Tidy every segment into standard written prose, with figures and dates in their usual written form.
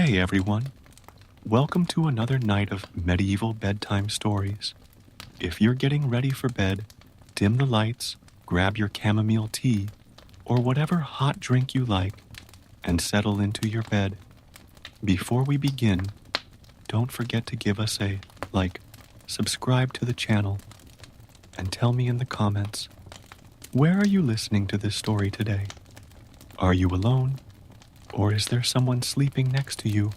Hey everyone, welcome to another night of medieval bedtime stories. If you're getting ready for bed, dim the lights, grab your chamomile tea, or whatever hot drink you like, and settle into your bed. Before we begin, don't forget to give us a like, subscribe to the channel, and tell me in the comments, where are you listening to this story today? Are you alone? Or is there someone sleeping next to you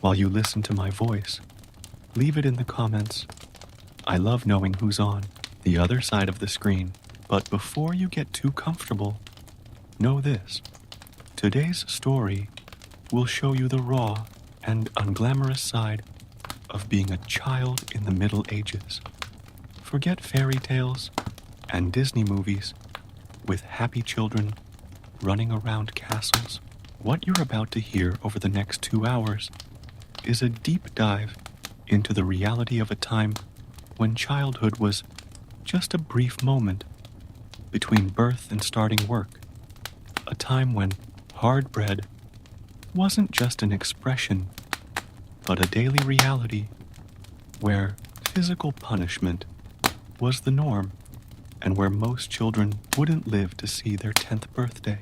while you listen to my voice? Leave it in the comments. I love knowing who's on the other side of the screen. But before you get too comfortable, know this. Today's story will show you the raw and unglamorous side of being a child in the Middle Ages. Forget fairy tales and Disney movies with happy children running around castles. What you're about to hear over the next 2 hours is a deep dive into the reality of a time when childhood was just a brief moment between birth and starting work, a time when hard bread wasn't just an expression, but a daily reality where physical punishment was the norm and where most children wouldn't live to see their 10th birthday.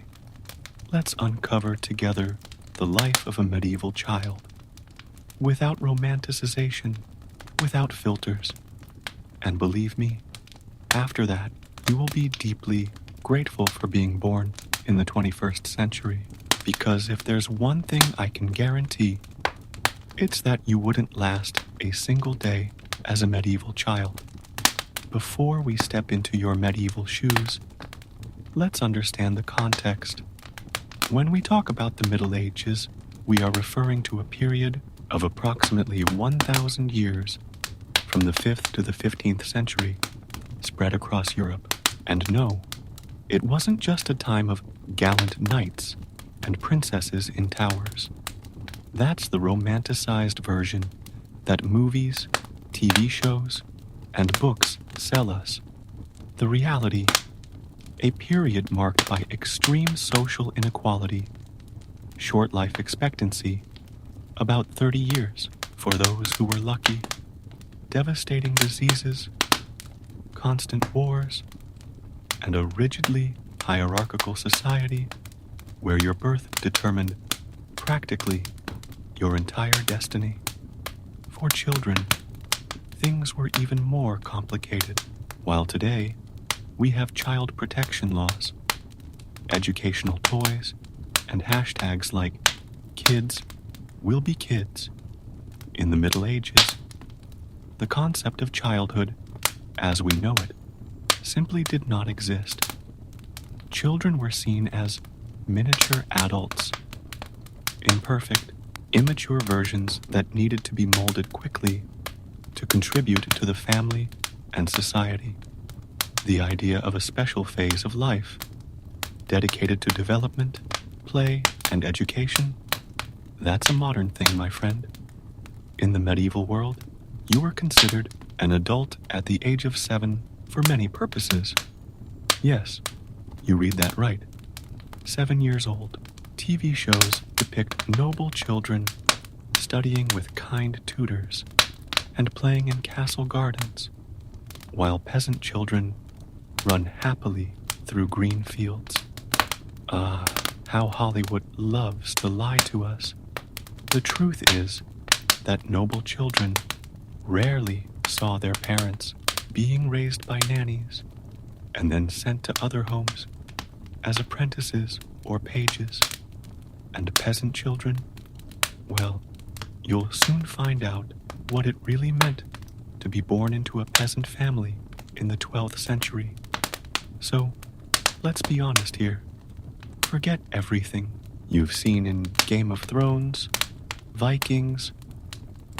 Let's uncover together the life of a medieval child, without romanticization, without filters. And believe me, after that, you will be deeply grateful for being born in the 21st century. Because if there's one thing I can guarantee, it's that you wouldn't last a single day as a medieval child. Before we step into your medieval shoes, let's understand the context. When we talk about the Middle Ages, we are referring to a period of approximately 1,000 years from the 5th to the 15th century, spread across Europe. And no, it wasn't just a time of gallant knights and princesses in towers. That's the romanticized version that movies, TV shows, and books sell us. The reality, a period marked by extreme social inequality, short life expectancy, about 30 years for those who were lucky, devastating diseases, constant wars, and a rigidly hierarchical society where your birth determined practically your entire destiny. For children, things were even more complicated. While today, we have child protection laws, educational toys, and hashtags like kids will be kids. In the Middle Ages, the concept of childhood, as we know it, simply did not exist. Children were seen as miniature adults, imperfect, immature versions that needed to be molded quickly to contribute to the family and society. The idea of a special phase of life, dedicated to development, play, and education, that's a modern thing, my friend. In the medieval world, you were considered an adult at the age of 7 for many purposes. Yes, you read that right. 7 years old. TV shows depict noble children studying with kind tutors and playing in castle gardens, while peasant children run happily through green fields. Ah, how Hollywood loves to lie to us. The truth is that noble children rarely saw their parents being raised by nannies and then sent to other homes as apprentices or pages. And peasant children, well, you'll soon find out what it really meant to be born into a peasant family in the 12th century. So, let's be honest here. Forget everything you've seen in Game of Thrones, Vikings,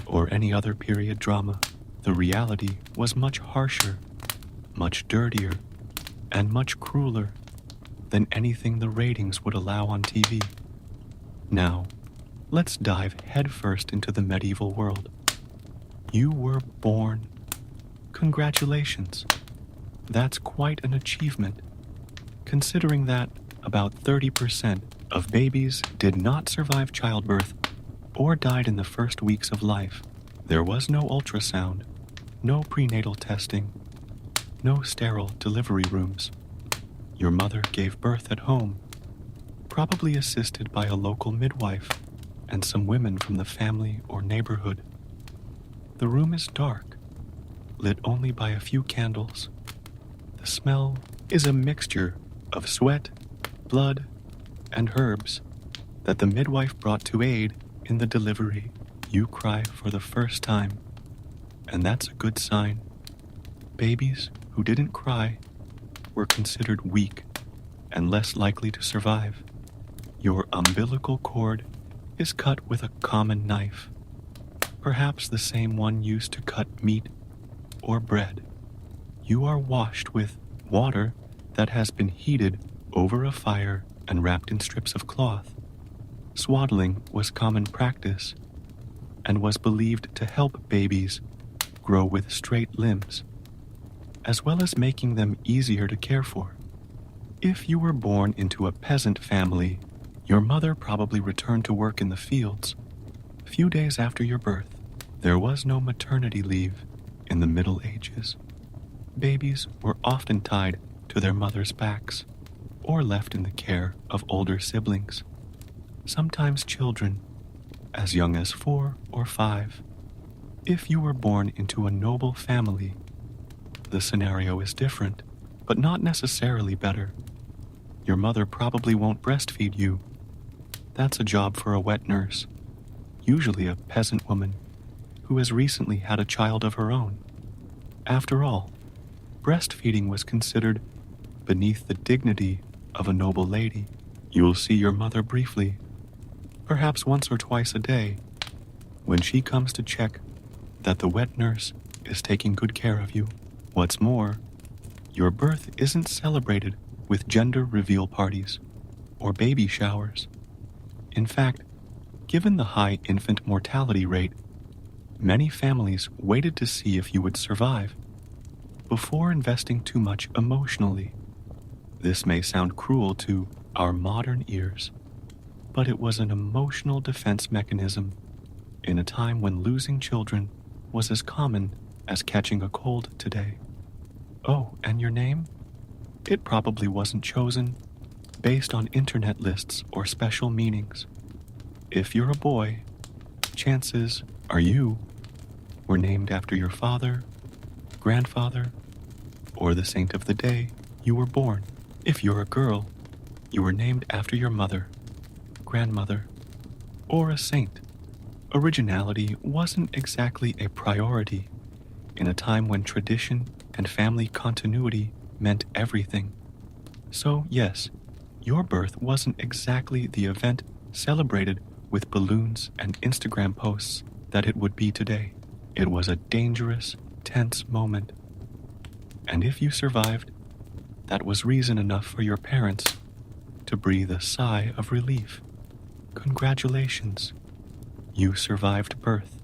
or any other period drama. The reality was much harsher, much dirtier, and much crueler than anything the ratings would allow on TV. Now, let's dive headfirst into the medieval world. You were born. Congratulations. That's quite an achievement, considering that about 30% of babies did not survive childbirth or died in the first weeks of life. There was no ultrasound, no prenatal testing, no sterile delivery rooms. Your mother gave birth at home, probably assisted by a local midwife and some women from the family or neighborhood. The room is dark, lit only by a few candles. The smell is a mixture of sweat, blood, and herbs that the midwife brought to aid in the delivery. You cry for the first time, and that's a good sign. Babies who didn't cry were considered weak and less likely to survive. Your umbilical cord is cut with a common knife, perhaps the same one used to cut meat or bread. You are washed with water that has been heated over a fire and wrapped in strips of cloth. Swaddling was common practice and was believed to help babies grow with straight limbs, as well as making them easier to care for. If you were born into a peasant family, your mother probably returned to work in the fields. A few days after your birth, there was no maternity leave in the Middle Ages. Babies were often tied to their mothers' backs or left in the care of older siblings, sometimes children as young as 4 or 5. If you were born into a noble family, the scenario is different, but not necessarily better. Your mother probably won't breastfeed you. That's a job for a wet nurse, usually a peasant woman who has recently had a child of her own. After all, breastfeeding was considered beneath the dignity of a noble lady. You'll see your mother briefly, perhaps once or twice a day, when she comes to check that the wet nurse is taking good care of you. What's more, your birth isn't celebrated with gender reveal parties or baby showers. In fact, given the high infant mortality rate, many families waited to see if you would survive before investing too much emotionally. This may sound cruel to our modern ears, but it was an emotional defense mechanism in a time when losing children was as common as catching a cold today. Oh, and your name? It probably wasn't chosen based on internet lists or special meanings. If you're a boy, chances are you were named after your father, grandfather, or the saint of the day you were born. If you're a girl, you were named after your mother, grandmother, or a saint. Originality wasn't exactly a priority in a time when tradition and family continuity meant everything. So yes, your birth wasn't exactly the event celebrated with balloons and Instagram posts that it would be today. It was a dangerous, tense moment. And if you survived, that was reason enough for your parents to breathe a sigh of relief. Congratulations, you survived birth.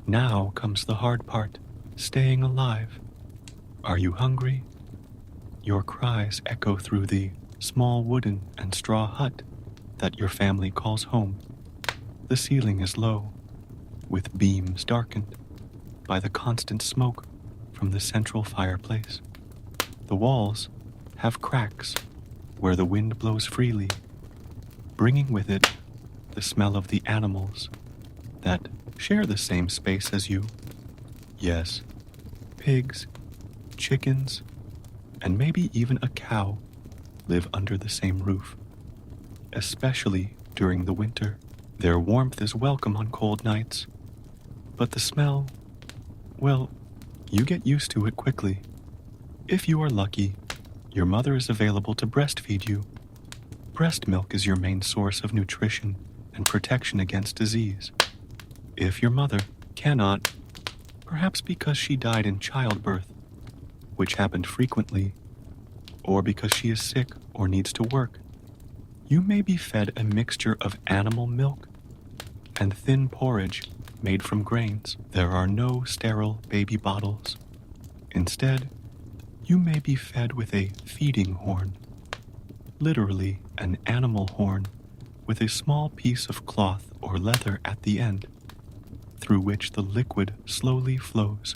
Now comes the hard part, staying alive. Are you hungry? Your cries echo through the small wooden and straw hut that your family calls home. The ceiling is low, with beams darkened by the constant smoke from the central fireplace. The walls have cracks where the wind blows freely, bringing with it the smell of the animals that share the same space as you. Yes, pigs, chickens, and maybe even a cow live under the same roof. Especially during the winter, their warmth is welcome on cold nights, but the smell, well, you get used to it quickly. If you are lucky, your mother is available to breastfeed you. Breast milk is your main source of nutrition and protection against disease. If your mother cannot, perhaps because she died in childbirth, which happened frequently, or because she is sick or needs to work, you may be fed a mixture of animal milk and thin porridge made from grains. There are no sterile baby bottles. Instead, you may be fed with a feeding horn, literally an animal horn with a small piece of cloth or leather at the end, through which the liquid slowly flows,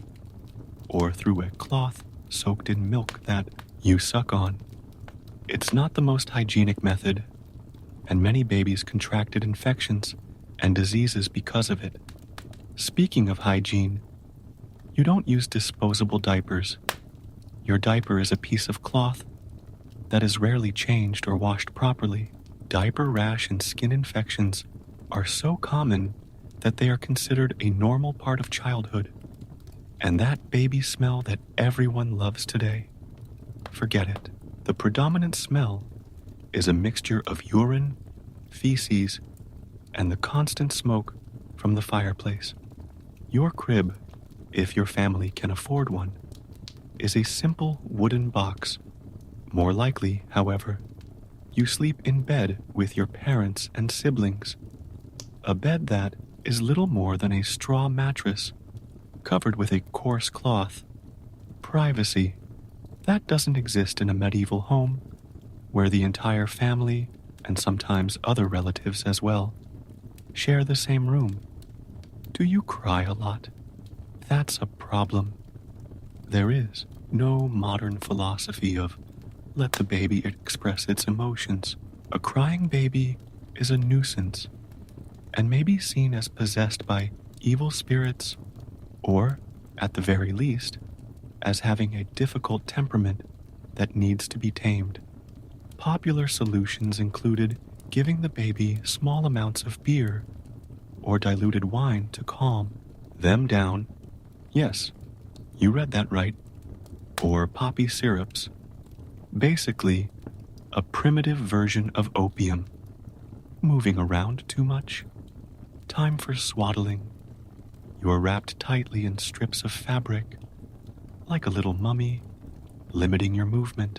or through a cloth soaked in milk that you suck on. It's not the most hygienic method, and many babies contracted infections and diseases because of it. Speaking of hygiene, you don't use disposable diapers. Your diaper is a piece of cloth that is rarely changed or washed properly. Diaper rash and skin infections are so common that they are considered a normal part of childhood. And that baby smell that everyone loves today, forget it. The predominant smell is a mixture of urine, feces, and the constant smoke from the fireplace. Your crib, if your family can afford one, is a simple wooden box. More likely, however, you sleep in bed with your parents and siblings. A bed that is little more than a straw mattress covered with a coarse cloth. Privacy. That doesn't exist in a medieval home, where the entire family, and sometimes other relatives as well, share the same room. Do you cry a lot? That's a problem. There is no modern philosophy of let the baby express its emotions. A crying baby is a nuisance, and may be seen as possessed by evil spirits, or, at the very least, as having a difficult temperament that needs to be tamed. Popular solutions included giving the baby small amounts of beer or diluted wine to calm them down. Yes, you read that right. Or poppy syrups. Basically, a primitive version of opium. Moving around too much? Time for swaddling. You are wrapped tightly in strips of fabric, like a little mummy, limiting your movement.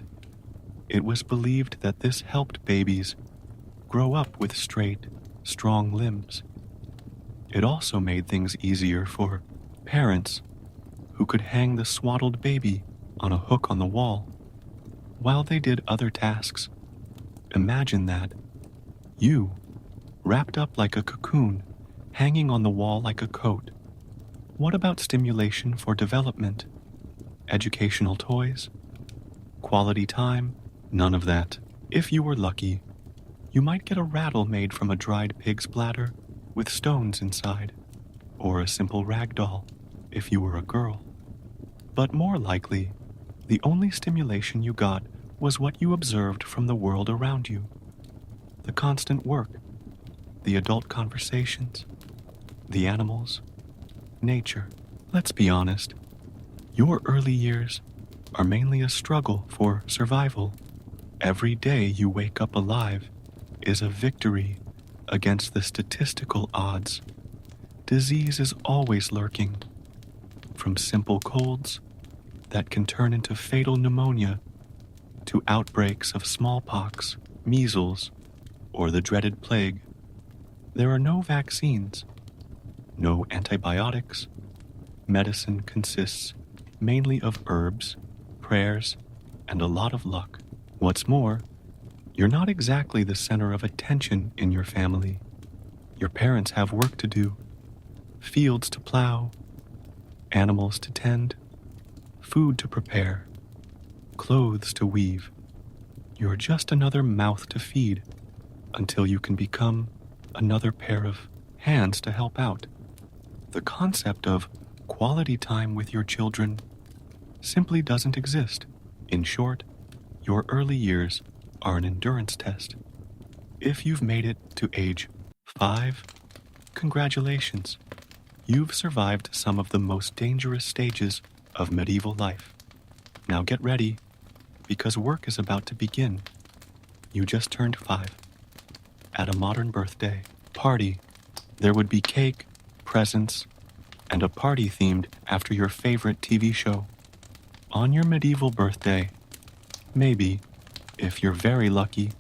It was believed that this helped babies grow up with straight, strong limbs. It also made things easier for parents who could hang the swaddled baby on a hook on the wall while they did other tasks. Imagine that. You, wrapped up like a cocoon, hanging on the wall like a coat. What about stimulation for development? Educational toys? Quality time? None of that. If you were lucky, you might get a rattle made from a dried pig's bladder with stones inside, or a simple rag doll if you were a girl. But more likely, the only stimulation you got was what you observed from the world around you. The constant work, the adult conversations, the animals, nature. Let's be honest, your early years are mainly a struggle for survival. Every day you wake up alive is a victory against the statistical odds. Disease is always lurking, from simple colds that can turn into fatal pneumonia to outbreaks of smallpox, measles, or the dreaded plague. There are no vaccines, no antibiotics. Medicine consists mainly of herbs, prayers, and a lot of luck. What's more, you're not exactly the center of attention in your family. Your parents have work to do, fields to plow, animals to tend, food to prepare, clothes to weave. You're just another mouth to feed until you can become another pair of hands to help out. The concept of quality time with your children simply doesn't exist. In short, your early years are an endurance test. If you've made it to age 5, congratulations. You've survived some of the most dangerous stages of medieval life. Now get ready, because work is about to begin. You just turned 5. At a modern birthday party, there would be cake, presents, and a party themed after your favorite TV show. On your medieval birthday, maybe, if you're very lucky,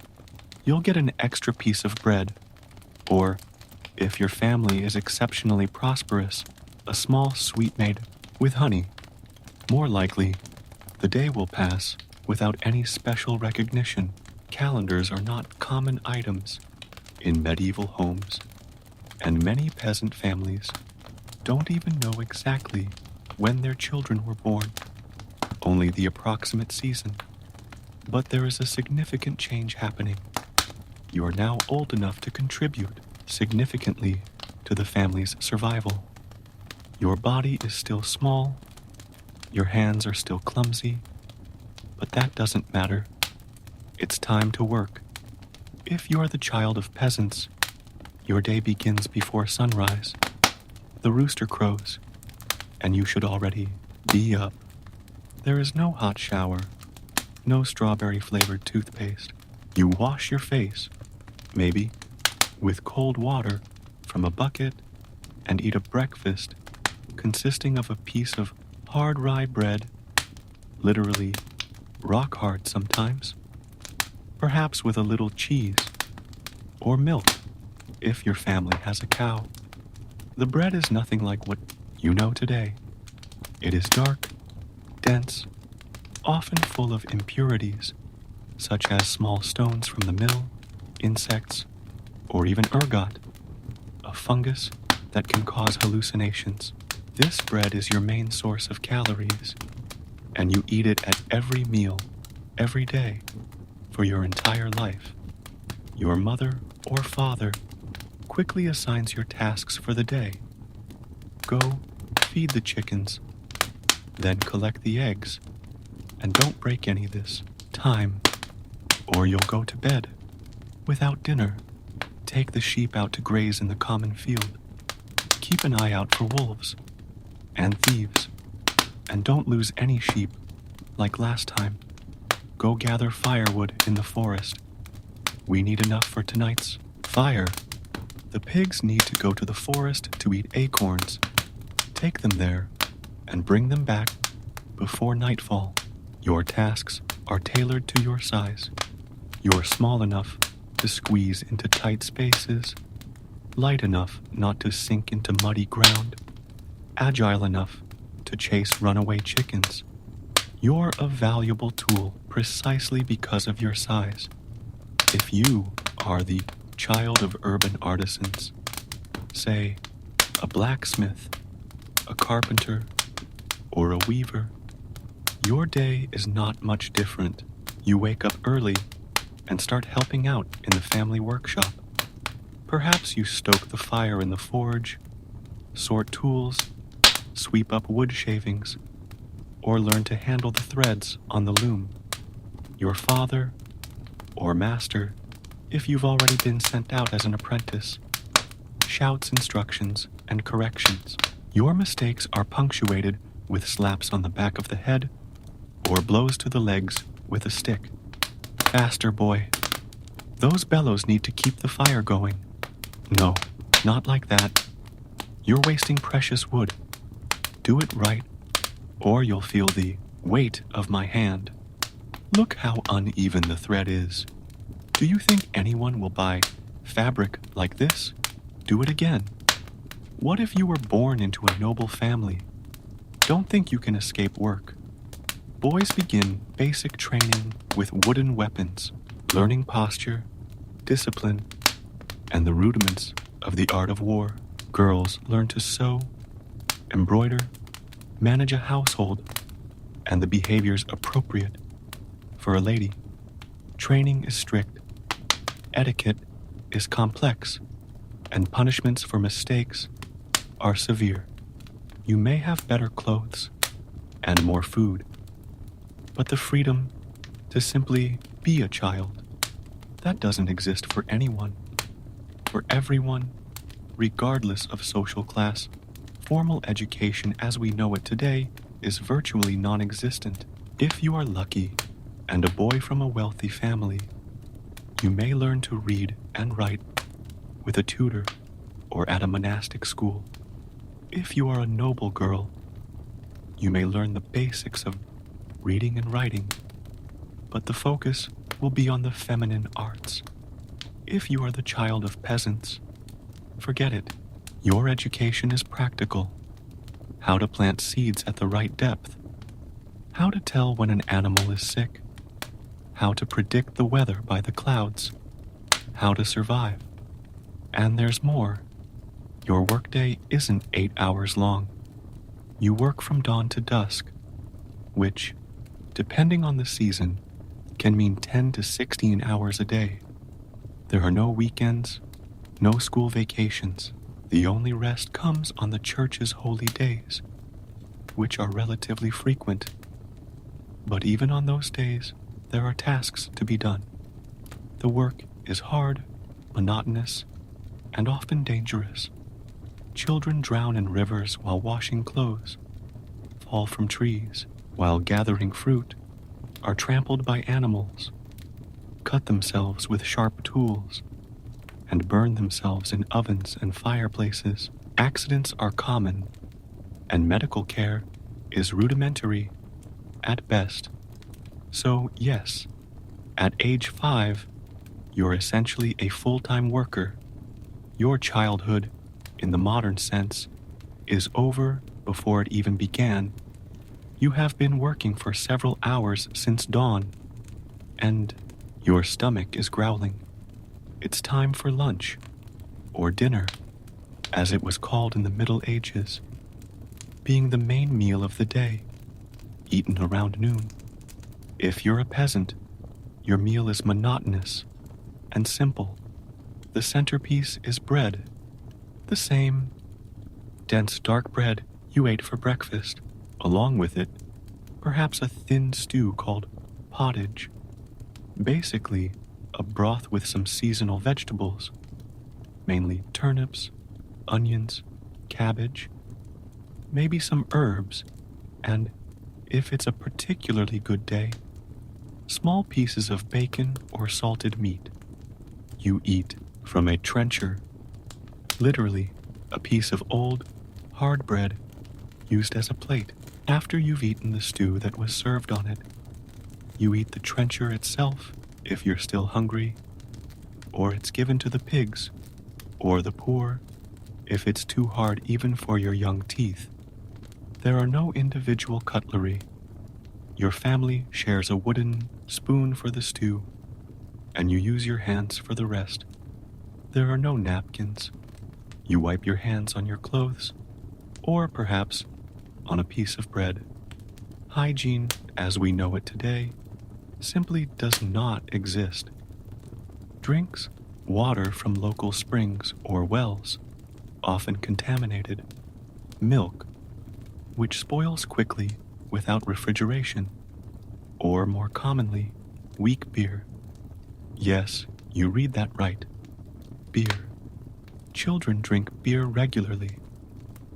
you'll get an extra piece of bread, or, if your family is exceptionally prosperous, a small sweet made with honey. More likely, the day will pass without any special recognition. Calendars are not common items in medieval homes, and many peasant families don't even know exactly when their children were born, only the approximate season. But there is a significant change happening. You are now old enough to contribute significantly to the family's survival. Your body is still small, your hands are still clumsy, but that doesn't matter. It's time to work. If you are the child of peasants, your day begins before sunrise. The rooster crows, and you should already be up. There is no hot shower, no strawberry-flavored toothpaste. You wash your face, maybe, with cold water from a bucket, and eat a breakfast consisting of a piece of hard rye bread, literally rock hard sometimes, perhaps with a little cheese, or milk, if your family has a cow. The bread is nothing like what you know today. It is dark, dense, often full of impurities, such as small stones from the mill, insects, or even ergot, a fungus that can cause hallucinations. This bread is your main source of calories, and you eat it at every meal, every day, for your entire life. Your mother or father quickly assigns your tasks for the day. Go feed the chickens, then collect the eggs, and don't break any this time, or you'll go to bed without dinner. Take the sheep out to graze in the common field. Keep an eye out for wolves and thieves, and don't lose any sheep like last time. Go gather firewood in the forest. We need enough for tonight's fire. The pigs need to go to the forest to eat acorns. Take them there and bring them back before nightfall. Your tasks are tailored to your size. You're small enough to squeeze into tight spaces, light enough not to sink into muddy ground, agile enough to chase runaway chickens. You're a valuable tool precisely because of your size. If you are the child of urban artisans, say a blacksmith, a carpenter, or a weaver, your day is not much different. You wake up early and start helping out in the family workshop. Perhaps you stoke the fire in the forge, sort tools, sweep up wood shavings, or learn to handle the threads on the loom. Your father or master, if you've already been sent out as an apprentice, shouts instructions and corrections. Your mistakes are punctuated with slaps on the back of the head or blows to the legs with a stick. Faster, boy. Those bellows need to keep the fire going. No, not like that. You're wasting precious wood. Do it right, or you'll feel the weight of my hand. Look how uneven the thread is. Do you think anyone will buy fabric like this? Do it again. What if you were born into a noble family? Don't think you can escape work. Boys begin basic training with wooden weapons, learning posture, discipline, and the rudiments of the art of war. Girls learn to sew, embroider, manage a household, and the behaviors appropriate for a lady. Training is strict, etiquette is complex, and punishments for mistakes are severe. You may have better clothes and more food, but the freedom to simply be a child, that doesn't exist for anyone. For everyone, regardless of social class, formal education as we know it today is virtually non-existent. If you are lucky and a boy from a wealthy family, you may learn to read and write with a tutor or at a monastic school. If you are a noble girl, you may learn the basics of reading and writing, but the focus will be on the feminine arts. If you are the child of peasants, forget it. Your education is practical. How to plant seeds at the right depth. How to tell when an animal is sick. How to predict the weather by the clouds. How to survive And there's more. Your workday isn't 8 hours long. You work from dawn to dusk, which, depending on the season, can mean 10 to 16 hours a day. There are no weekends, no school vacations. The only rest comes on the church's holy days, which are relatively frequent. But even on those days, there are tasks to be done. The work is hard, monotonous, and often dangerous. Children drown in rivers while washing clothes, fall from trees while gathering fruit, are trampled by animals, cut themselves with sharp tools, and burn themselves in ovens and fireplaces. Accidents are common, and medical care is rudimentary at best. So yes, at age 5, you're essentially a full-time worker. Your childhood, in the modern sense, is over before it even began. You have been working for several hours since dawn, and your stomach is growling. It's time for lunch, or dinner, as it was called in the Middle Ages, being the main meal of the day, eaten around noon. If you're a peasant, your meal is monotonous and simple. The centerpiece is bread, the same dense dark bread you ate for breakfast. Along with it, perhaps a thin stew called pottage. Basically, a broth with some seasonal vegetables, mainly turnips, onions, cabbage, maybe some herbs, and, if it's a particularly good day, small pieces of bacon or salted meat. You eat from a trencher, literally a piece of old, hard bread used as a plate. After you've eaten the stew that was served on it, you eat the trencher itself if you're still hungry, or it's given to the pigs, or the poor if it's too hard even for your young teeth. There are no individual cutlery. Your family shares a wooden spoon for the stew, and you use your hands for the rest. There are no napkins. You wipe your hands on your clothes, or perhaps on a piece of bread. Hygiene, as we know it today, simply does not exist. Drinks water from local springs or wells, often contaminated. Milk, which spoils quickly without refrigeration. Or more commonly, weak beer. Yes, you read that right. Beer. Children drink beer regularly,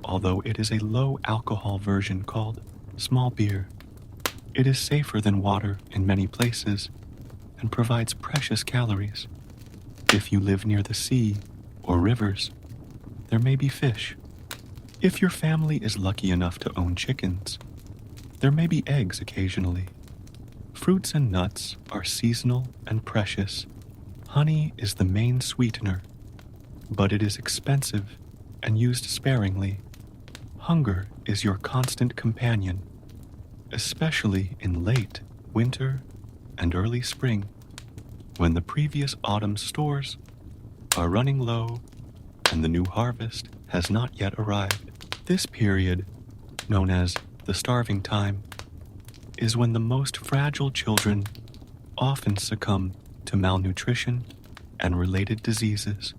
although it is a low-alcohol version called small beer. It is safer than water in many places and provides precious calories. If you live near the sea or rivers, there may be fish. If your family is lucky enough to own chickens, there may be eggs occasionally. Fruits and nuts are seasonal and precious. Honey is the main sweetener, but it is expensive and used sparingly. Hunger is your constant companion, especially in late winter and early spring, when the previous autumn's stores are running low and the new harvest has not yet arrived. This period, known as the starving time, is when the most fragile children often succumb to malnutrition and related diseases.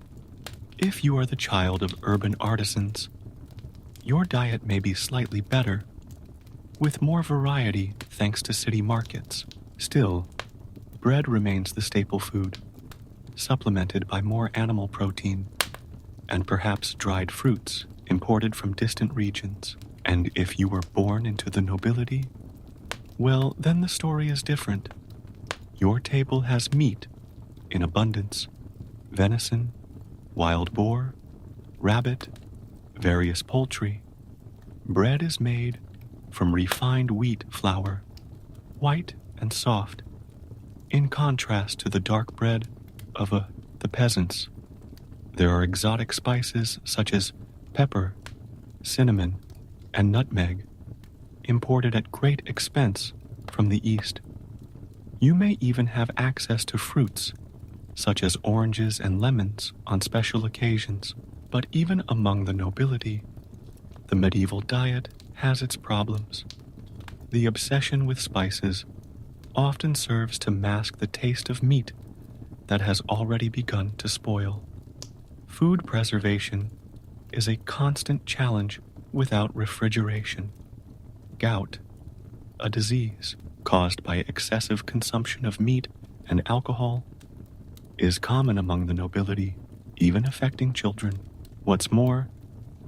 If you are the child of urban artisans, your diet may be slightly better, with more variety thanks to city markets. Still, bread remains the staple food, supplemented by more animal protein, and perhaps dried fruits imported from distant regions. And if you were born into the nobility, well, then the story is different. Your table has meat in abundance, venison, wild boar, rabbit, various poultry. Bread is made from refined wheat flour, white and soft, in contrast to the dark bread of the peasants. There are exotic spices such as pepper, cinnamon, and nutmeg, imported at great expense from the East. You may even have access to fruits, such as oranges and lemons on special occasions. But even among the nobility, the medieval diet has its problems. The obsession with spices often serves to mask the taste of meat that has already begun to spoil. Food preservation is a constant challenge without refrigeration. Gout, a disease caused by excessive consumption of meat and alcohol, is common among the nobility, even affecting children. What's more,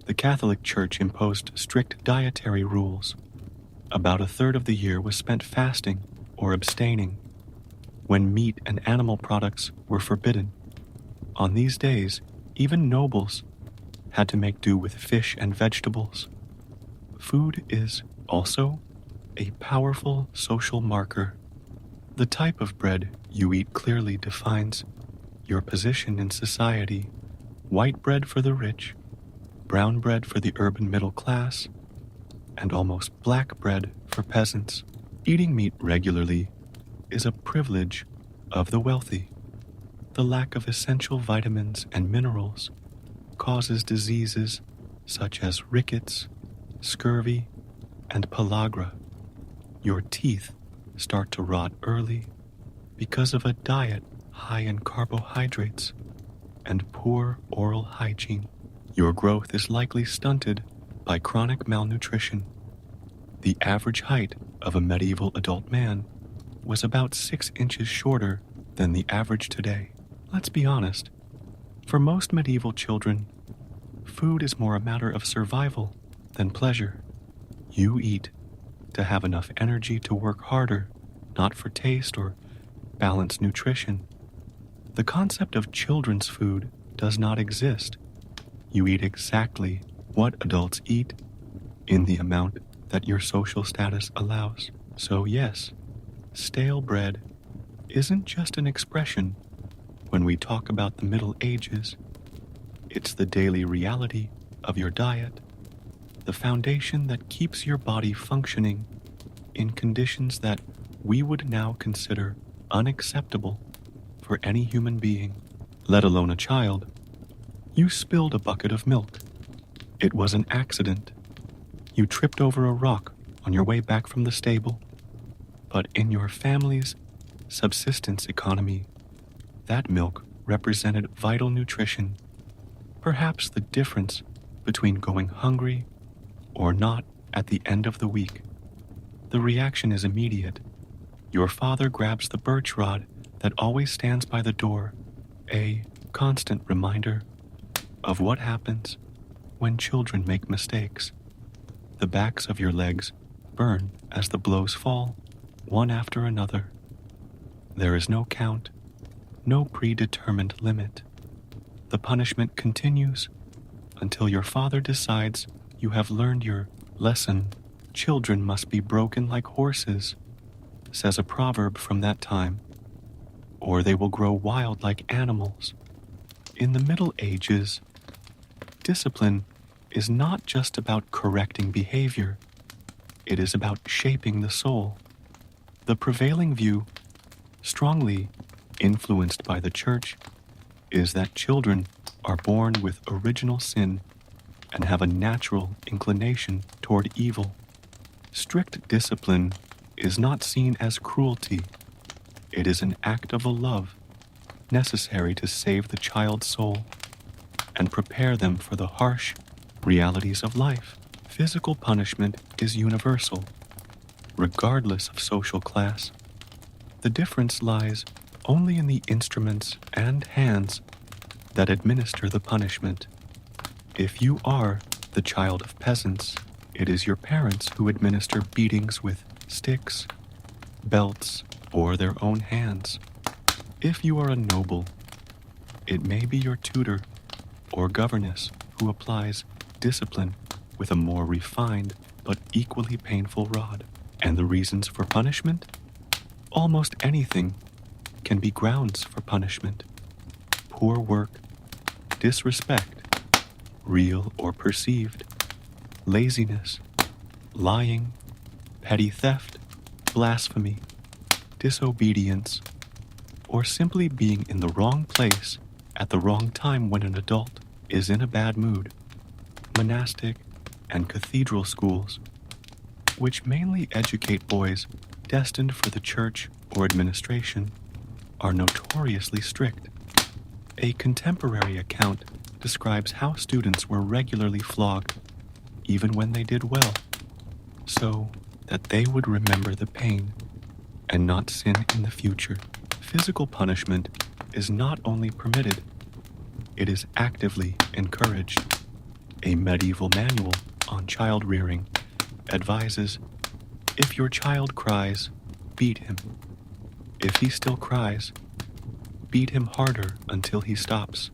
the Catholic Church imposed strict dietary rules. About a third of the year was spent fasting or abstaining, when meat and animal products were forbidden. On these days, even nobles had to make do with fish and vegetables. Food is also a powerful social marker. The type of bread you eat clearly defines your position in society. White bread for the rich, brown bread for the urban middle class, and almost black bread for peasants. Eating meat regularly is a privilege of the wealthy. The lack of essential vitamins and minerals causes diseases such as rickets, scurvy, and pellagra. Your teeth start to rot early because of a diet high in carbohydrates and poor oral hygiene. Your growth is likely stunted by chronic malnutrition. The average height of a medieval adult man was about 6 inches shorter than the average today. Let's be honest, for most medieval children, food is more a matter of survival than pleasure. You eat to have enough energy to work harder, not for taste or balanced nutrition. The concept of children's food does not exist. You eat exactly what adults eat in the amount that your social status allows. So yes, stale bread isn't just an expression when we talk about the Middle Ages. It's the daily reality of your diet, the foundation that keeps your body functioning in conditions that we would now consider unacceptable for any human being, let alone a child. You spilled a bucket of milk. It was an accident. You tripped over a rock on your way back from the stable. But in your family's subsistence economy, that milk represented vital nutrition. Perhaps the difference between going hungry or not at the end of the week. The reaction is immediate. Your father grabs the birch rod that always stands by the door, a constant reminder of what happens when children make mistakes. The backs of your legs burn as the blows fall, one after another. There is no count, no predetermined limit. The punishment continues until your father decides you have learned your lesson. Children must be broken like horses, says a proverb from that time, or they will grow wild like animals. In the Middle Ages, discipline is not just about correcting behavior, it is about shaping the soul. The prevailing view, strongly influenced by the church, is that children are born with original sin and have a natural inclination toward evil. Strict discipline is not seen as cruelty. It is an act of a love necessary to save the child's soul and prepare them for the harsh realities of life. Physical punishment is universal, regardless of social class. The difference lies only in the instruments and hands that administer the punishment. If you are the child of peasants, it is your parents who administer beatings with sticks, belts, or their own hands. If you are a noble, it may be your tutor or governess who applies discipline with a more refined but equally painful rod. And the reasons for punishment? Almost anything can be grounds for punishment. Poor work, disrespect, real or perceived, laziness, lying, petty theft, blasphemy, disobedience, or simply being in the wrong place at the wrong time when an adult is in a bad mood. Monastic and cathedral schools, which mainly educate boys destined for the church or administration, are notoriously strict. A contemporary account describes how students were regularly flogged, even when they did well, so that they would remember the pain and not sin in the future. Physical punishment is not only permitted, it is actively encouraged. A medieval manual on child rearing advises, if your child cries, beat him. If he still cries, beat him harder until he stops.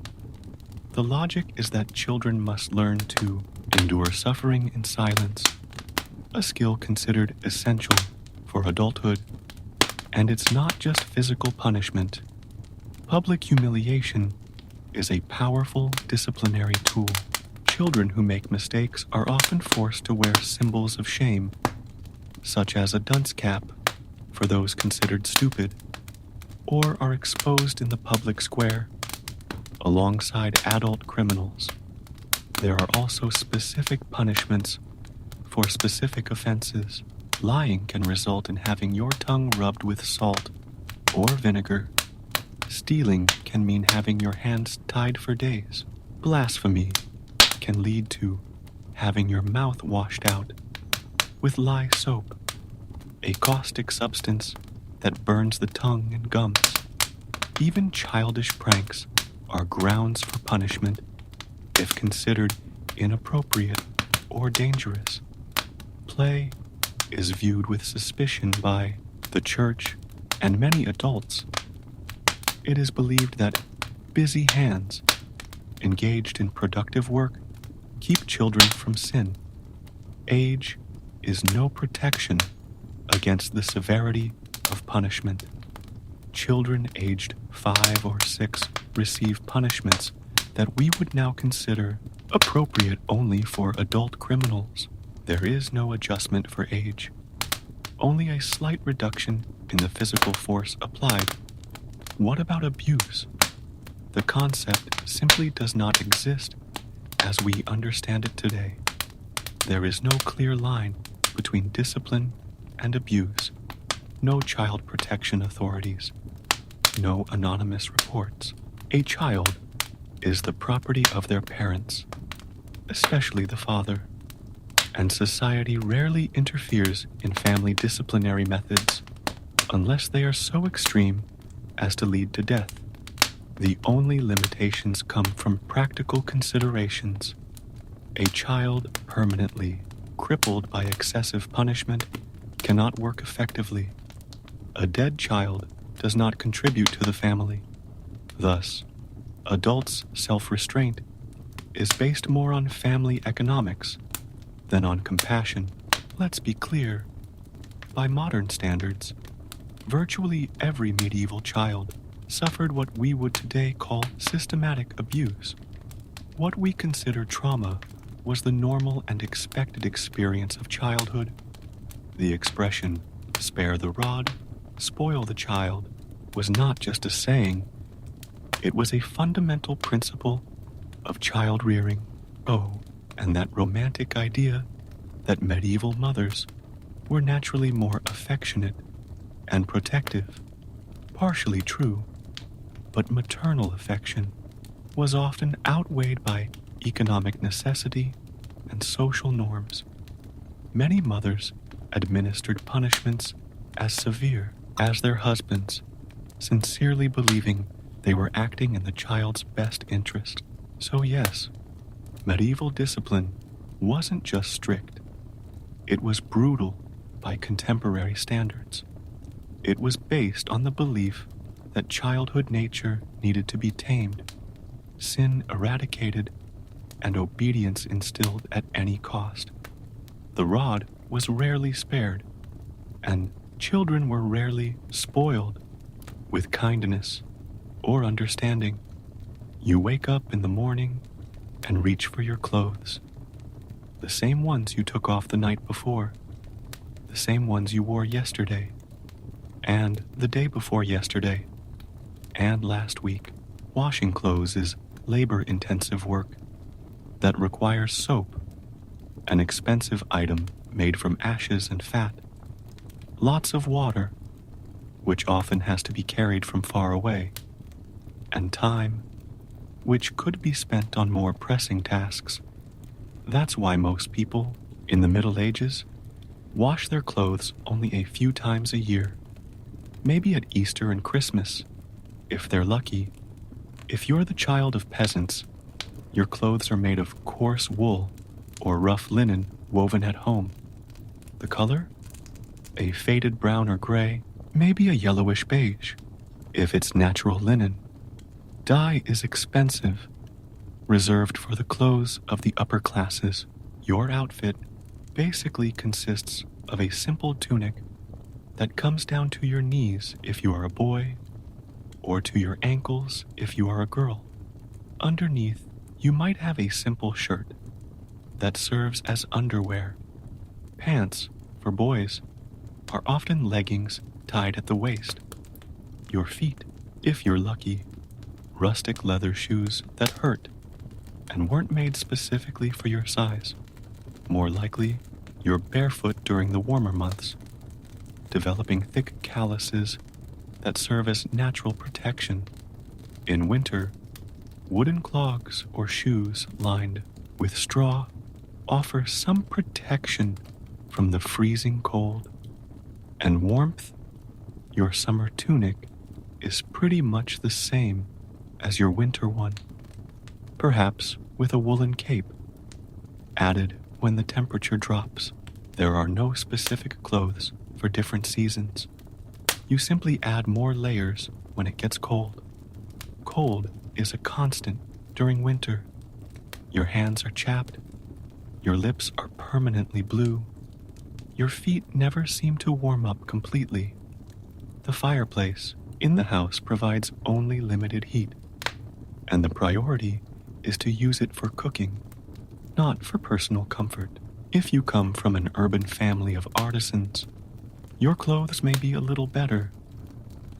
The logic is that children must learn to endure suffering in silence, a skill considered essential for adulthood. And it's not just physical punishment. Public humiliation is a powerful disciplinary tool. Children who make mistakes are often forced to wear symbols of shame, such as a dunce cap for those considered stupid, or are exposed in the public square alongside adult criminals. There are also specific punishments for specific offenses. Lying can result in having your tongue rubbed with salt or vinegar. Stealing can mean having your hands tied for days. Blasphemy can lead to having your mouth washed out with lye soap, a caustic substance that burns the tongue and gums. Even childish pranks are grounds for punishment if considered inappropriate or dangerous. Play is viewed with suspicion by the church and many adults. It is believed that busy hands engaged in productive work keep children from sin. Age is no protection against the severity of punishment. Children aged 5 or 6 receive punishments that we would now consider appropriate only for adult criminals. There is no adjustment for age, only a slight reduction in the physical force applied. What about abuse? The concept simply does not exist as we understand it today. There is no clear line between discipline and abuse, no child protection authorities, no anonymous reports. A child is the property of their parents, especially the father, and society rarely interferes in family disciplinary methods unless they are so extreme as to lead to death. The only limitations come from practical considerations. A child permanently crippled by excessive punishment cannot work effectively. A dead child does not contribute to the family. Thus, adults' self-restraint is based more on family economics than on compassion. Let's be clear. By modern standards, virtually every medieval child suffered what we would today call systematic abuse. What we consider trauma was the normal and expected experience of childhood. The expression, spare the rod, spoil the child, was not just a saying, it was a fundamental principle of child rearing. Oh, and that romantic idea that medieval mothers were naturally more affectionate and protective, partially true, but maternal affection was often outweighed by economic necessity and social norms. Many mothers administered punishments as severe as their husbands, sincerely believing they were acting in the child's best interest. So yes, medieval discipline wasn't just strict. It was brutal by contemporary standards. It was based on the belief that childhood nature needed to be tamed, sin eradicated, and obedience instilled at any cost. The rod was rarely spared, and children were rarely spoiled with kindness or understanding. You wake up in the morning and reach for your clothes, the same ones you took off the night before, the same ones you wore yesterday, and the day before yesterday. and last week, washing clothes is labor-intensive work that requires soap, an expensive item made from ashes and fat, lots of water, which often has to be carried from far away, and time, which could be spent on more pressing tasks. That's why most people, in the Middle Ages, wash their clothes only a few times a year, maybe at Easter and Christmas, if they're lucky. If you're the child of peasants, your clothes are made of coarse wool or rough linen woven at home. The color? A faded brown or gray, maybe a yellowish beige, if it's natural linen. Dye is expensive, reserved for the clothes of the upper classes. Your outfit basically consists of a simple tunic that comes down to your knees if you are a boy, or to your ankles if you are a girl. Underneath, you might have a simple shirt that serves as underwear. Pants, for boys, are often leggings tied at the waist. Your feet, if you're lucky, rustic leather shoes that hurt and weren't made specifically for your size. More likely, you're barefoot during the warmer months, developing thick calluses that serve as natural protection. In winter, wooden clogs or shoes lined with straw offer some protection from the freezing cold. And warmth, your summer tunic is pretty much the same as your winter one, perhaps with a woolen cape, added when the temperature drops. There are no specific clothes for different seasons. You simply add more layers when it gets cold. Cold is a constant during winter. Your hands are chapped. Your lips are permanently blue. Your feet never seem to warm up completely. The fireplace in the house provides only limited heat, and the priority is to use it for cooking, not for personal comfort. If you come from an urban family of artisans, your clothes may be a little better.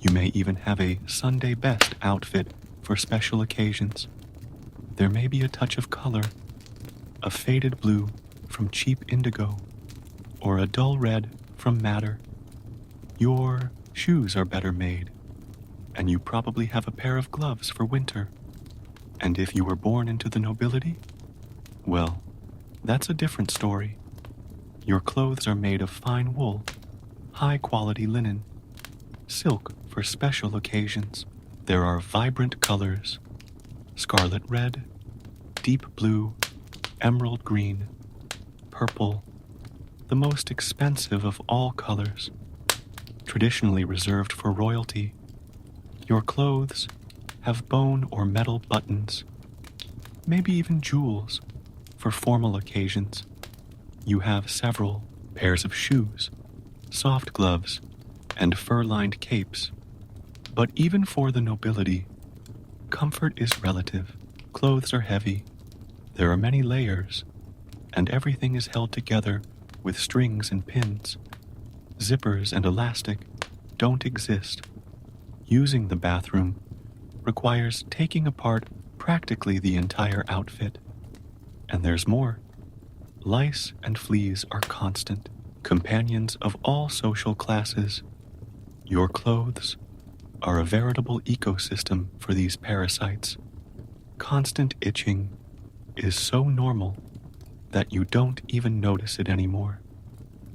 You may even have a Sunday best outfit for special occasions. There may be a touch of color, a faded blue from cheap indigo, or a dull red from madder. Your shoes are better made, and you probably have a pair of gloves for winter. And if you were born into the nobility, well, that's a different story. Your clothes are made of fine wool, high-quality linen, silk for special occasions. There are vibrant colors: scarlet red, deep blue, emerald green, purple, the most expensive of all colors, traditionally reserved for royalty. Your clothes have bone or metal buttons, maybe even jewels, for formal occasions. You have several pairs of shoes, soft gloves, and fur-lined capes. But even for the nobility, comfort is relative. Clothes are heavy. There are many layers, and everything is held together with strings and pins. Zippers and elastic don't exist. Using the bathroom requires taking apart practically the entire outfit. And there's more. Lice and fleas are constant, companions of all social classes. Your clothes are a veritable ecosystem for these parasites. Constant itching is so normal that you don't even notice it anymore.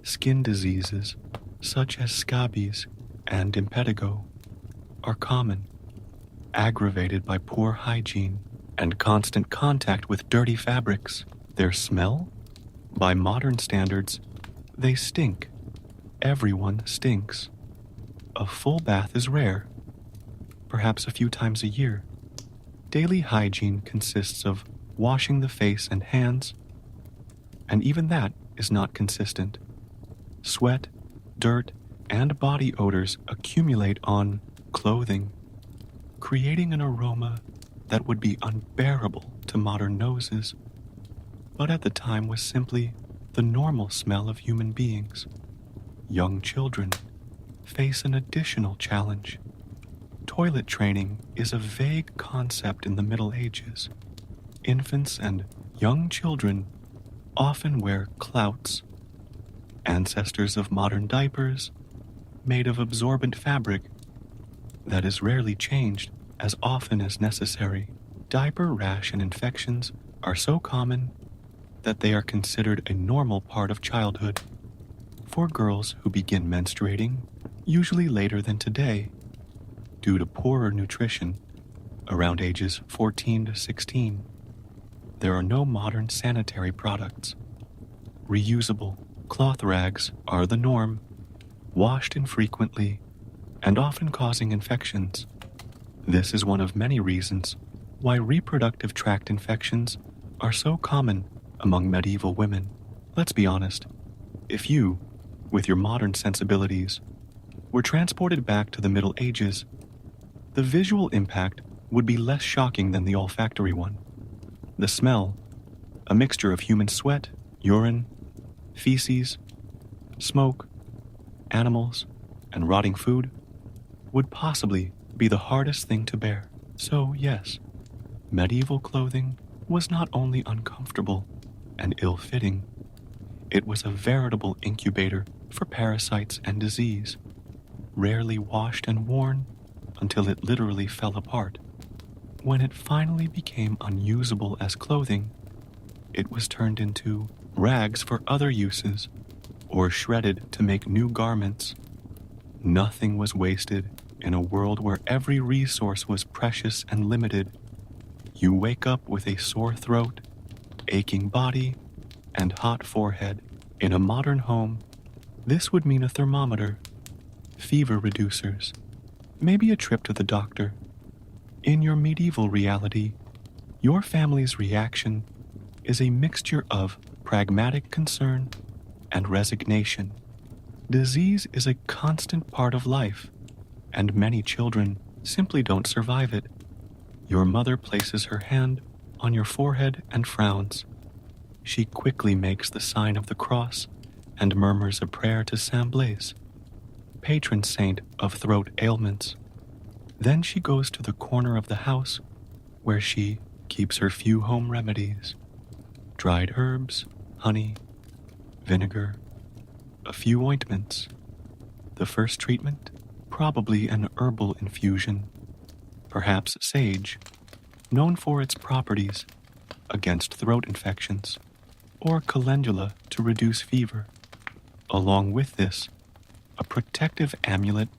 Skin diseases, such as scabies and impetigo, are common, aggravated by poor hygiene and constant contact with dirty fabrics. Their smell? By modern standards, they stink. Everyone stinks. A full bath is rare, perhaps a few times a year. Daily hygiene consists of washing the face and hands, and even that is not consistent. Sweat, dirt, and body odors accumulate on clothing, creating an aroma that would be unbearable to modern noses, but at the time was simply the normal smell of human beings. Young children face an additional challenge: Toilet training is a vague concept in the Middle Ages. Infants and young children often wear clouts, ancestors of modern diapers made of absorbent fabric that is rarely changed as often as necessary. Diaper rash and infections are so common that they are considered a normal part of childhood. For girls who begin menstruating, usually later than today, due to poorer nutrition, around ages 14 to 16, there are no modern sanitary products. Reusable cloth rags are the norm, washed infrequently and often causing infections. This is one of many reasons why reproductive tract infections are so common among medieval women. Let's be honest, if you, with your modern sensibilities, were transported back to the Middle Ages, the visual impact would be less shocking than the olfactory one. The smell, a mixture of human sweat, urine, feces, smoke, animals, and rotting food, would possibly be the hardest thing to bear. So yes, medieval clothing was not only uncomfortable and ill-fitting, it was a veritable incubator for parasites and disease, rarely washed and worn until it literally fell apart. When it finally became unusable as clothing, it was turned into rags for other uses or shredded to make new garments. Nothing was wasted in a world where every resource was precious and limited. You wake up with a sore throat, aching body, and hot forehead. In a modern home, this would mean a thermometer, fever reducers, maybe a trip to the doctor. In your medieval reality, your family's reaction is a mixture of pragmatic concern and resignation. Disease is a constant part of life, and many children simply don't survive it. Your mother places her hand on your forehead and frowns. She quickly makes the sign of the cross and murmurs a prayer to Saint Blaise, patron saint of throat ailments. Then she goes to the corner of the house where she keeps her few home remedies: dried herbs, honey, vinegar, a few ointments. The first treatment, probably an herbal infusion, perhaps sage, known for its properties against throat infections, or calendula to reduce fever. Along with this, a protective amulet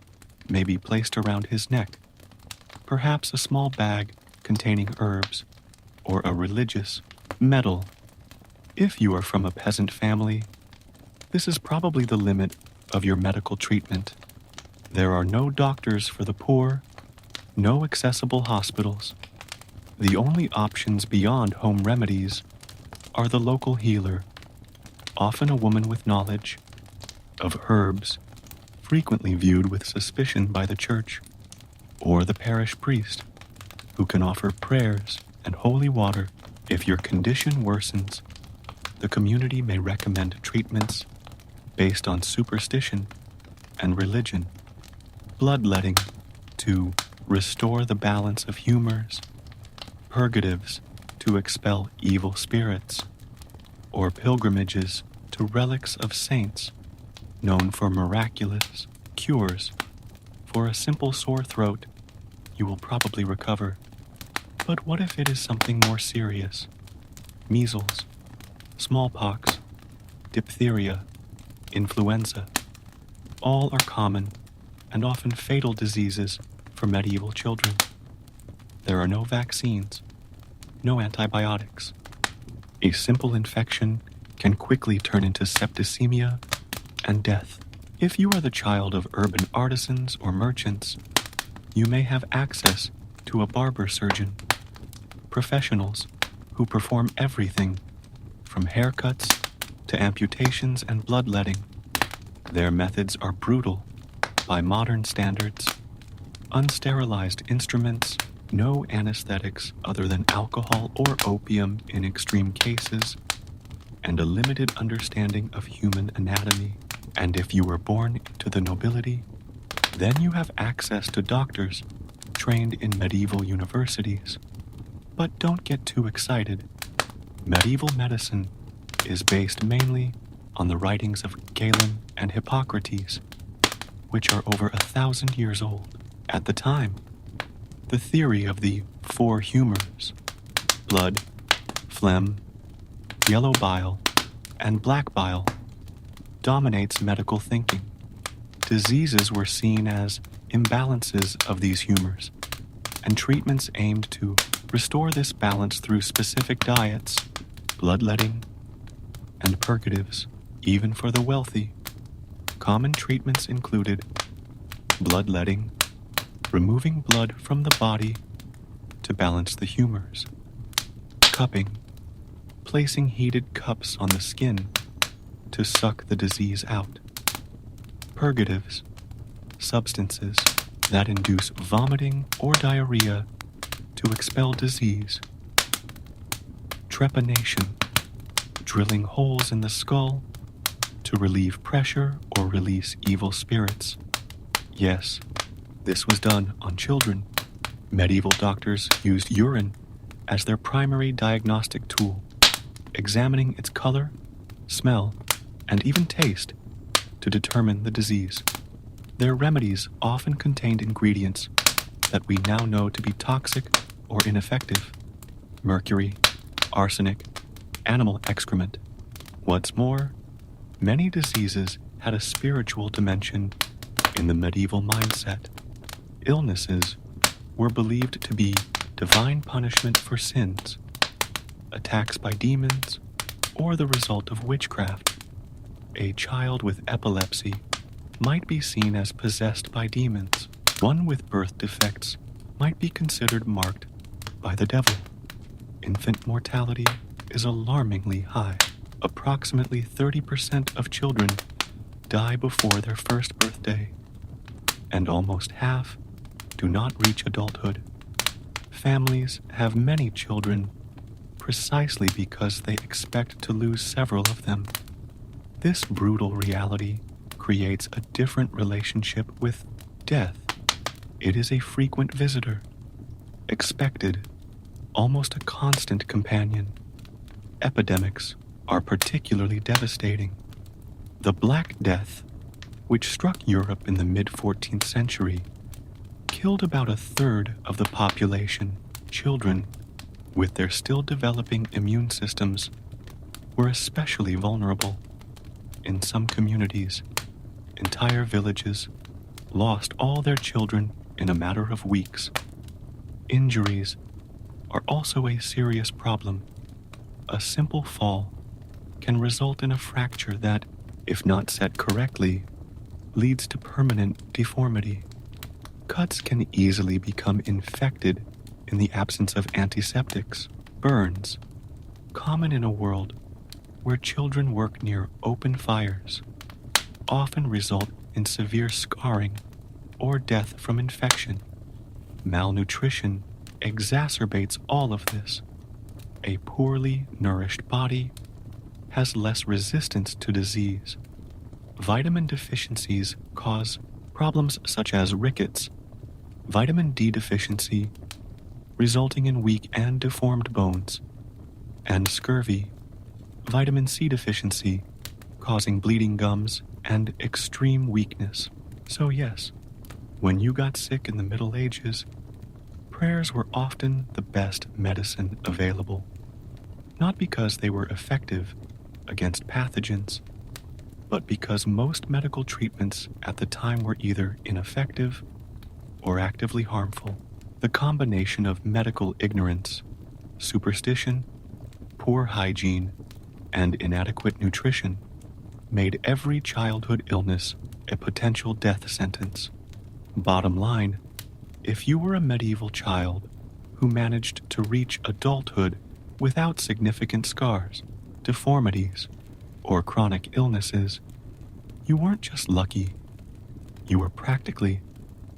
may be placed around his neck, perhaps a small bag containing herbs, or a religious medal. If you are from a peasant family, this is probably the limit of your medical treatment. There are no doctors for the poor, no accessible hospitals. The only options beyond home remedies are the local healer, often a woman with knowledge of herbs, frequently viewed with suspicion by the church, or the parish priest, who can offer prayers and holy water. If your condition worsens, the community may recommend treatments based on superstition and religion, bloodletting to restore the balance of humors, purgatives to expel evil spirits, or pilgrimages to relics of saints known for miraculous cures. For a simple sore throat, you will probably recover. But what if it is something more serious? Measles, smallpox, diphtheria, influenza, all are common and often fatal diseases for medieval children. There are no vaccines, no antibiotics. A simple infection can quickly turn into septicemia and death. If you are the child of urban artisans or merchants, you may have access to a barber surgeon, professionals who perform everything from haircuts to amputations and bloodletting. Their methods are brutal by modern standards. Unsterilized instruments, no anesthetics other than alcohol or opium in extreme cases, and a limited understanding of human anatomy. And if you were born into the nobility, then you have access to doctors trained in medieval universities. But don't get too excited. Medieval medicine is based mainly on the writings of Galen and Hippocrates, which are over 1,000 years old. At the time, the theory of the four humors, blood, phlegm, yellow bile, and black bile, dominates medical thinking. Diseases were seen as imbalances of these humors, and treatments aimed to restore this balance through specific diets, bloodletting, and purgatives, even for the wealthy. Common treatments included bloodletting, removing blood from the body to balance the humors, cupping, placing heated cups on the skin to suck the disease out, purgatives, substances that induce vomiting or diarrhea to expel disease, trepanation, drilling holes in the skull to relieve pressure or release evil spirits. Yes, this was done on children. Medieval doctors used urine as their primary diagnostic tool, examining its color, smell, and even taste to determine the disease. Their remedies often contained ingredients that we now know to be toxic or ineffective: mercury, arsenic, animal excrement. What's more, many diseases had a spiritual dimension in the medieval mindset. Illnesses were believed to be divine punishment for sins, attacks by demons, or the result of witchcraft. A child with epilepsy might be seen as possessed by demons. One with birth defects might be considered marked by the devil. Infant mortality is alarmingly high. Approximately 30% of children die before their first birthday, and almost half do not reach adulthood. Families have many children precisely because they expect to lose several of them. This brutal reality creates a different relationship with death. It is a frequent visitor, expected, almost a constant companion. Epidemics are particularly devastating. The Black Death, which struck Europe in the mid-14th century, killed about a third of the population. Children, with their still developing immune systems, were especially vulnerable. In some communities, entire villages lost all their children in a matter of weeks. Injuries are also a serious problem. A simple fall can result in a fracture that, if not set correctly, leads to permanent deformity. Cuts can easily become infected in the absence of antiseptics. Burns, common in a world where children work near open fires, often result in severe scarring or death from infection. Malnutrition exacerbates all of this. A poorly nourished body has less resistance to disease. Vitamin deficiencies cause problems such as rickets, vitamin D deficiency, resulting in weak and deformed bones, and scurvy, vitamin C deficiency, causing bleeding gums and extreme weakness. So yes, when you got sick in the Middle Ages, prayers were often the best medicine available. Not because they were effective against pathogens, but because most medical treatments at the time were either ineffective or actively harmful. The combination of medical ignorance, superstition, poor hygiene, and inadequate nutrition made every childhood illness a potential death sentence. Bottom line, if you were a medieval child who managed to reach adulthood without significant scars, deformities, or chronic illnesses, you weren't just lucky. You were practically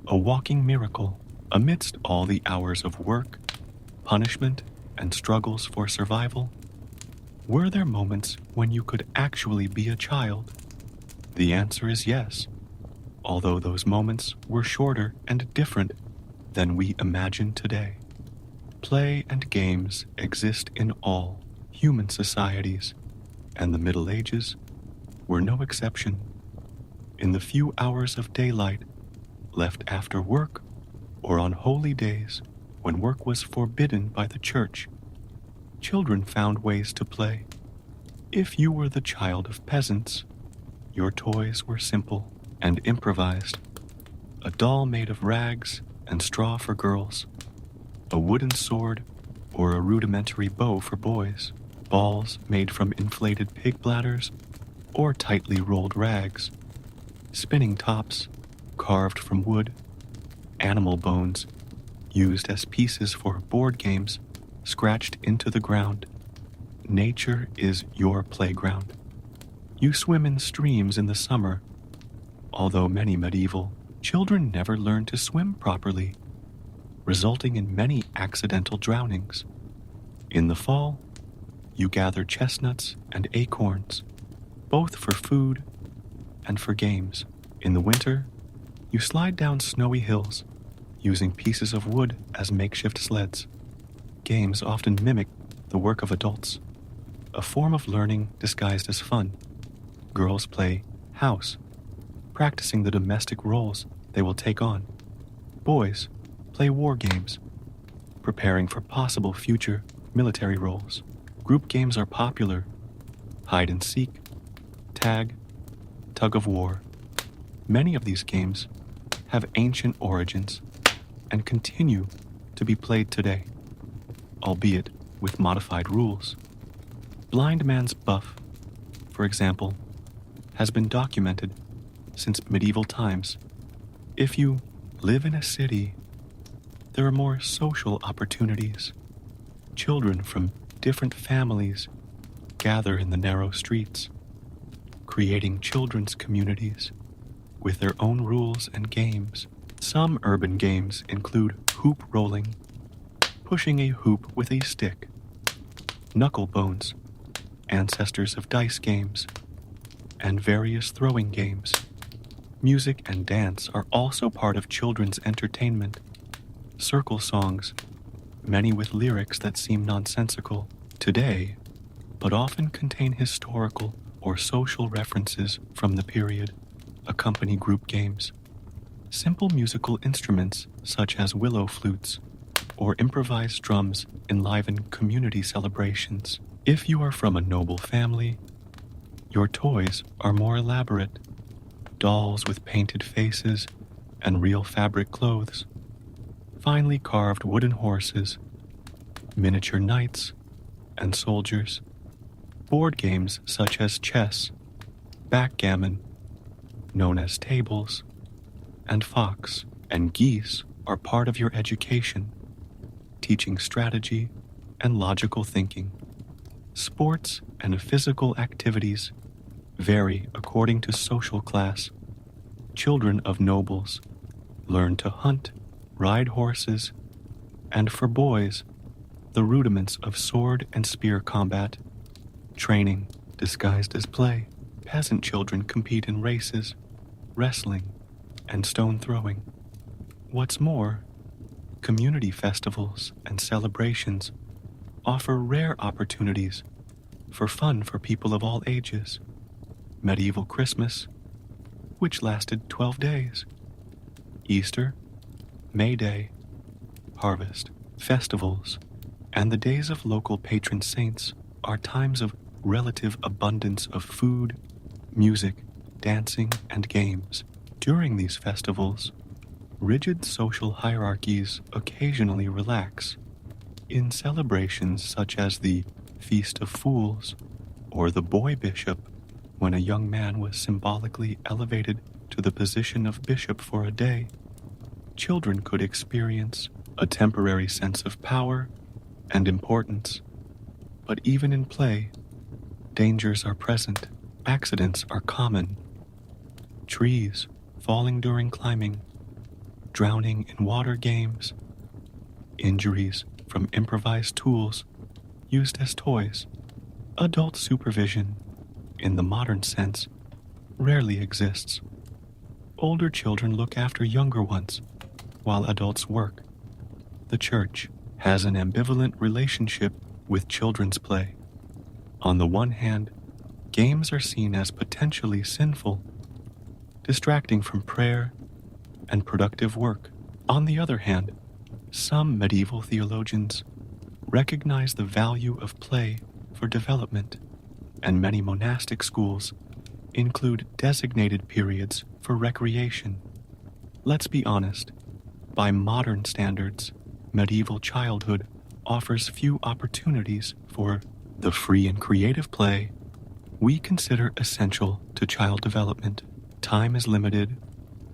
a walking miracle. Amidst all the hours of work, punishment, and struggles for survival, were there moments when you could actually be a child? The answer is yes, although those moments were shorter and different than we imagine today. Play and games exist in all human societies, and the Middle Ages were no exception. In the few hours of daylight left after work or on holy days when work was forbidden by the church, children found ways to play. If you were the child of peasants, your toys were simple and improvised. A doll made of rags and straw for girls, a wooden sword or a rudimentary bow for boys, balls made from inflated pig bladders or tightly rolled rags, spinning tops carved from wood, animal bones used as pieces for board games scratched into the ground. Nature is your playground. You swim in streams in the summer, although many medieval children never learned to swim properly, resulting in many accidental drownings. In the fall, you gather chestnuts and acorns, both for food and for games. In the winter, you slide down snowy hills, using pieces of wood as makeshift sleds. Games often mimic the work of adults, a form of learning disguised as fun. Girls play house, practicing the domestic roles they will take on. Boys play war games, preparing for possible future military roles. Group games are popular: hide and seek, tag, tug of war. Many of these games have ancient origins and continue to be played today, albeit with modified rules. Blind man's buff, for example, has been documented since medieval times. If you live in a city, there are more social opportunities. Children from different families gather in the narrow streets, creating children's communities with their own rules and games. Some urban games include hoop rolling, pushing a hoop with a stick, knuckle bones, ancestors of dice games, and various throwing games. Music and dance are also part of children's entertainment. Circle songs, many with lyrics that seem nonsensical today, but often contain historical or social references from the period, accompany group games. Simple musical instruments such as willow flutes or improvised drums enliven community celebrations. If you are from a noble family, your toys are more elaborate: dolls with painted faces and real fabric clothes, finely carved wooden horses, miniature knights and soldiers. Board games such as chess, backgammon, known as tables, and fox and geese are part of your education, teaching strategy and logical thinking. Sports and physical activities vary according to social class. Children of nobles learn to hunt, ride horses, and for boys, the rudiments of sword and spear combat. Training disguised as play. Peasant children compete in races, wrestling, and stone throwing. What's more, community festivals and celebrations offer rare opportunities for fun for people of all ages. Medieval Christmas, which lasted 12 days. Easter, May Day, harvest, festivals, and the days of local patron saints are times of relative abundance of food, music, dancing, and games. During these festivals, rigid social hierarchies occasionally relax. In celebrations such as the Feast of Fools or the Boy Bishop, when a young man was symbolically elevated to the position of bishop for a day, children could experience a temporary sense of power and importance. But even in play, dangers are present. Accidents are common. Trees falling during climbing, drowning in water games, injuries from improvised tools used as toys. Adult supervision, in the modern sense, rarely exists. Older children look after younger ones, while adults work. The church has an ambivalent relationship with children's play. On the one hand, games are seen as potentially sinful, distracting from prayer and productive work. On the other hand, some medieval theologians recognize the value of play for development, and many monastic schools include designated periods for recreation. Let's be honest, by modern standards, medieval childhood offers few opportunities for the free and creative play we consider essential to child development. Time is limited,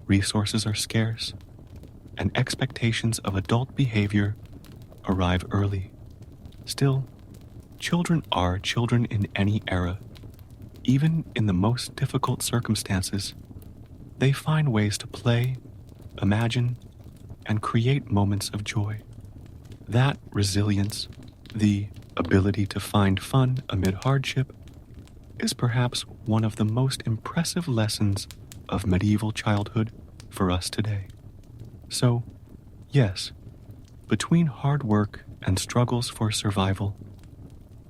resources are scarce, and expectations of adult behavior arrive early. Still, children are children in any era. Even in the most difficult circumstances, they find ways to play, imagine, and create moments of joy. That resilience, the ability to find fun amid hardship, is perhaps one of the most impressive lessons of medieval childhood for us today. So, yes, between hard work and struggles for survival,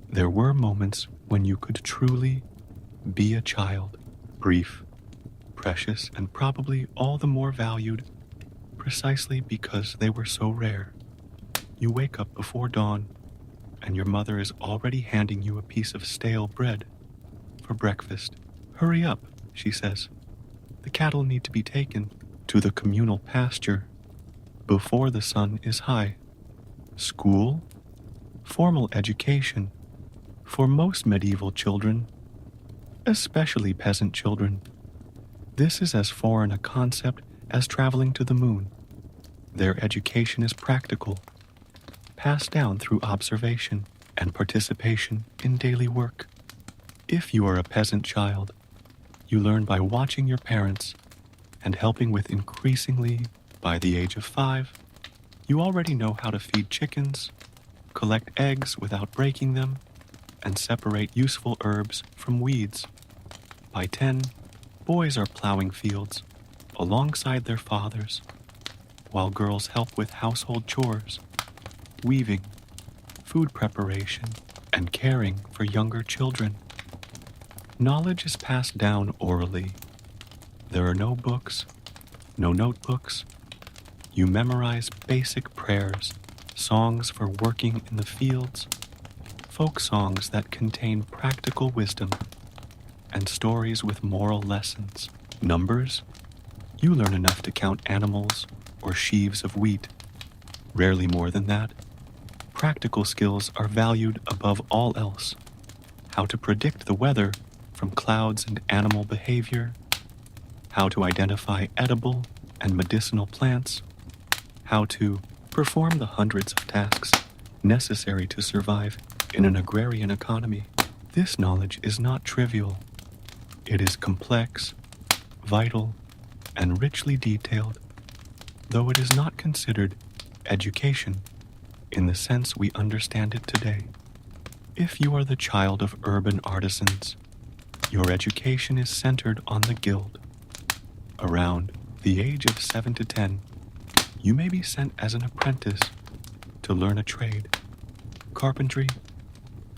there were moments when you could truly be a child, brief, precious, and probably all the more valued precisely because they were so rare. You wake up before dawn, and your mother is already handing you a piece of stale bread for breakfast. Hurry up, she says. The cattle need to be taken to the communal pasture before the sun is high. School, formal education, for most medieval children, especially peasant children, this is as foreign a concept as traveling to the moon. Their education is practical, passed down through observation and participation in daily work. If you are a peasant child, you learn by watching your parents and helping with increasingly, by the age of 5, you already know how to feed chickens, collect eggs without breaking them, and separate useful herbs from weeds. By 10, boys are plowing fields alongside their fathers, while girls help with household chores, weaving, food preparation, and caring for younger children. Knowledge is passed down orally. There are no books, no notebooks. You memorize basic prayers, songs for working in the fields, folk songs that contain practical wisdom, and stories with moral lessons. Numbers? You learn enough to count animals or sheaves of wheat. Rarely more than that. Practical skills are valued above all else. How to predict the weather from clouds and animal behavior, how to identify edible and medicinal plants, how to perform the hundreds of tasks necessary to survive in an agrarian economy. This knowledge is not trivial. It is complex, vital, and richly detailed, though it is not considered education in the sense we understand it today. If you are the child of urban artisans, your education is centered on the guild. Around the age of 7 to 10, you may be sent as an apprentice to learn a trade: carpentry,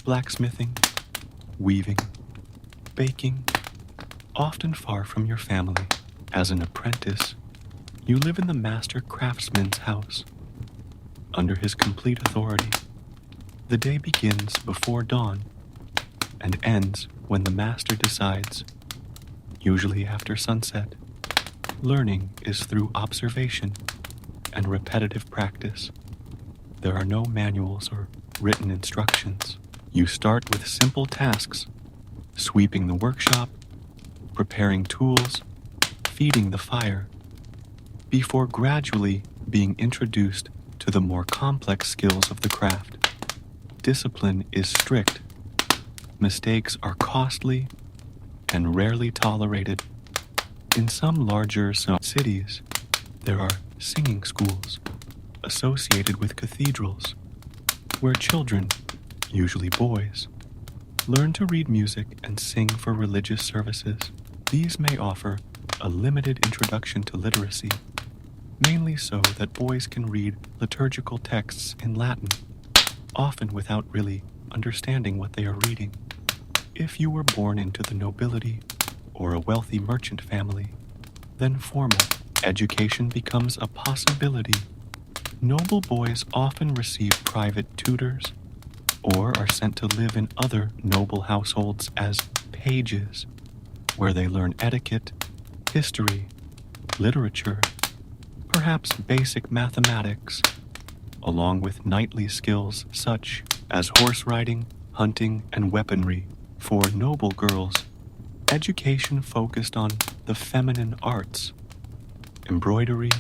blacksmithing, weaving, baking, often far from your family. As an apprentice, you live in the master craftsman's house, under his complete authority. The day begins before dawn and ends when the master decides, usually after sunset. Learning is through observation and repetitive practice. There are no manuals or written instructions. You start with simple tasks: sweeping the workshop, preparing tools, feeding the fire, before gradually being introduced to the more complex skills of the craft. Discipline is strict. Mistakes are costly and rarely tolerated. In some larger cities, there are singing schools associated with cathedrals, where children, usually boys, learn to read music and sing for religious services. These may offer a limited introduction to literacy, mainly so that boys can read liturgical texts in Latin, often without really understanding what they are reading. If you were born into the nobility or a wealthy merchant family, then formal education becomes a possibility. Noble boys often receive private tutors or are sent to live in other noble households as pages, where they learn etiquette, history, literature, perhaps basic mathematics, along with knightly skills such as horse riding, hunting, and weaponry. For noble girls, education focused on the feminine arts, embroidery,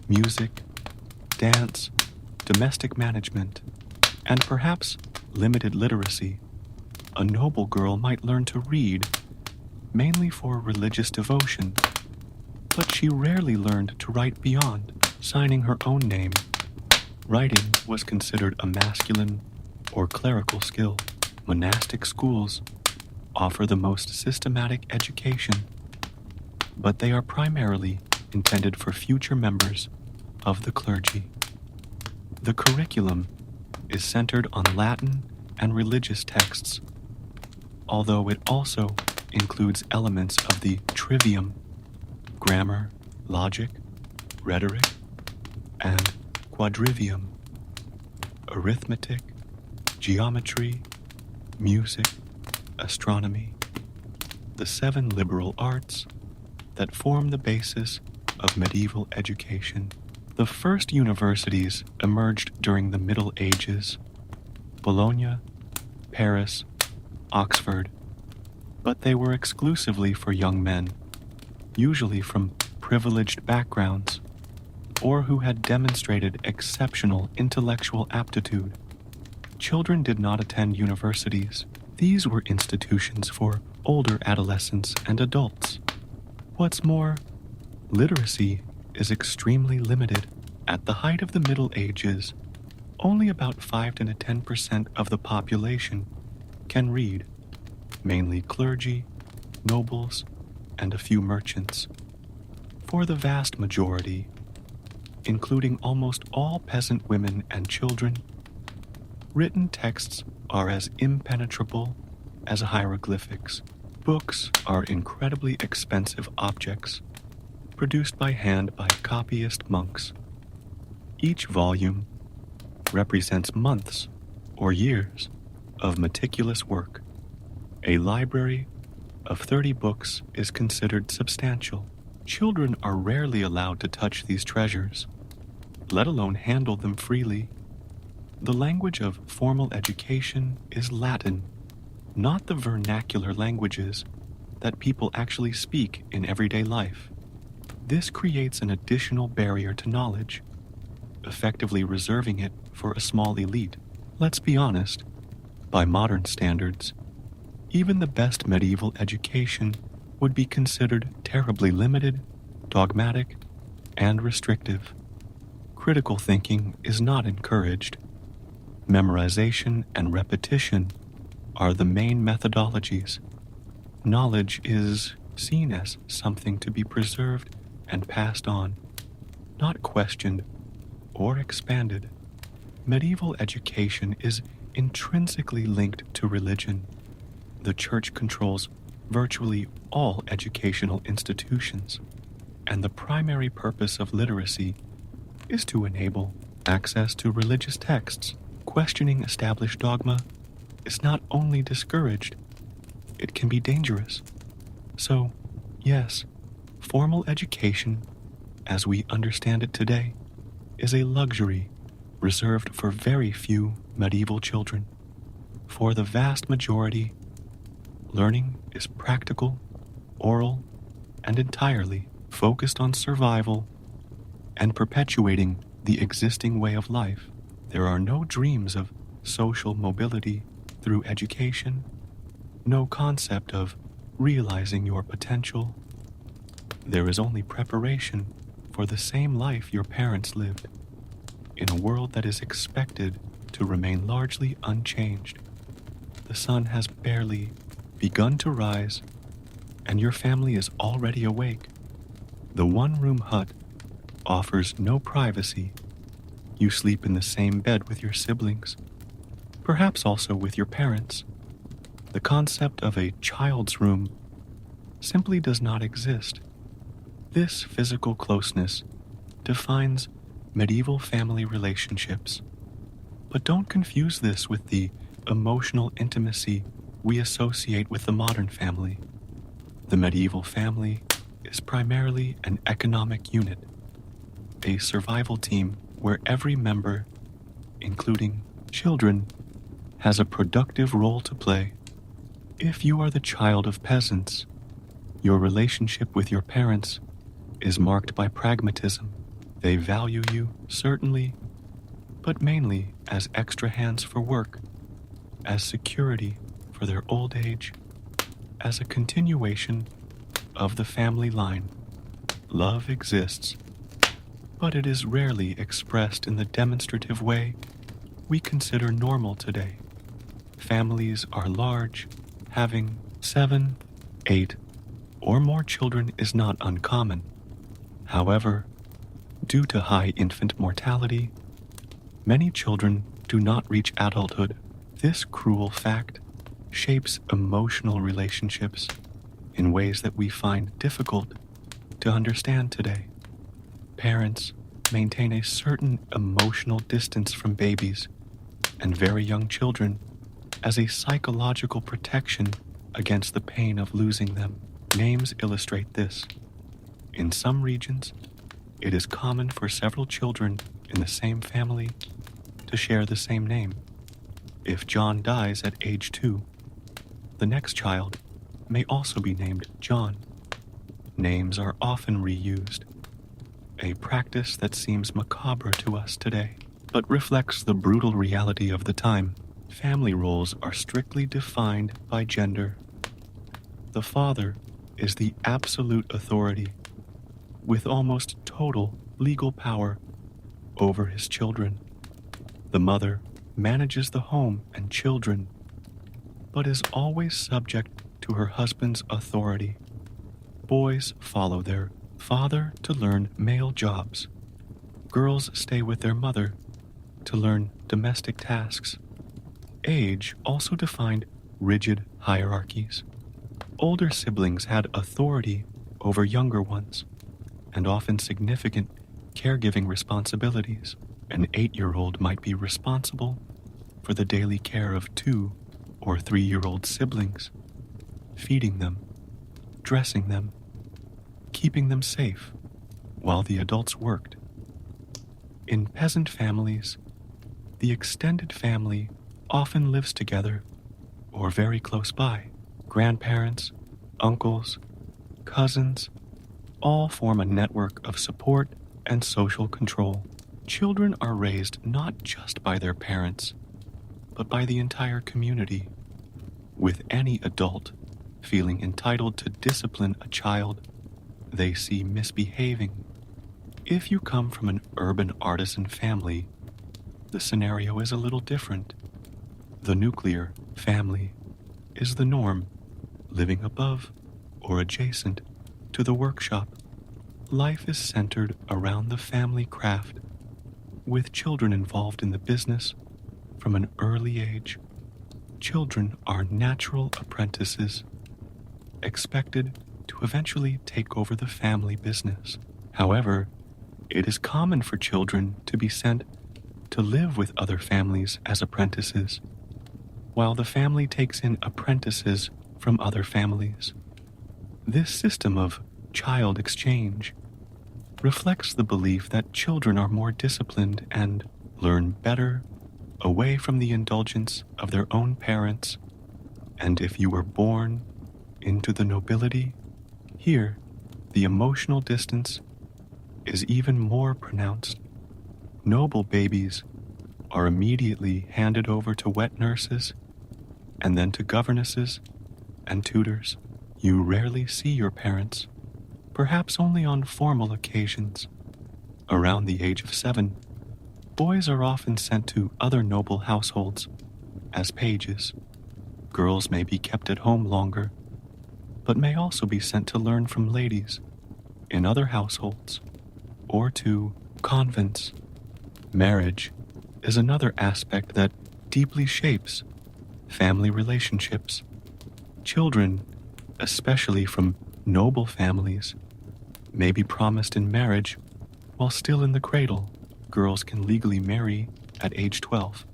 music, dance, domestic management, and perhaps limited literacy. A noble girl might learn to read, mainly for religious devotion, but she rarely learned to write beyond signing her own name. Writing was considered a masculine or clerical skill. Monastic schools offer the most systematic education, but they are primarily intended for future members of the clergy. The curriculum is centered on Latin and religious texts, although it also includes elements of the trivium, grammar, logic, rhetoric, and quadrivium, arithmetic, geometry, music, astronomy, the 7 liberal arts that form the basis of medieval education. The first universities emerged during the Middle Ages: Bologna, Paris, Oxford, but they were exclusively for young men, usually from privileged backgrounds, or who had demonstrated exceptional intellectual aptitude. Children did not attend universities. These were institutions for older adolescents and adults. What's more, literacy is extremely limited. At the height of the Middle Ages, only about 5 to 10% of the population can read, mainly clergy, nobles, and a few merchants. For the vast majority, including almost all peasant women and children, written texts are as impenetrable as hieroglyphics. Books are incredibly expensive objects, produced by hand by copyist monks. Each volume represents months or years of meticulous work. A library of 30 books is considered substantial. Children are rarely allowed to touch these treasures, let alone handle them freely. The language of formal education is Latin, not the vernacular languages that people actually speak in everyday life. This creates an additional barrier to knowledge, effectively reserving it for a small elite. Let's be honest, by modern standards, even the best medieval education would be considered terribly limited, dogmatic, and restrictive. Critical thinking is not encouraged. Memorization and repetition are the main methodologies. Knowledge is seen as something to be preserved and passed on, not questioned or expanded. Medieval education is intrinsically linked to religion. The church controls virtually all educational institutions, and the primary purpose of literacy is to enable access to religious texts. Questioning established dogma is not only discouraged, it can be dangerous. So, yes, formal education, as we understand it today, is a luxury reserved for very few medieval children. For the vast majority, learning is practical, oral, and entirely focused on survival and perpetuating the existing way of life. There are no dreams of social mobility through education, no concept of realizing your potential. There is only preparation for the same life your parents lived, in a world that is expected to remain largely unchanged. The sun has barely begun to rise, and your family is already awake. The one-room hut offers no privacy. You sleep in the same bed with your siblings, perhaps also with your parents. The concept of a child's room simply does not exist. This physical closeness defines medieval family relationships. But don't confuse this with the emotional intimacy we associate with the modern family. The medieval family is primarily an economic unit, a survival team where every member, including children, has a productive role to play. If you are the child of peasants, your relationship with your parents is marked by pragmatism. They value you, certainly, but mainly as extra hands for work, as security for their old age, as a continuation of the family line. Love exists, but it is rarely expressed in the demonstrative way we consider normal today. Families are large. Having 7, 8, or more children is not uncommon. However, due to high infant mortality, many children do not reach adulthood. This cruel fact shapes emotional relationships in ways that we find difficult to understand today. Parents maintain a certain emotional distance from babies and very young children as a psychological protection against the pain of losing them. Names illustrate this. In some regions, it is common for several children in the same family to share the same name. If John dies at age 2, the next child may also be named John. Names are often reused, a practice that seems macabre to us today, but reflects the brutal reality of the time. Family roles are strictly defined by gender. The father is the absolute authority, with almost total legal power over his children. The mother manages the home and children, but is always subject to her husband's authority. Boys follow their father to learn male jobs. Girls stay with their mother to learn domestic tasks. Age also defined rigid hierarchies. Older siblings had authority over younger ones, and often significant caregiving responsibilities. An 8-year-old might be responsible for the daily care of 2 or 3-year-old siblings, feeding them, dressing them, keeping them safe, while the adults worked. In peasant families, the extended family often lives together or very close by. Grandparents, uncles, cousins, all form a network of support and social control. Children are raised not just by their parents, but by the entire community, with any adult feeling entitled to discipline a child they see misbehaving. If you come from an urban artisan family, the scenario is a little different. The nuclear family is the norm, living above or adjacent to the workshop. Life is centered around the family craft, with children involved in the business from an early age. Children are natural apprentices, expected to eventually take over the family business. However, it is common for children to be sent to live with other families as apprentices, while the family takes in apprentices from other families. This system of child exchange reflects the belief that children are more disciplined and learn better away from the indulgence of their own parents. And if you were born into the nobility, here the emotional distance is even more pronounced. Noble babies are immediately handed over to wet nurses and then to governesses and tutors. You rarely see your parents, perhaps only on formal occasions. Around the age of 7, boys are often sent to other noble households as pages. Girls may be kept at home longer, but may also be sent to learn from ladies in other households or to convents. Marriage is another aspect that deeply shapes family relationships. Children, especially from noble families, may be promised in marriage while still in the cradle. Girls can legally marry at age 12,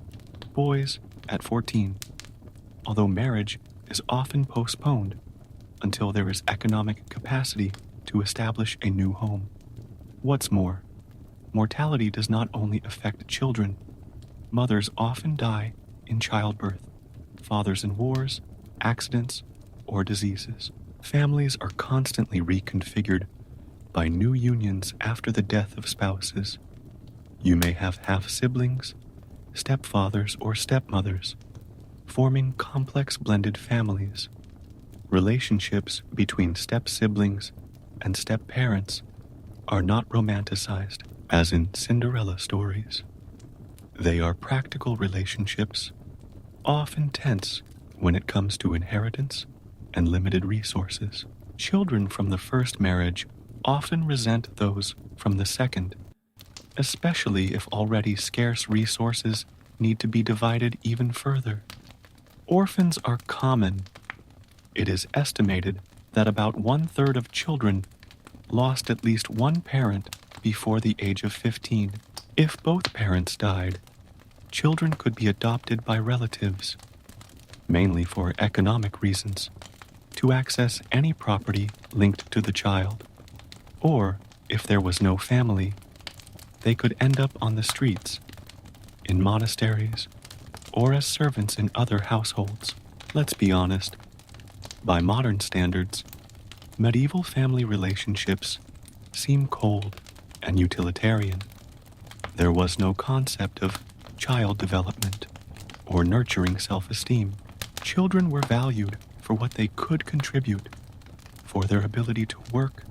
boys at 14, although marriage is often postponed until there is economic capacity to establish a new home. What's more, mortality does not only affect children. Mothers often die in childbirth, fathers in wars, accidents, or diseases. Families are constantly reconfigured by new unions after the death of spouses. You may have half-siblings, stepfathers, or stepmothers, forming complex blended families. Relationships between step-siblings and step-parents are not romanticized, as in Cinderella stories. They are practical relationships, often tense when it comes to inheritance and limited resources. Children from the first marriage often resent those from the second, especially if already scarce resources need to be divided even further. Orphans are common. It is estimated that about 1/3 of children lost at least one parent before the age of 15. If both parents died, children could be adopted by relatives, mainly for economic reasons, to access any property linked to the child. Or, if there was no family, they could end up on the streets, in monasteries, or as servants in other households. Let's be honest, by modern standards, medieval family relationships seem cold and utilitarian. There was no concept of child development or nurturing self-esteem. Children were valued for what they could contribute, for their ability to work,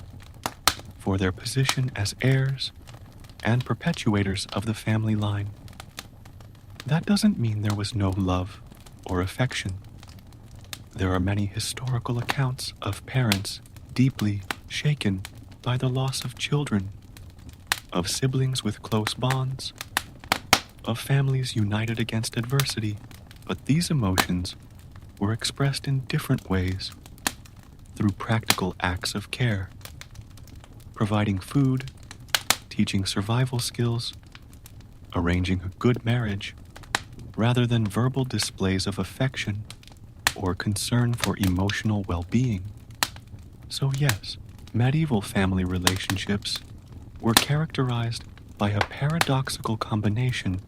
for their position as heirs and perpetuators of the family line. That doesn't mean there was no love or affection. There are many historical accounts of parents deeply shaken by the loss of children, of siblings with close bonds, of families united against adversity. But these emotions were expressed in different ways, through practical acts of care, providing food, teaching survival skills, arranging a good marriage, rather than verbal displays of affection or concern for emotional well-being. So yes, medieval family relationships were characterized by a paradoxical combination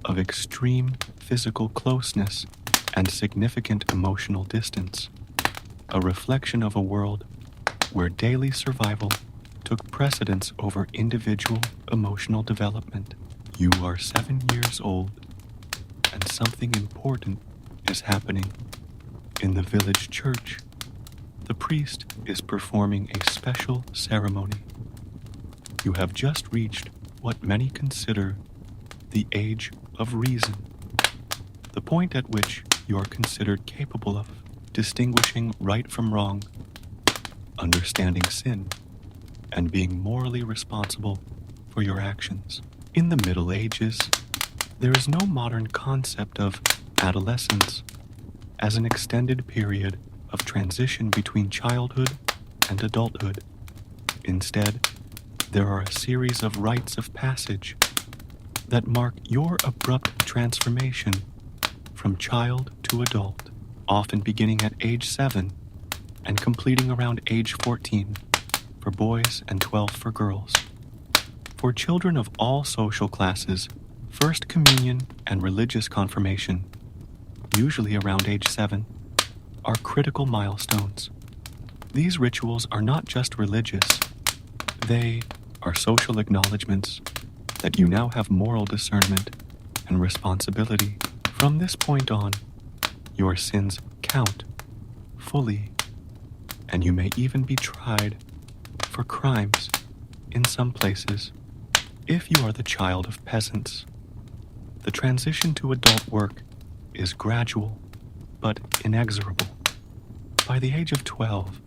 of extreme physical closeness and significant emotional distance, a reflection of a world where daily survival took precedence over individual emotional development. You are 7 years old, and something important is happening. In the village church, the priest is performing a special ceremony. You have just reached what many consider the age of reason, the point at which you are considered capable of distinguishing right from wrong, understanding sin, and being morally responsible for your actions. In the Middle Ages, there is no modern concept of adolescence as an extended period of transition between childhood and adulthood. Instead, there are a series of rites of passage that mark your abrupt transformation from child to adult, often beginning at age 7 and completing around age 14 for boys and 12 for girls. For children of all social classes, First Communion and religious confirmation, usually around age 7, are critical milestones. These rituals are not just religious, they are social acknowledgments that you now have moral discernment and responsibility. From this point on, your sins count fully, and you may even be tried for crimes in some places. If you are the child of peasants, the transition to adult work is gradual but inexorable. By the age of 12,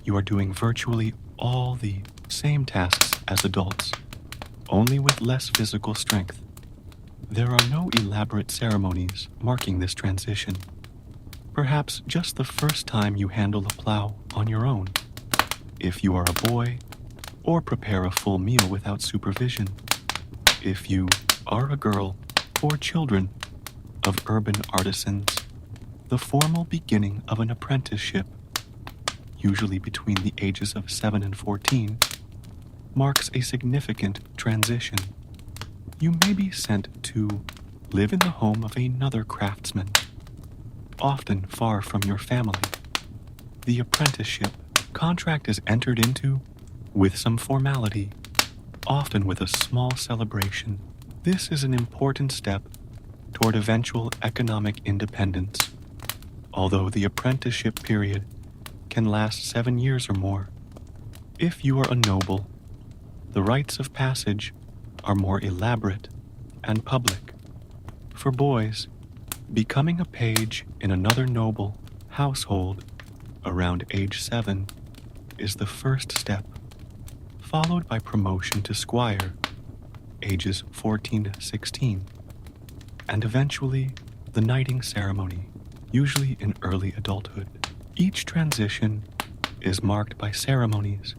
you are doing virtually all the same tasks as adults, only with less physical strength. There are no elaborate ceremonies marking this transition. Perhaps just the first time you handle a plow on your own, if you are a boy, or prepare a full meal without supervision, if you are a girl, or children of urban artisans. The formal beginning of an apprenticeship, usually between the ages of 7 and 14, marks a significant transition. You may be sent to live in the home of another craftsman, often far from your family. The apprenticeship contract is entered into with some formality, often with a small celebration. This is an important step toward eventual economic independence. Although the apprenticeship period can last 7 years or more, if you are a noble, the rites of passage are more elaborate and public. For boys, becoming a page in another noble household around age 7 is the first step, followed by promotion to squire, ages 14 to 16, and eventually the knighting ceremony, usually in early adulthood. Each transition is marked by ceremonies,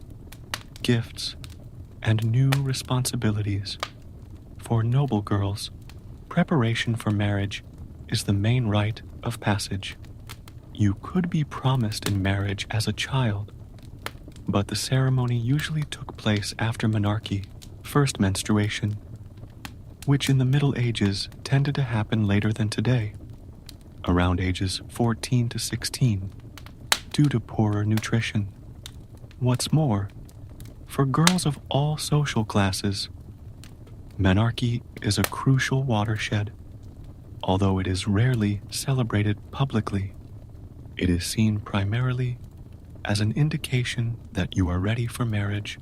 gifts, and new responsibilities. For noble girls, preparation for marriage is the main rite of passage. You could be promised in marriage as a child, but the ceremony usually took place after menarche, first menstruation, which in the Middle Ages tended to happen later than today, around ages 14 to 16, due to poorer nutrition. What's more, for girls of all social classes, menarche is a crucial watershed. Although it is rarely celebrated publicly, it is seen primarily as an indication that you are ready for marriage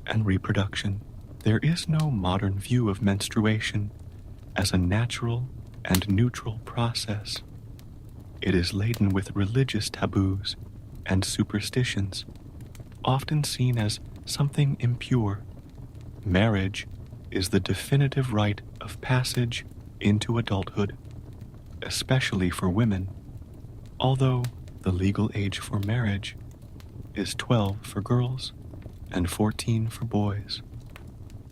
and reproduction. There is no modern view of menstruation as a natural and neutral process. It is laden with religious taboos and superstitions, often seen as something impure. Marriage is the definitive rite of passage into adulthood, especially for women, although the legal age for marriage is 12 for girls and 14 for boys.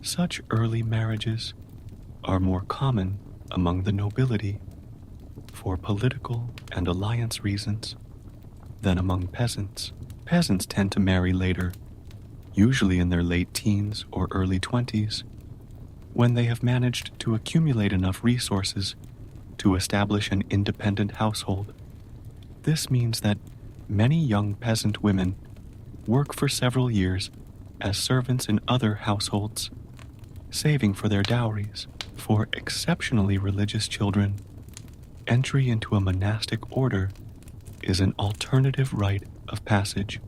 Such early marriages are more common among the nobility for political and alliance reasons than among peasants. Peasants tend to marry later, usually in their late teens or early 20s, when they have managed to accumulate enough resources to establish an independent household. This means that many young peasant women work for several years as servants in other households, saving for their dowries. For exceptionally religious children, entry into a monastic order is an alternative rite of passage.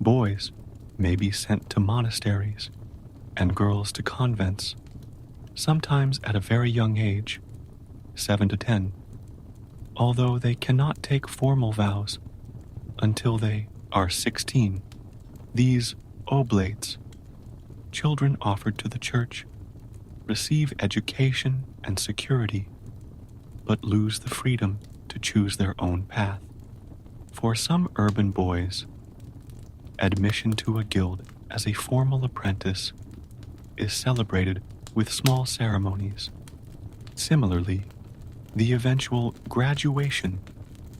Boys may be sent to monasteries and girls to convents, sometimes at a very young age, 7 to 10, although they cannot take formal vows until they are 16. These oblates, children offered to the church, receive education and security, but lose the freedom to choose their own path. For some urban boys, admission to a guild as a formal apprentice is celebrated with small ceremonies. Similarly, the eventual graduation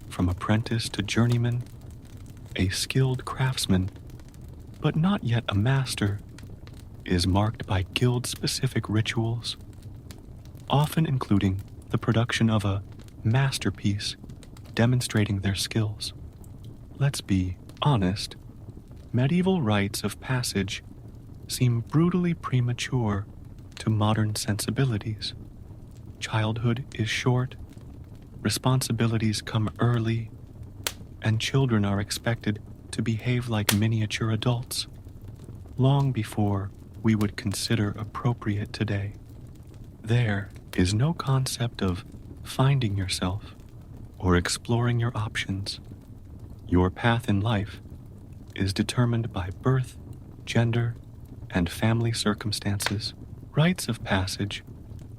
from apprentice to journeyman, a skilled craftsman, but not yet a master, is marked by guild-specific rituals, often including the production of a masterpiece demonstrating their skills. Let's be honest, medieval rites of passage seem brutally premature to modern sensibilities. Childhood is short, responsibilities come early, and children are expected to behave like miniature adults, long before we would consider appropriate today. There is no concept of finding yourself or exploring your options. Your path in life is determined by birth, gender, and family circumstances. Rites of passage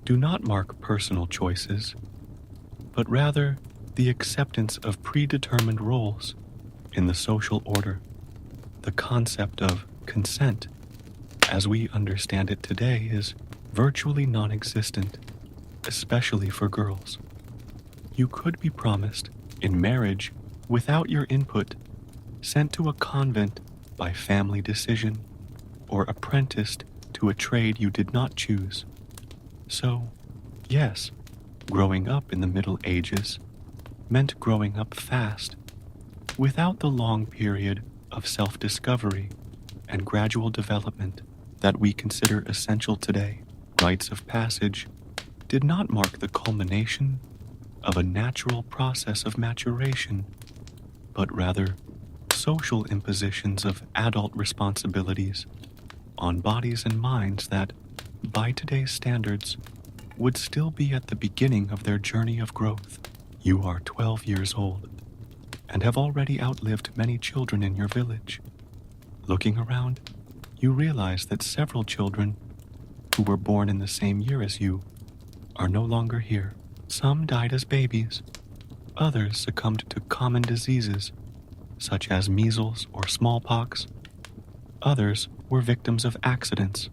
do not mark personal choices, but rather the acceptance of predetermined roles in the social order. The concept of consent, as we understand it today, is virtually non-existent, especially for girls. You could be promised in marriage without your input, sent to a convent by family decision, or apprenticed to a trade you did not choose. So, yes, growing up in the Middle Ages meant growing up fast, without the long period of self-discovery and gradual development that we consider essential today. Rites of passage did not mark the culmination of a natural process of maturation, but rather social impositions of adult responsibilities on bodies and minds that, by today's standards, would still be at the beginning of their journey of growth. You are 12 years old and have already outlived many children in your village. Looking around, you realize that several children who were born in the same year as you are no longer here. Some died as babies. Others succumbed to common diseases, such as measles or smallpox. Others were victims of accidents.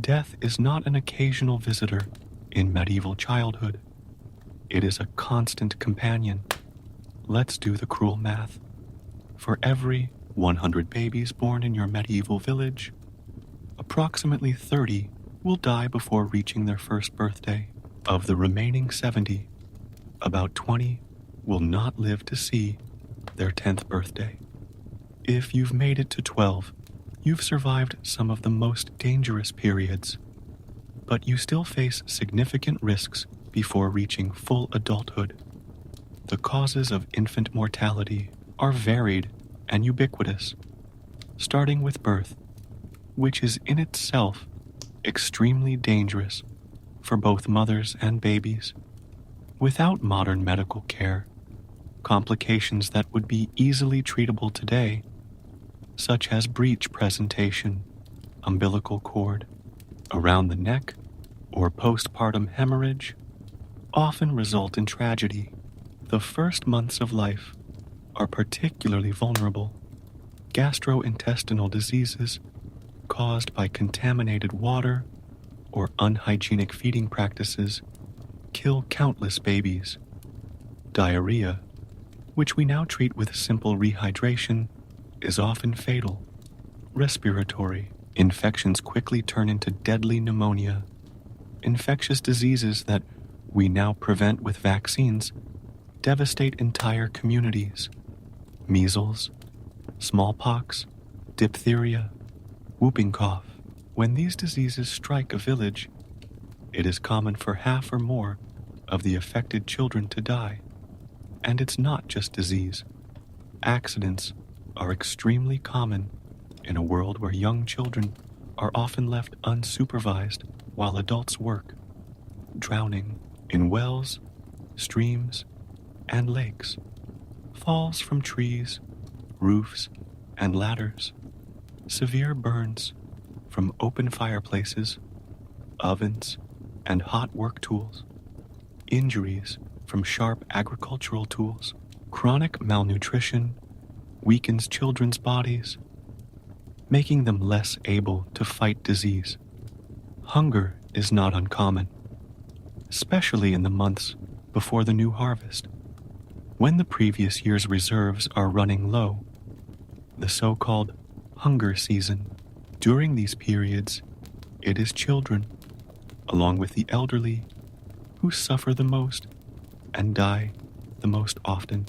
Death is not an occasional visitor in medieval childhood. It is a constant companion. Let's do the cruel math. For every 100 babies born in your medieval village, approximately 30 will die before reaching their first birthday. Of the remaining 70, about 20 will not live to see their 10th birthday. If you've made it to 12, you've survived some of the most dangerous periods, but you still face significant risks before reaching full adulthood. The causes of infant mortality are varied and ubiquitous, starting with birth, which is in itself extremely dangerous for both mothers and babies. Without modern medical care, complications that would be easily treatable today, such as breech presentation, umbilical cord, around the neck, or postpartum hemorrhage, often result in tragedy. The first months of life are particularly vulnerable. Gastrointestinal diseases caused by contaminated water or unhygienic feeding practices kill countless babies. Diarrhea, which we now treat with simple rehydration, is often fatal. Respiratory infections quickly turn into deadly pneumonia. Infectious diseases that we now prevent with vaccines devastate entire communities. Measles, smallpox, diphtheria, whooping cough. When these diseases strike a village, it is common for half or more of the affected children to die. And it's not just disease. Accidents are extremely common in a world where young children are often left unsupervised while adults work, drowning in wells, streams, and lakes, falls from trees, roofs, and ladders, severe burns from open fireplaces, ovens, and hot work tools, injuries from sharp agricultural tools. Chronic malnutrition weakens children's bodies, making them less able to fight disease. Hunger is not uncommon, especially in the months before the new harvest, when the previous year's reserves are running low, the so-called hunger season. During these periods, it is children, along with the elderly, who suffer the most and die the most often.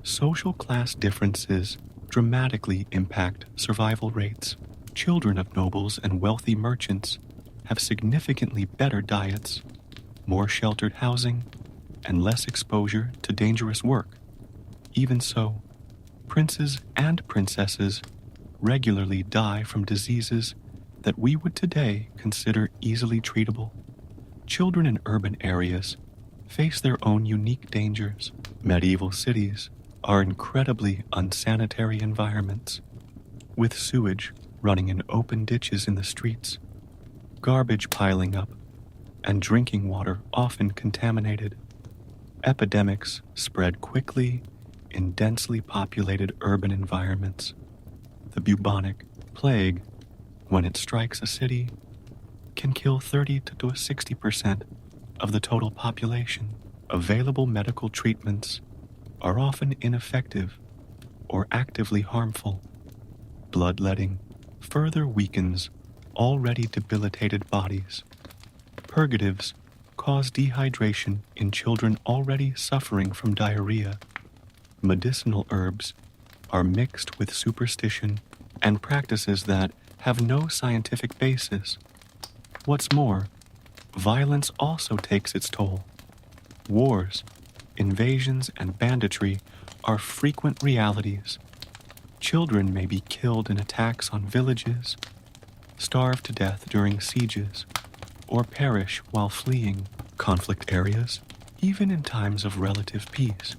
Social class differences dramatically impact survival rates. Children of nobles and wealthy merchants have significantly better diets, more sheltered housing, and less exposure to dangerous work. Even so, princes and princesses regularly die from diseases that we would today consider easily treatable. Children in urban areas face their own unique dangers. Medieval cities are incredibly unsanitary environments, with sewage running in open ditches in the streets, garbage piling up, and drinking water often contaminated. Epidemics spread quickly in densely populated urban environments. The bubonic plague, when it strikes a city, can kill 30 to 60% of the total population. Available medical treatments are often ineffective or actively harmful. Bloodletting further weakens already debilitated bodies. Purgatives cause dehydration in children already suffering from diarrhea. Medicinal herbs are mixed with superstition and practices that have no scientific basis. What's more, violence also takes its toll. Wars, invasions, and banditry are frequent realities. Children may be killed in attacks on villages, starve to death during sieges, or perish while fleeing conflict areas, even in times of relative peace.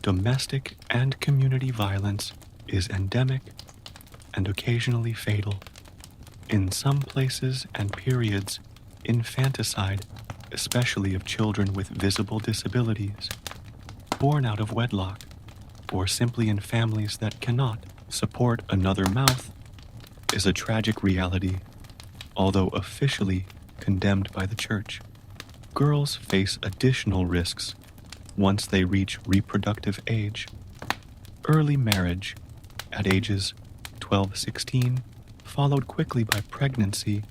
Domestic and community violence is endemic and occasionally fatal. In some places and periods, infanticide, especially of children with visible disabilities, born out of wedlock, or simply in families that cannot support another mouth, is a tragic reality, although officially condemned by the Church. Girls face additional risks once they reach reproductive age. Early marriage, at ages 12-16, followed quickly by pregnancy,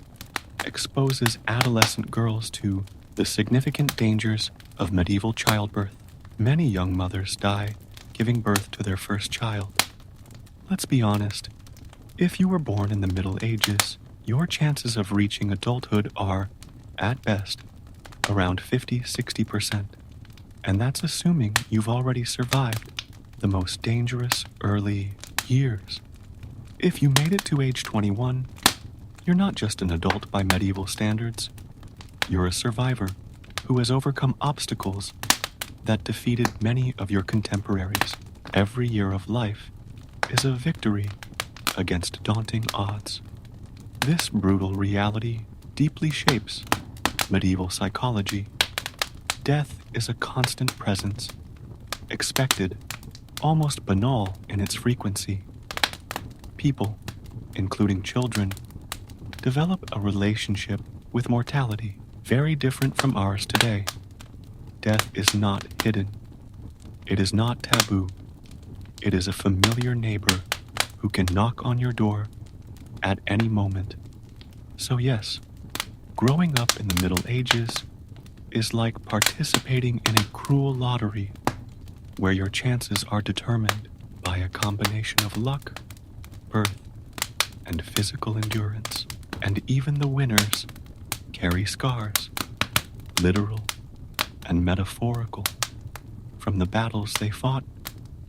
exposes adolescent girls to the significant dangers of medieval childbirth. Many young mothers die giving birth to their first child. Let's be honest, if you were born in the Middle Ages, your chances of reaching adulthood are, at best, around 50-60%. And that's assuming you've already survived the most dangerous early years. If you made it to age 21, you're not just an adult by medieval standards. You're a survivor who has overcome obstacles that defeated many of your contemporaries. Every year of life is a victory against daunting odds. This brutal reality deeply shapes medieval psychology. Death is a constant presence, expected, almost banal in its frequency. People, including children, develop a relationship with mortality very different from ours today. Death is not hidden. It is not taboo. It is a familiar neighbor who can knock on your door at any moment. So yes, growing up in the Middle Ages is like participating in a cruel lottery where your chances are determined by a combination of luck, birth, and physical endurance. And even the winners carry scars, literal and metaphorical, from the battles they fought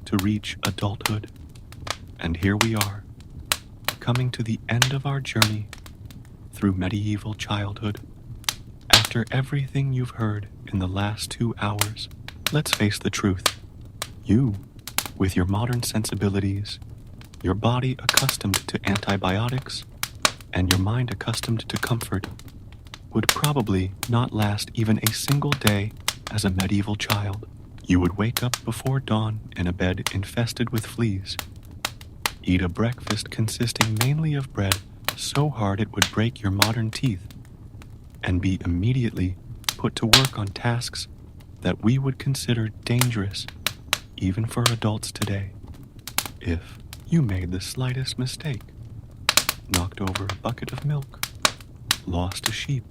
to reach adulthood. And here we are, coming to the end of our journey through medieval childhood. After everything you've heard in the last 2 hours, let's face the truth. You, with your modern sensibilities, your body accustomed to antibiotics, and your mind accustomed to comfort, would probably not last even a single day as a medieval child. You would wake up before dawn in a bed infested with fleas, eat a breakfast consisting mainly of bread so hard it would break your modern teeth, and be immediately put to work on tasks that we would consider dangerous even for adults today. If you made the slightest mistake, knocked over a bucket of milk, lost a sheep,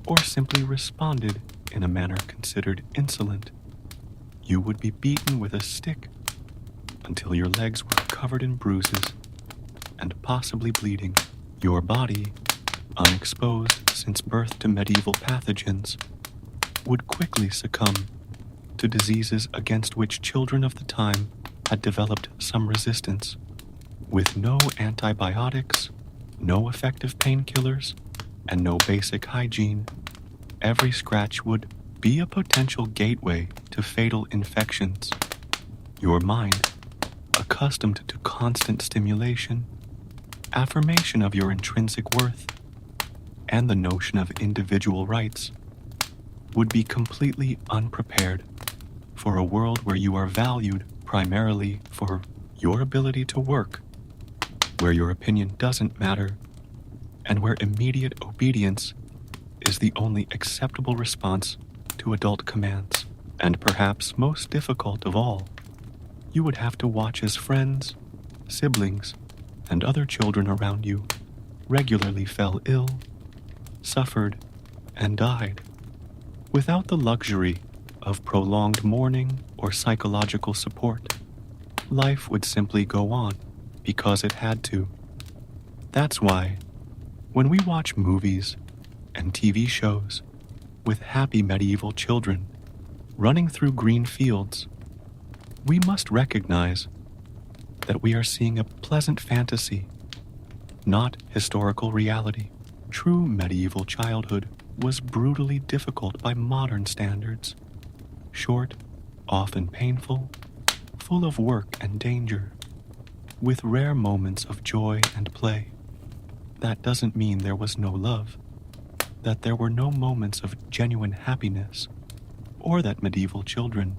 or simply responded in a manner considered insolent, you would be beaten with a stick until your legs were covered in bruises and possibly bleeding. Your body, unexposed since birth to medieval pathogens, would quickly succumb to diseases against which children of the time had developed some resistance. With no antibiotics, no effective painkillers, and no basic hygiene, every scratch would be a potential gateway to fatal infections. Your mind, accustomed to constant stimulation, affirmation of your intrinsic worth, and the notion of individual rights would be completely unprepared for a world where you are valued primarily for your ability to work, where your opinion doesn't matter, and where immediate obedience is the only acceptable response to adult commands. And perhaps most difficult of all, you would have to watch as friends, siblings, and other children around you regularly fell ill, suffered, and died, without the luxury of prolonged mourning or psychological support. Life would simply go on because it had to. That's why, when we watch movies and TV shows with happy medieval children running through green fields, we must recognize that we are seeing a pleasant fantasy, not historical reality. True medieval childhood was brutally difficult by modern standards. Short, often painful, full of work and danger, with rare moments of joy and play. That doesn't mean there was no love, that there were no moments of genuine happiness, or that medieval children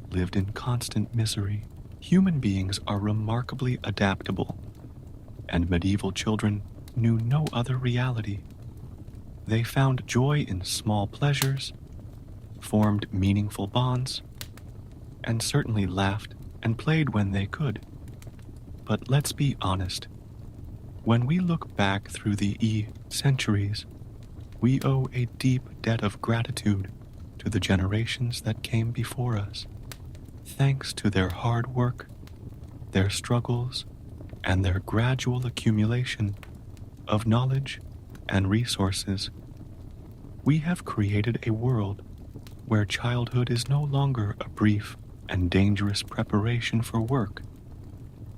lived in constant misery. Human beings are remarkably adaptable, and medieval children knew no other reality. They found joy in small pleasures, formed meaningful bonds, and certainly laughed and played when they could. But let's be honest. When we look back through the centuries, we owe a deep debt of gratitude to the generations that came before us. Thanks to their hard work, their struggles, and their gradual accumulation of knowledge and resources, we have created a world where childhood is no longer a brief and dangerous preparation for work,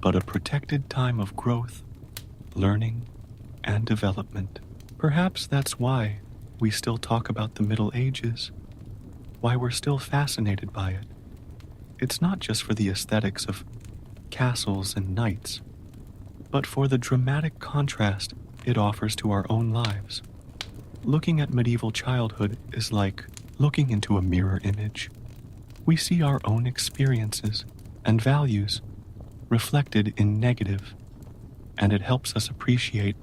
but a protected time of growth, learning, and development. Perhaps that's why we still talk about the Middle Ages, why we're still fascinated by it. It's not just for the aesthetics of castles and knights, but for the dramatic contrast it offers to our own lives. Looking at medieval childhood is like looking into a mirror image. We see our own experiences and values reflected in negative, and it helps us appreciate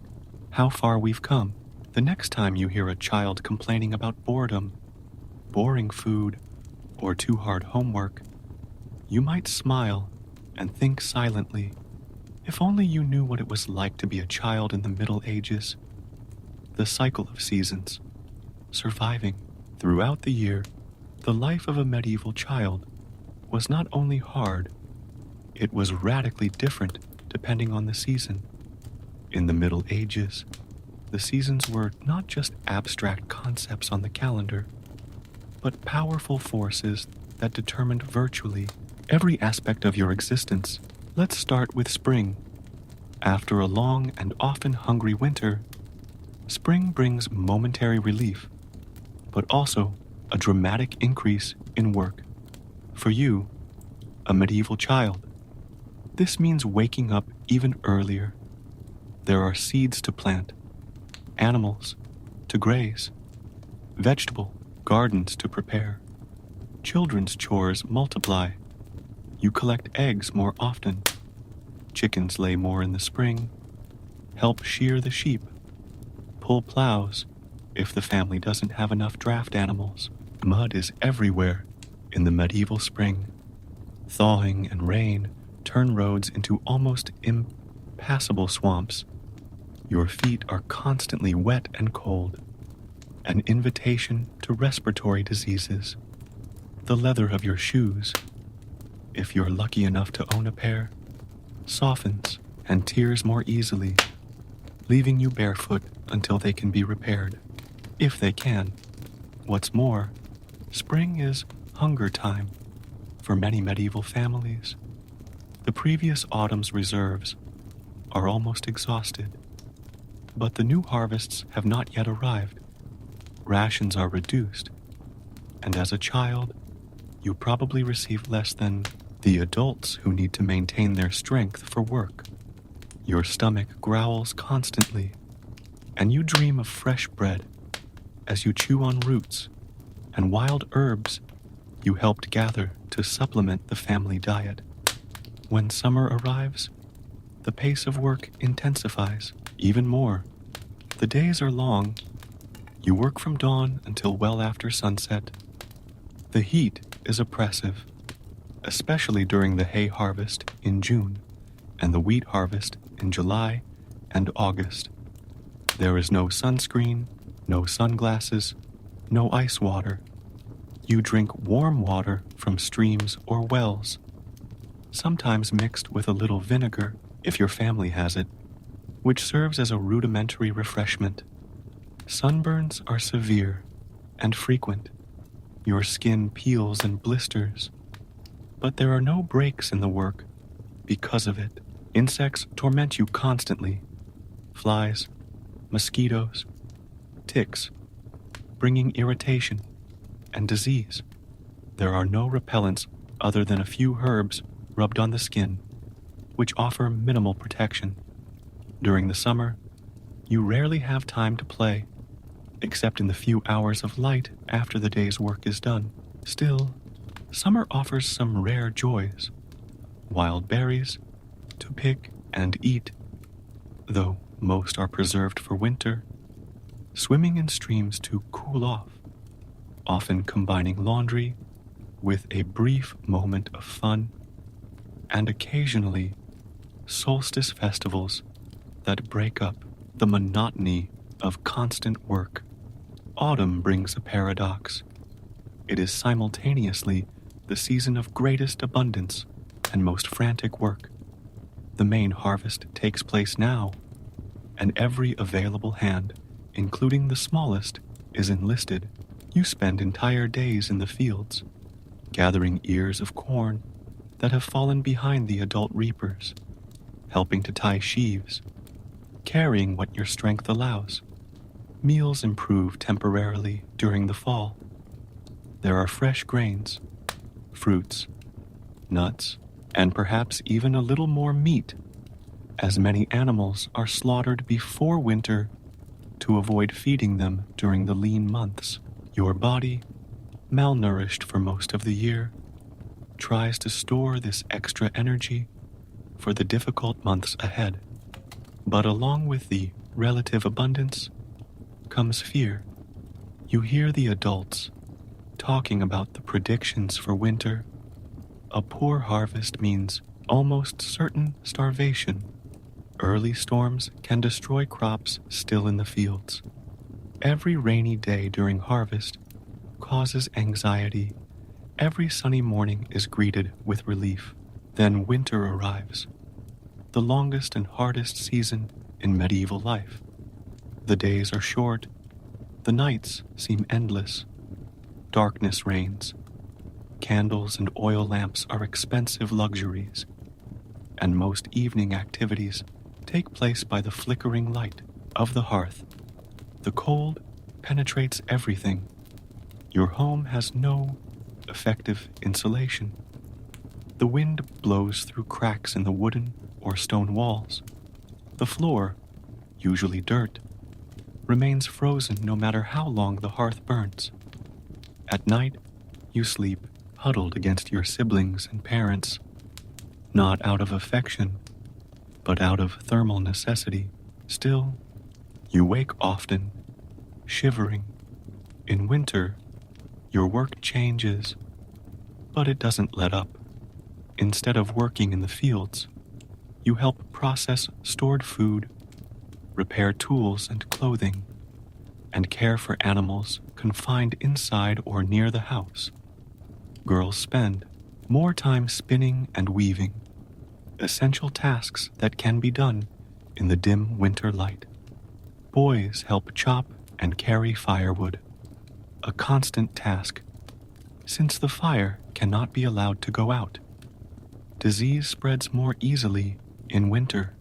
how far we've come. The next time you hear a child complaining about boredom, boring food, or too hard homework, you might smile and think silently, if only you knew what it was like to be a child in the Middle Ages. The cycle of seasons, surviving throughout the year. The life of a medieval child was not only hard, it was radically different depending on the season. In the Middle Ages, the seasons were not just abstract concepts on the calendar, but powerful forces that determined virtually every aspect of your existence. Let's start with spring. After a long and often hungry winter, spring brings momentary relief, but also a dramatic increase in work. For you, a medieval child, this means waking up even earlier. There are seeds to plant, animals to graze, vegetable gardens to prepare. Children's chores multiply. You collect eggs more often. Chickens lay more in the spring. Help shear the sheep. Pull plows if the family doesn't have enough draft animals. Mud is everywhere in the medieval spring. Thawing and rain turn roads into almost impassable swamps. Your feet are constantly wet and cold, an invitation to respiratory diseases. The leather of your shoes, if you're lucky enough to own a pair, softens and tears more easily, leaving you barefoot until they can be repaired, if they can. What's more, spring is hunger time for many medieval families. The previous autumn's reserves are almost exhausted, but the new harvests have not yet arrived. Rations are reduced, and as a child, you probably receive less than the adults who need to maintain their strength for work. Your stomach growls constantly, and you dream of fresh bread as you chew on roots and wild herbs you helped gather to supplement the family diet. When summer arrives, the pace of work intensifies even more. The days are long. You work from dawn until well after sunset. The heat is oppressive, especially during the hay harvest in June and the wheat harvest in July and August. There is no sunscreen, no sunglasses, no ice water. You drink warm water from streams or wells, sometimes mixed with a little vinegar if your family has it, which serves as a rudimentary refreshment. Sunburns are severe and frequent. Your skin peels and blisters, but there are no breaks in the work because of it. Insects torment you constantly. Flies, mosquitoes, ticks, bringing irritation and disease. There are no repellents other than a few herbs rubbed on the skin, which offer minimal protection. During the summer, you rarely have time to play, except in the few hours of light after the day's work is done. Still, summer offers some rare joys. Wild berries to pick and eat, though most are preserved for winter. Swimming in streams to cool off, often combining laundry with a brief moment of fun, and occasionally solstice festivals that break up the monotony of constant work. Autumn brings a paradox. It is simultaneously the season of greatest abundance and most frantic work. The main harvest takes place now, and every available hand, including the smallest, is enlisted. You spend entire days in the fields, gathering ears of corn that have fallen behind the adult reapers, helping to tie sheaves, carrying what your strength allows. Meals improve temporarily during the fall. There are fresh grains, fruits, nuts, and perhaps even a little more meat, as many animals are slaughtered before winter to avoid feeding them during the lean months. Your body, malnourished for most of the year, tries to store this extra energy for the difficult months ahead. But along with the relative abundance comes fear. You hear the adults talking about the predictions for winter. A poor harvest means almost certain starvation. Early storms can destroy crops still in the fields. Every rainy day during harvest causes anxiety. Every sunny morning is greeted with relief. Then winter arrives, the longest and hardest season in medieval life. The days are short. The nights seem endless. Darkness reigns. Candles and oil lamps are expensive luxuries, and most evening activities take place by the flickering light of the hearth. The cold penetrates everything. Your home has no effective insulation. The wind blows through cracks in the wooden or stone walls. The floor, usually dirt, remains frozen no matter how long the hearth burns. At night, you sleep huddled against your siblings and parents, not out of affection, but out of thermal necessity. Still, you wake often, shivering. In winter, your work changes, but it doesn't let up. Instead of working in the fields, you help process stored food, repair tools and clothing, and care for animals confined inside or near the house. Girls spend more time spinning and weaving, essential tasks that can be done in the dim winter light. Boys help chop and carry firewood, a constant task, since the fire cannot be allowed to go out. Disease spreads more easily in winter.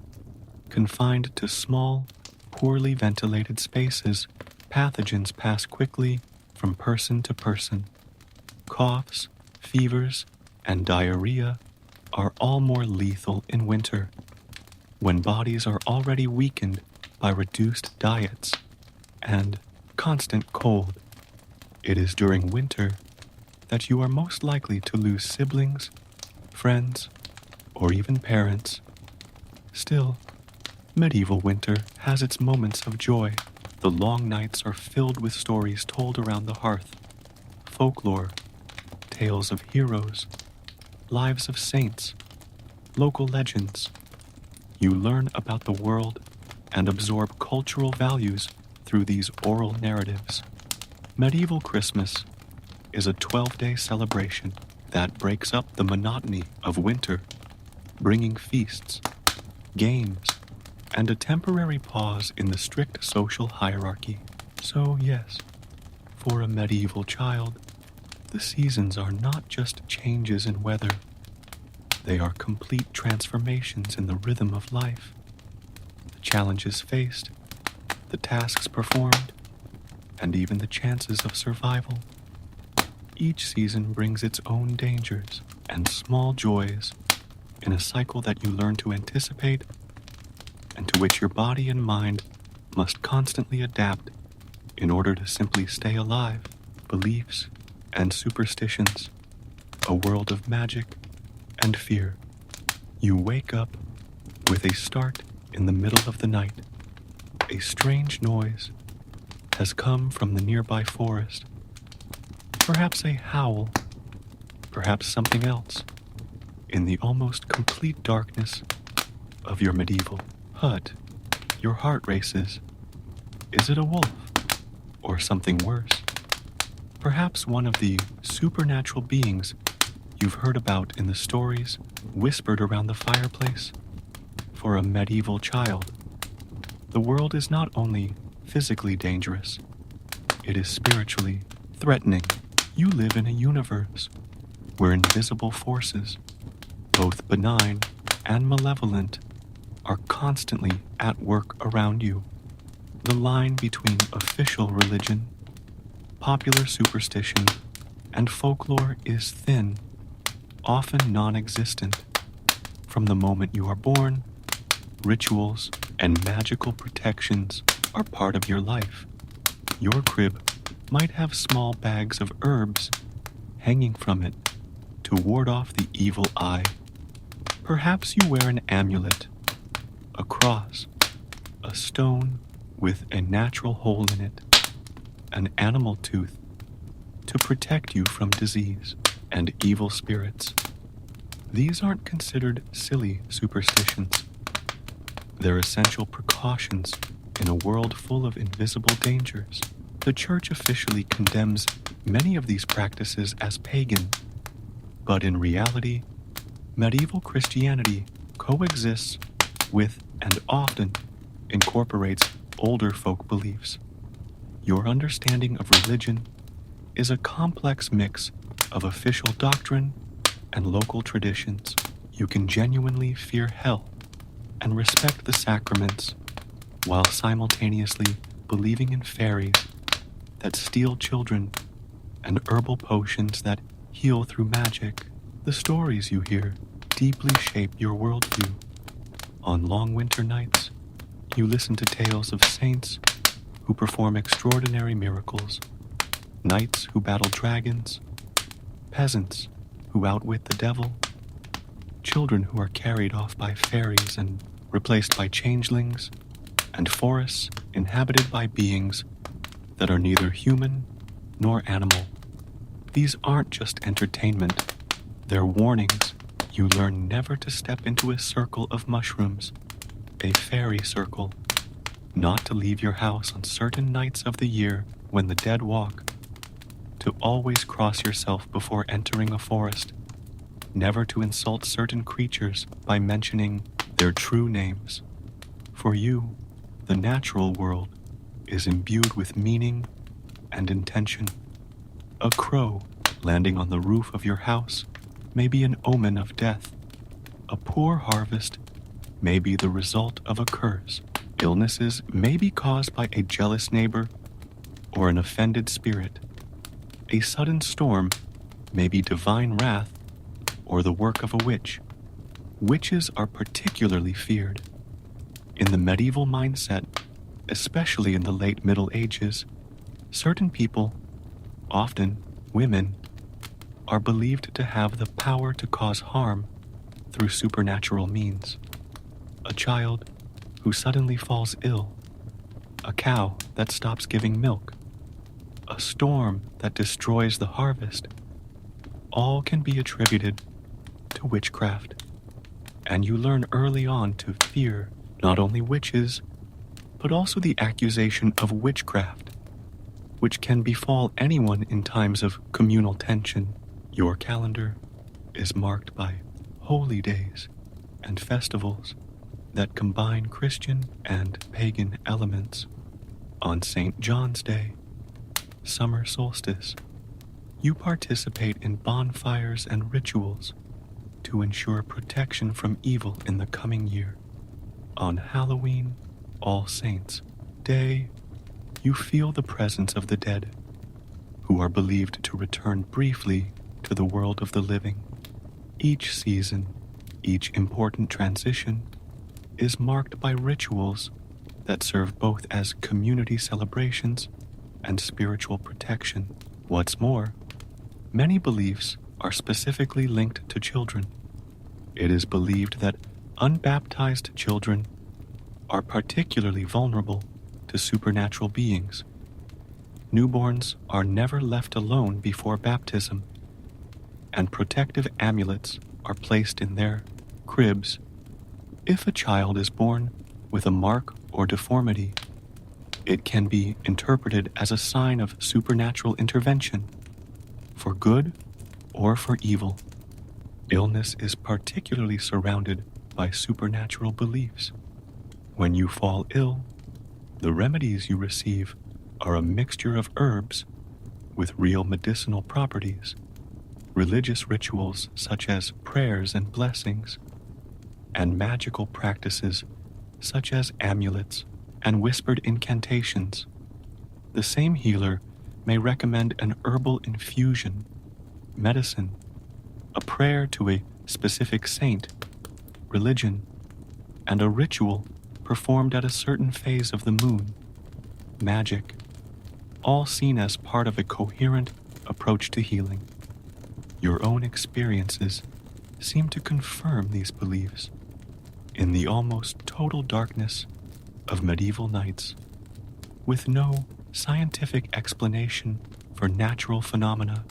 Confined to small, poorly ventilated spaces, pathogens pass quickly from person to person. Coughs, fevers, and diarrhea are all more lethal in winter, when bodies are already weakened by reduced diets and constant cold. It is during winter that you are most likely to lose siblings, friends, or even parents. Still, medieval winter has its moments of joy. The long nights are filled with stories told around the hearth, folklore, tales of heroes, lives of saints, local legends. You learn about the world and absorb cultural values through these oral narratives. Medieval Christmas is a 12-day celebration that breaks up the monotony of winter, bringing feasts, games, and a temporary pause in the strict social hierarchy. So yes, for a medieval child, the seasons are not just changes in weather. They are complete transformations in the rhythm of life. The challenges faced, the tasks performed, and even the chances of survival. Each season brings its own dangers and small joys in a cycle that you learn to anticipate and to which your body and mind must constantly adapt in order to simply stay alive. Beliefs and superstitions, a world of magic and fear. You wake up with a start in the middle of the night. A strange noise has come from the nearby forest. Perhaps a howl, perhaps something else. In the almost complete darkness of your medieval hut, your heart races. Is it a wolf? Or something worse? Perhaps one of the supernatural beings you've heard about in the stories whispered around the fireplace? For a medieval child, the world is not only physically dangerous, it is spiritually threatening. You live in a universe where invisible forces, both benign and malevolent, are constantly at work around you. The line between official religion, popular superstition, and folklore is thin, often non-existent. From the moment you are born, rituals and magical protections are part of your life. Your crib might have small bags of herbs hanging from it to ward off the evil eye. Perhaps you wear an amulet, a cross, a stone with a natural hole in it, an animal tooth to protect you from disease and evil spirits. These aren't considered silly superstitions. They're essential precautions in a world full of invisible dangers. The church officially condemns many of these practices as pagan, but in reality, medieval Christianity coexists with and often incorporates older folk beliefs. Your understanding of religion is a complex mix of official doctrine and local traditions. You can genuinely fear hell and respect the sacraments while simultaneously believing in fairies that steal children and herbal potions that heal through magic. The stories you hear deeply shape your worldview. On long winter nights, you listen to tales of saints who perform extraordinary miracles, knights who battle dragons, peasants who outwit the devil, children who are carried off by fairies and replaced by changelings, and forests inhabited by beings that are neither human nor animal. These aren't just entertainment, they're warnings. You learn never to step into a circle of mushrooms, a fairy circle, not to leave your house on certain nights of the year when the dead walk, to always cross yourself before entering a forest, never to insult certain creatures by mentioning their true names. For you, the natural world is imbued with meaning and intention. A crow landing on the roof of your house may be an omen of death. A poor harvest may be the result of a curse. Illnesses may be caused by a jealous neighbor or an offended spirit. A sudden storm may be divine wrath or the work of a witch. Witches are particularly feared. In the medieval mindset, Especially in the late Middle Ages, certain people, often women, are believed to have the power to cause harm through supernatural means. A child who suddenly falls ill, a cow that stops giving milk, a storm that destroys the harvest, all can be attributed to witchcraft. And you learn early on to fear not only witches, but also the accusation of witchcraft, which can befall anyone in times of communal tension. Your calendar is marked by holy days and festivals that combine Christian and pagan elements. On St. John's Day, summer solstice, you participate in bonfires and rituals to ensure protection from evil in the coming year. On Halloween, All Saints' Day, you feel the presence of the dead, who are believed to return briefly to the world of the living. Each season, each important transition, is marked by rituals that serve both as community celebrations and spiritual protection. What's more, many beliefs are specifically linked to children. It is believed that unbaptized children are particularly vulnerable to supernatural beings. Newborns are never left alone before baptism, and protective amulets are placed in their cribs. If a child is born with a mark or deformity, it can be interpreted as a sign of supernatural intervention, for good or for evil. Illness is particularly surrounded by supernatural beliefs. When you fall ill, the remedies you receive are a mixture of herbs with real medicinal properties, religious rituals such as prayers and blessings, and magical practices such as amulets and whispered incantations. The same healer may recommend an herbal infusion, medicine, a prayer to a specific saint, religion, and a ritual performed at a certain phase of the moon, magic, all seen as part of a coherent approach to healing. Your own experiences seem to confirm these beliefs. In the almost total darkness of medieval nights, with no scientific explanation for natural phenomena,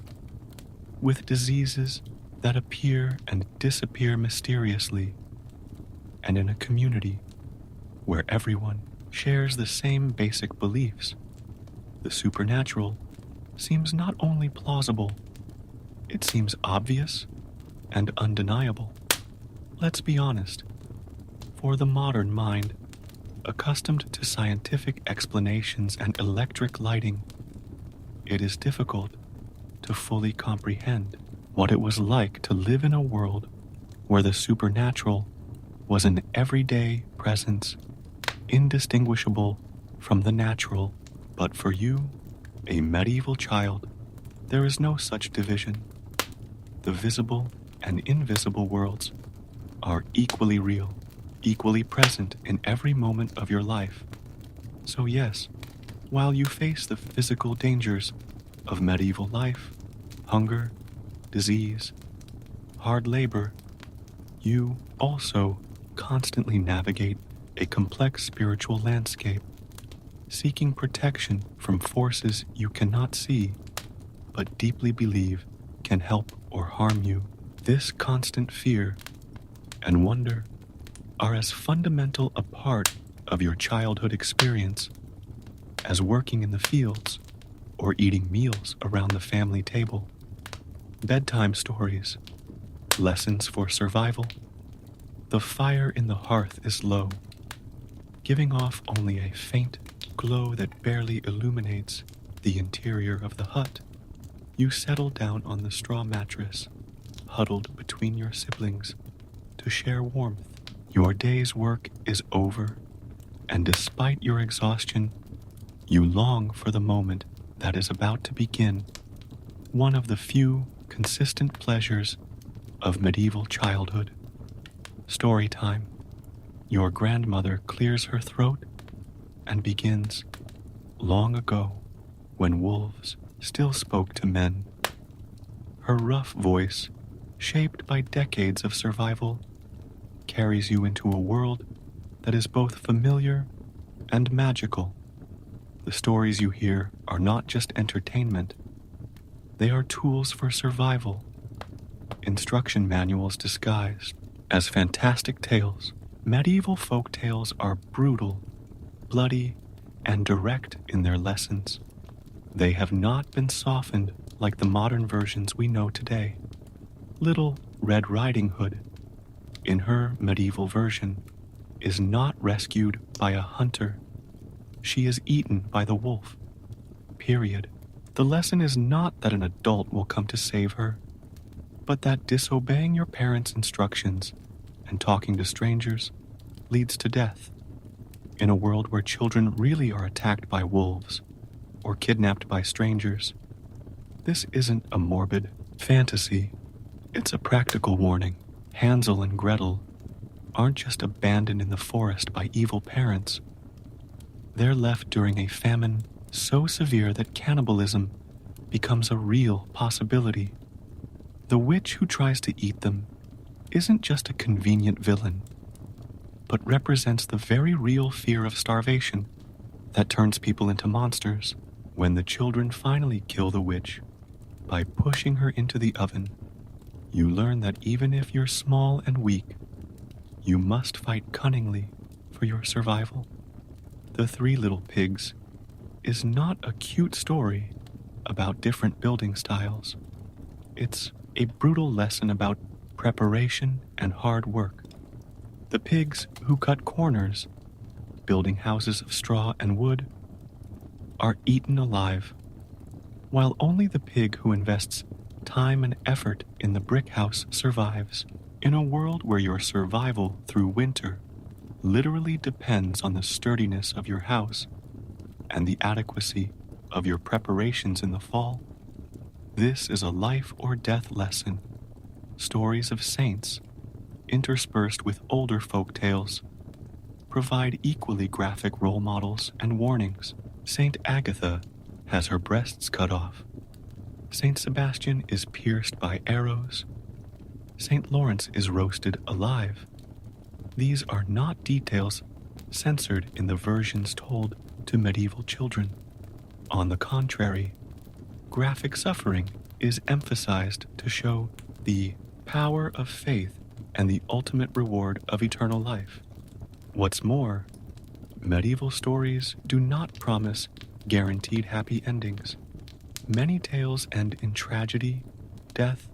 with diseases that appear and disappear mysteriously, and in a community where everyone shares the same basic beliefs, the supernatural seems not only plausible, it seems obvious and undeniable. Let's be honest, for the modern mind, accustomed to scientific explanations and electric lighting, it is difficult to fully comprehend what it was like to live in a world where the supernatural was an everyday presence, indistinguishable from the natural. But for you, a medieval child, there is no such division. The visible and invisible worlds are equally real, equally present in every moment of your life. So yes, while you face the physical dangers of medieval life, hunger, disease, hard labor, you also constantly navigate a complex spiritual landscape, seeking protection from forces you cannot see, but deeply believe can help or harm you. This constant fear and wonder are as fundamental a part of your childhood experience as working in the fields or eating meals around the family table. Bedtime stories, lessons for survival. The fire in the hearth is low, giving off only a faint glow that barely illuminates the interior of the hut. You settle down on the straw mattress, huddled between your siblings, to share warmth. Your day's work is over, and despite your exhaustion, you long for the moment that is about to begin, one of the few consistent pleasures of medieval childhood. Story time. Your grandmother clears her throat, and begins long ago when wolves still spoke to men. Her rough voice, shaped by decades of survival, carries you into a world that is both familiar and magical. The stories you hear are not just entertainment, they are tools for survival, instruction manuals disguised as fantastic tales. Medieval folk tales are brutal, bloody, and direct in their lessons. They have not been softened like the modern versions we know today. Little Red Riding Hood, in her medieval version, is not rescued by a hunter. She is eaten by the wolf. Period. The lesson is not that an adult will come to save her, but that disobeying your parents' instructions and talking to strangers leads to death. In a world where children really are attacked by wolves or kidnapped by strangers, this isn't a morbid fantasy. It's a practical warning. Hansel and Gretel aren't just abandoned in the forest by evil parents. They're left during a famine so severe that cannibalism becomes a real possibility. The witch who tries to eat them isn't just a convenient villain, but represents the very real fear of starvation that turns people into monsters. When the children finally kill the witch by pushing her into the oven, you learn that even if you're small and weak, you must fight cunningly for your survival. The Three Little Pigs is not a cute story about different building styles. It's a brutal lesson about preparation and hard work. The pigs who cut corners, building houses of straw and wood, are eaten alive, while only the pig who invests time and effort in the brick house survives. In a world where your survival through winter literally depends on the sturdiness of your house and the adequacy of your preparations in the fall, this is a life or death lesson. Stories of saints, interspersed with older folk tales, provide equally graphic role models and warnings. Saint Agatha has her breasts cut off. Saint Sebastian is pierced by arrows. Saint Lawrence is roasted alive. These are not details censored in the versions told to medieval children. On the contrary, graphic suffering is emphasized to show the power of faith and the ultimate reward of eternal life. What's more, medieval stories do not promise guaranteed happy endings. Many tales end in tragedy, death,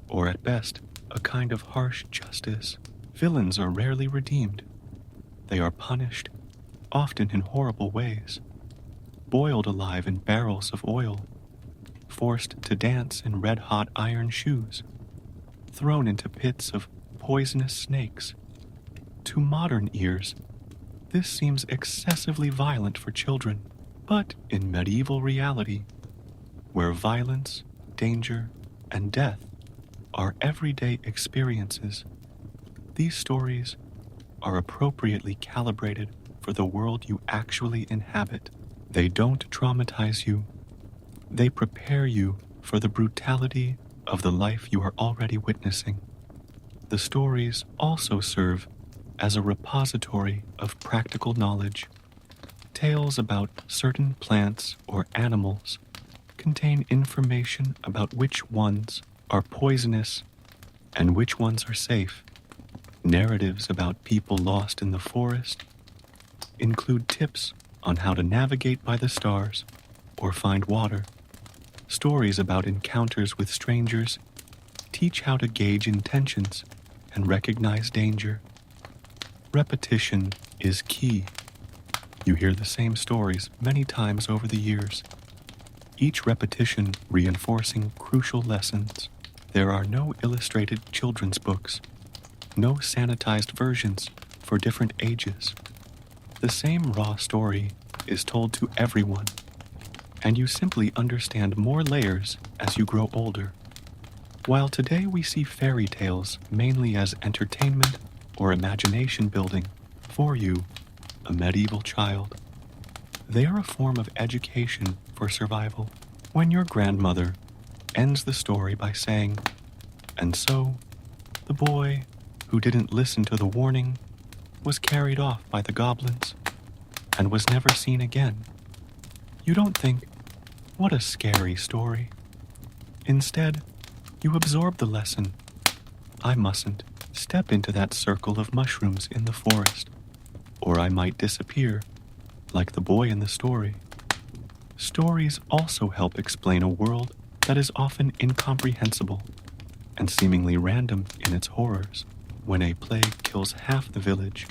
or at best, a kind of harsh justice. Villains are rarely redeemed. They are punished, often in horrible ways, boiled alive in barrels of oil, forced to dance in red-hot iron shoes, thrown into pits of poisonous snakes. To modern ears, this seems excessively violent for children, but in medieval reality, where violence, danger, and death are everyday experiences, these stories are appropriately calibrated for the world you actually inhabit. They don't traumatize you. They prepare you for the brutality of the life you are already witnessing. The stories also serve as a repository of practical knowledge. Tales about certain plants or animals contain information about which ones are poisonous and which ones are safe. Narratives about people lost in the forest include tips on how to navigate by the stars or find water. Stories about encounters with strangers teach how to gauge intentions and recognize danger. Repetition is key. You hear the same stories many times over the years, each repetition reinforcing crucial lessons. There are no illustrated children's books, no sanitized versions for different ages. The same raw story is told to everyone, and you simply understand more layers as you grow older. While today we see fairy tales mainly as entertainment or imagination building, for you, a medieval child, They are a form of education for survival. When your grandmother ends the story by saying, "And so, the boy who didn't listen to the warning was carried off by the goblins and was never seen again," you don't think, "What a scary story." Instead, you absorb the lesson. I mustn't step into that circle of mushrooms in the forest, or I might disappear, like the boy in the story. Stories also help explain a world that is often incomprehensible and seemingly random in its horrors. When a plague kills half the village,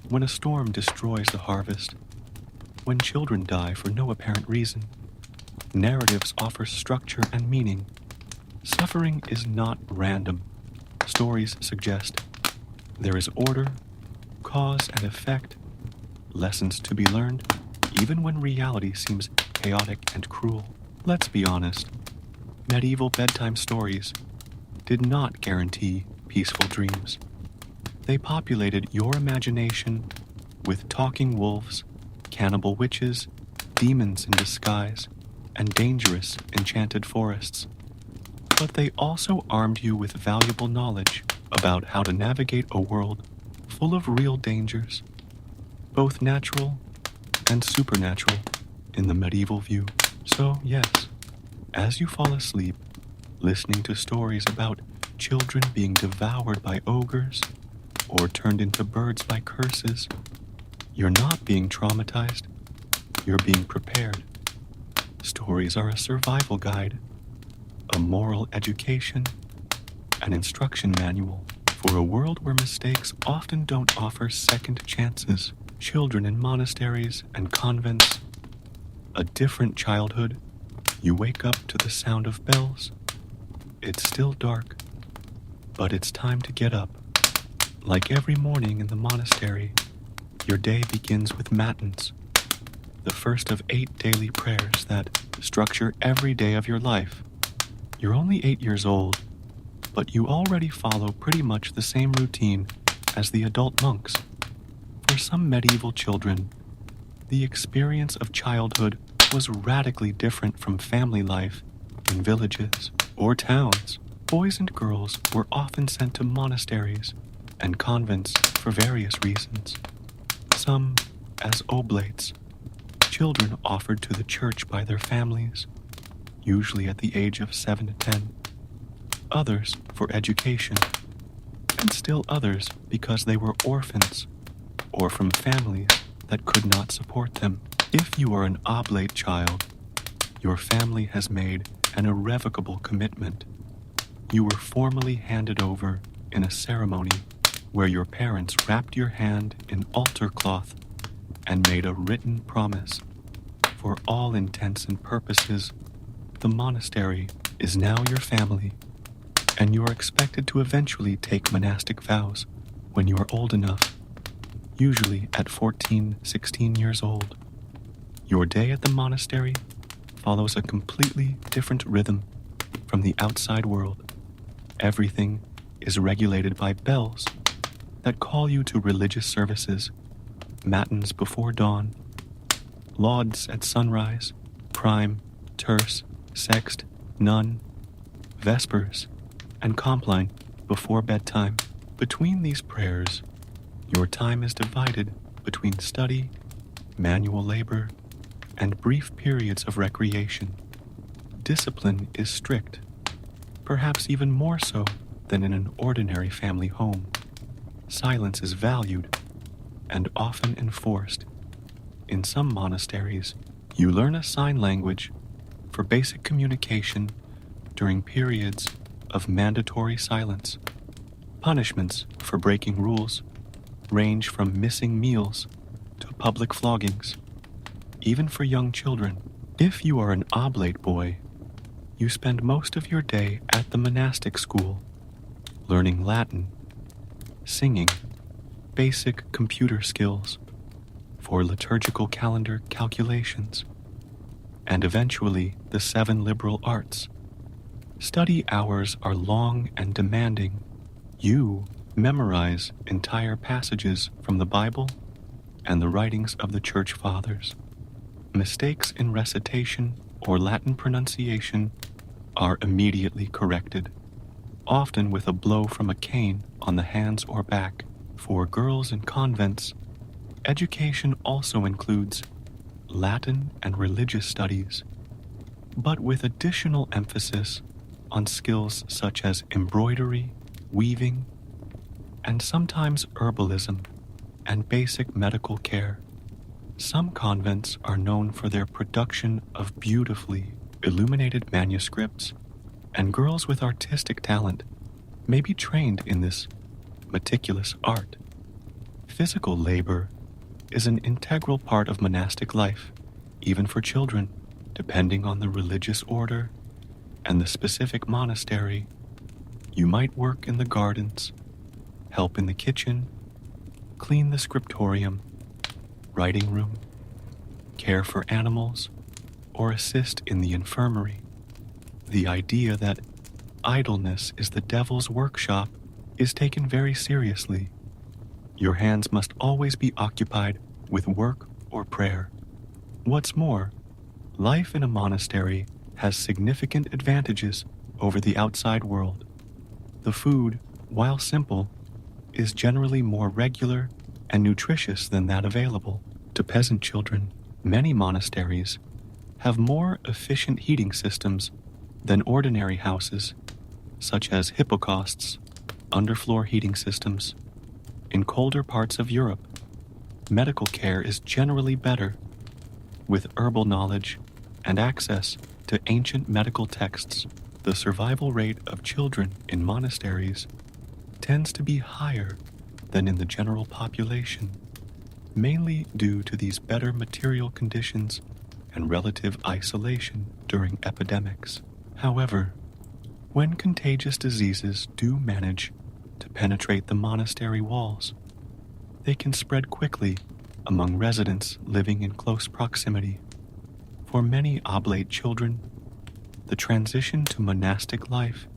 when a storm destroys the harvest, when children die for no apparent reason, narratives offer structure and meaning. Suffering is not random. Stories suggest there is order, cause and effect, lessons to be learned, even when reality seems chaotic and cruel. Let's be honest, medieval bedtime stories did not guarantee peaceful dreams. They populated your imagination with talking wolves, cannibal witches, demons in disguise, and dangerous enchanted forests. But they also armed you with valuable knowledge about how to navigate a world full of real dangers, both natural and supernatural in the medieval view. So yes, as you fall asleep, listening to stories about children being devoured by ogres or turned into birds by curses, you're not being traumatized, you're being prepared. Stories are a survival guide, a moral education, an instruction manual for a world where mistakes often don't offer second chances. Children in monasteries and convents, a different childhood. You wake up to the sound of bells. It's still dark, but it's time to get up. Like every morning in the monastery, your day begins with matins, the first of 8 daily prayers that structure every day of your life. You're only 8 years old, but you already follow pretty much the same routine as the adult monks. For some medieval children, the experience of childhood was radically different from family life in villages or towns. Boys and girls were often sent to monasteries and convents for various reasons. Some as oblates, children offered to the church by their families, usually at the age of 7 to 10. Others for education, and still others because they were orphans or from families that could not support them. If you are an oblate child, your family has made an irrevocable commitment. You were formally handed over in a ceremony where your parents wrapped your hand in altar cloth and made a written promise. For all intents and purposes, the monastery is now your family, and you are expected to eventually take monastic vows when you are old enough, usually at 14, 16 years old. Your day at the monastery follows a completely different rhythm from the outside world. Everything is regulated by bells that call you to religious services, matins before dawn, lauds at sunrise, prime, terce, sext, none, vespers, and compline before bedtime. Between these prayers, your time is divided between study, manual labor, and brief periods of recreation. Discipline is strict, perhaps even more so than in an ordinary family home. Silence is valued and often enforced. In some monasteries, you learn a sign language for basic communication during periods of mandatory silence. Punishments for breaking rules range from missing meals to public floggings, even for young children. If you are an oblate boy, you spend most of your day at the monastic school, learning Latin, singing, basic computer skills for liturgical calendar calculations, and eventually the 7 liberal arts. Study hours are long and demanding. You memorize entire passages from the Bible and the writings of the Church Fathers. Mistakes in recitation or Latin pronunciation are immediately corrected, often with a blow from a cane on the hands or back. For girls in convents, education also includes Latin and religious studies, but with additional emphasis on skills such as embroidery, weaving, and sometimes herbalism and basic medical care. Some convents are known for their production of beautifully illuminated manuscripts, and girls with artistic talent may be trained in this meticulous art. Physical labor is an integral part of monastic life, even for children, depending on the religious order and the specific monastery. You might work in the gardens, help in the kitchen, clean the scriptorium, writing room, care for animals, or assist in the infirmary. The idea that idleness is the devil's workshop is taken very seriously. Your hands must always be occupied with work or prayer. What's more, life in a monastery has significant advantages over the outside world. The food, while simple, is generally more regular and nutritious than that available to peasant children. Many monasteries have more efficient heating systems than ordinary houses, such as hypocausts, underfloor heating systems. In colder parts of Europe, medical care is generally better, with herbal knowledge and access to ancient medical texts. The survival rate of children in monasteries tends to be higher than in the general population, mainly due to these better material conditions and relative isolation during epidemics. However, when contagious diseases do manage to penetrate the monastery walls, they can spread quickly among residents living in close proximity. For many oblate children, the transition to monastic life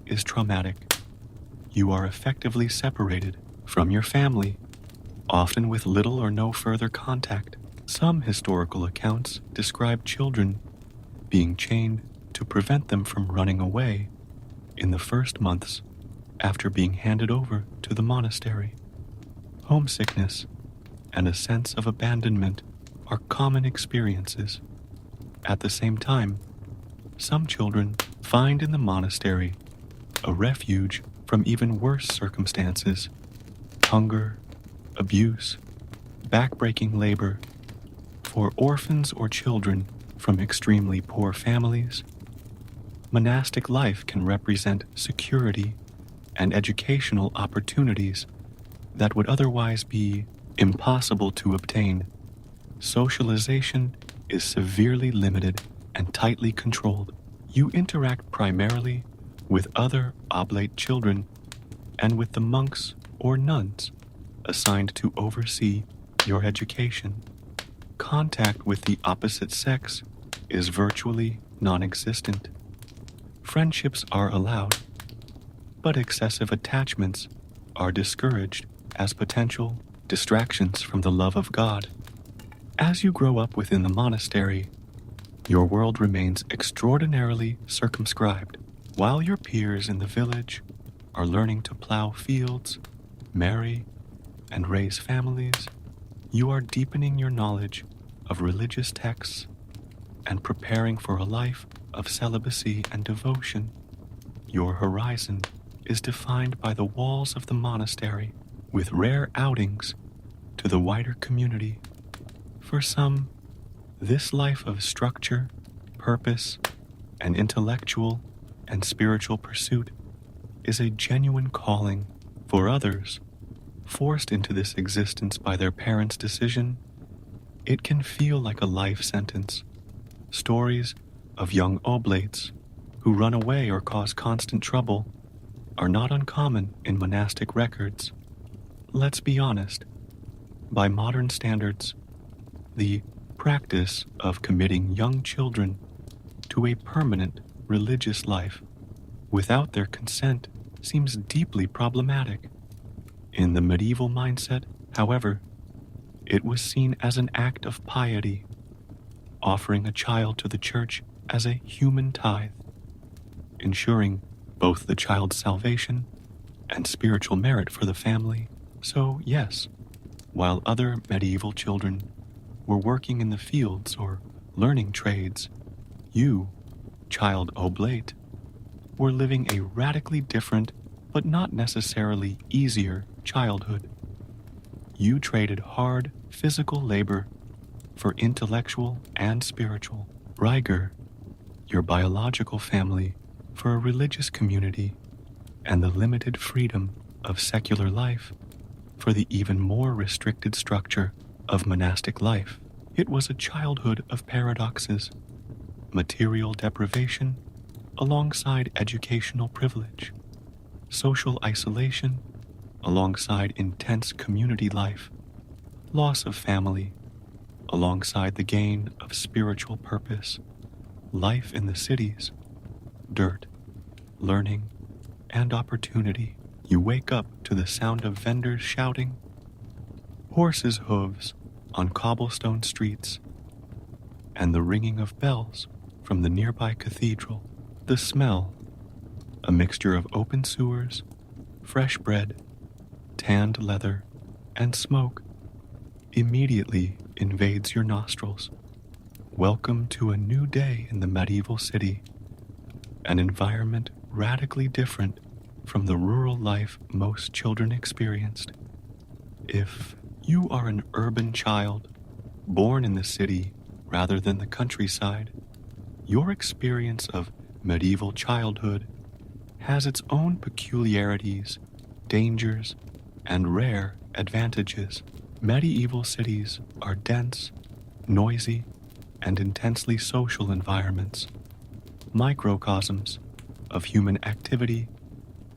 is traumatic. You are effectively separated from your family, often with little or no further contact. Some historical accounts describe children being chained to prevent them from running away in the first months after being handed over to the monastery. Homesickness and a sense of abandonment are common experiences. At the same time, some children find in the monastery a refuge from even worse circumstances: hunger, abuse, backbreaking labor. For orphans or children from extremely poor families, monastic life can represent security and educational opportunities that would otherwise be impossible to obtain. Socialization is severely limited and tightly controlled. You interact primarily with other oblate children and with the monks or nuns assigned to oversee your education. Contact with the opposite sex is virtually non-existent. Friendships are allowed, but excessive attachments are discouraged as potential distractions from the love of God. As you grow up within the monastery, your world remains extraordinarily circumscribed. While your peers in the village are learning to plow fields, marry, and raise families, you are deepening your knowledge of religious texts and preparing for a life of celibacy and devotion. Your horizon is defined by the walls of the monastery, with rare outings to the wider community. For some, this life of structure, purpose, and intellectual and spiritual pursuit is a genuine calling. For others, forced into this existence by their parents' decision, it can feel like a life sentence. Stories of young oblates who run away or cause constant trouble are not uncommon in monastic records. Let's be honest, by modern standards, the practice of committing young children to a permanent religious life without their consent seems deeply problematic. In the medieval mindset, however, it was seen as an act of piety, offering a child to the church as a human tithe, ensuring both the child's salvation and spiritual merit for the family. So, yes, while other medieval children were working in the fields or learning trades, you, child oblate, were living a radically different but not necessarily easier childhood. You traded hard physical labor for intellectual and spiritual. Riger, your biological family, for a religious community, and the limited freedom of secular life for the even more restricted structure of monastic life. It was a childhood of paradoxes, material deprivation alongside educational privilege, social isolation alongside intense community life, loss of family alongside the gain of spiritual purpose, life in the cities, dirt, learning, and opportunity. You wake up to the sound of vendors shouting, horses' hooves on cobblestone streets, and the ringing of bells from the nearby cathedral. The smell, a mixture of open sewers, fresh bread, tanned leather, and smoke, immediately invades your nostrils. Welcome to a new day in the medieval city, an environment radically different from the rural life most children experienced. If you are an urban child, born in the city rather than the countryside, your experience of medieval childhood has its own peculiarities, dangers, and rare advantages. Medieval cities are dense, noisy, and intensely social environments, microcosms of human activity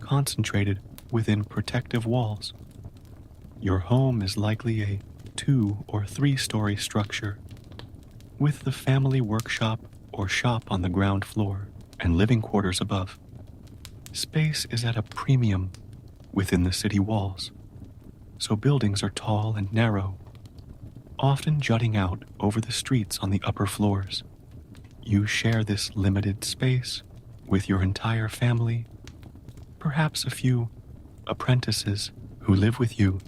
concentrated within protective walls. Your home is likely a 2- or 3-story structure, with the family workshop or shop on the ground floor and living quarters above. Space is at a premium within the city walls, so buildings are tall and narrow, often jutting out over the streets on the upper floors. You share this limited space with your entire family, perhaps a few apprentices who live with you,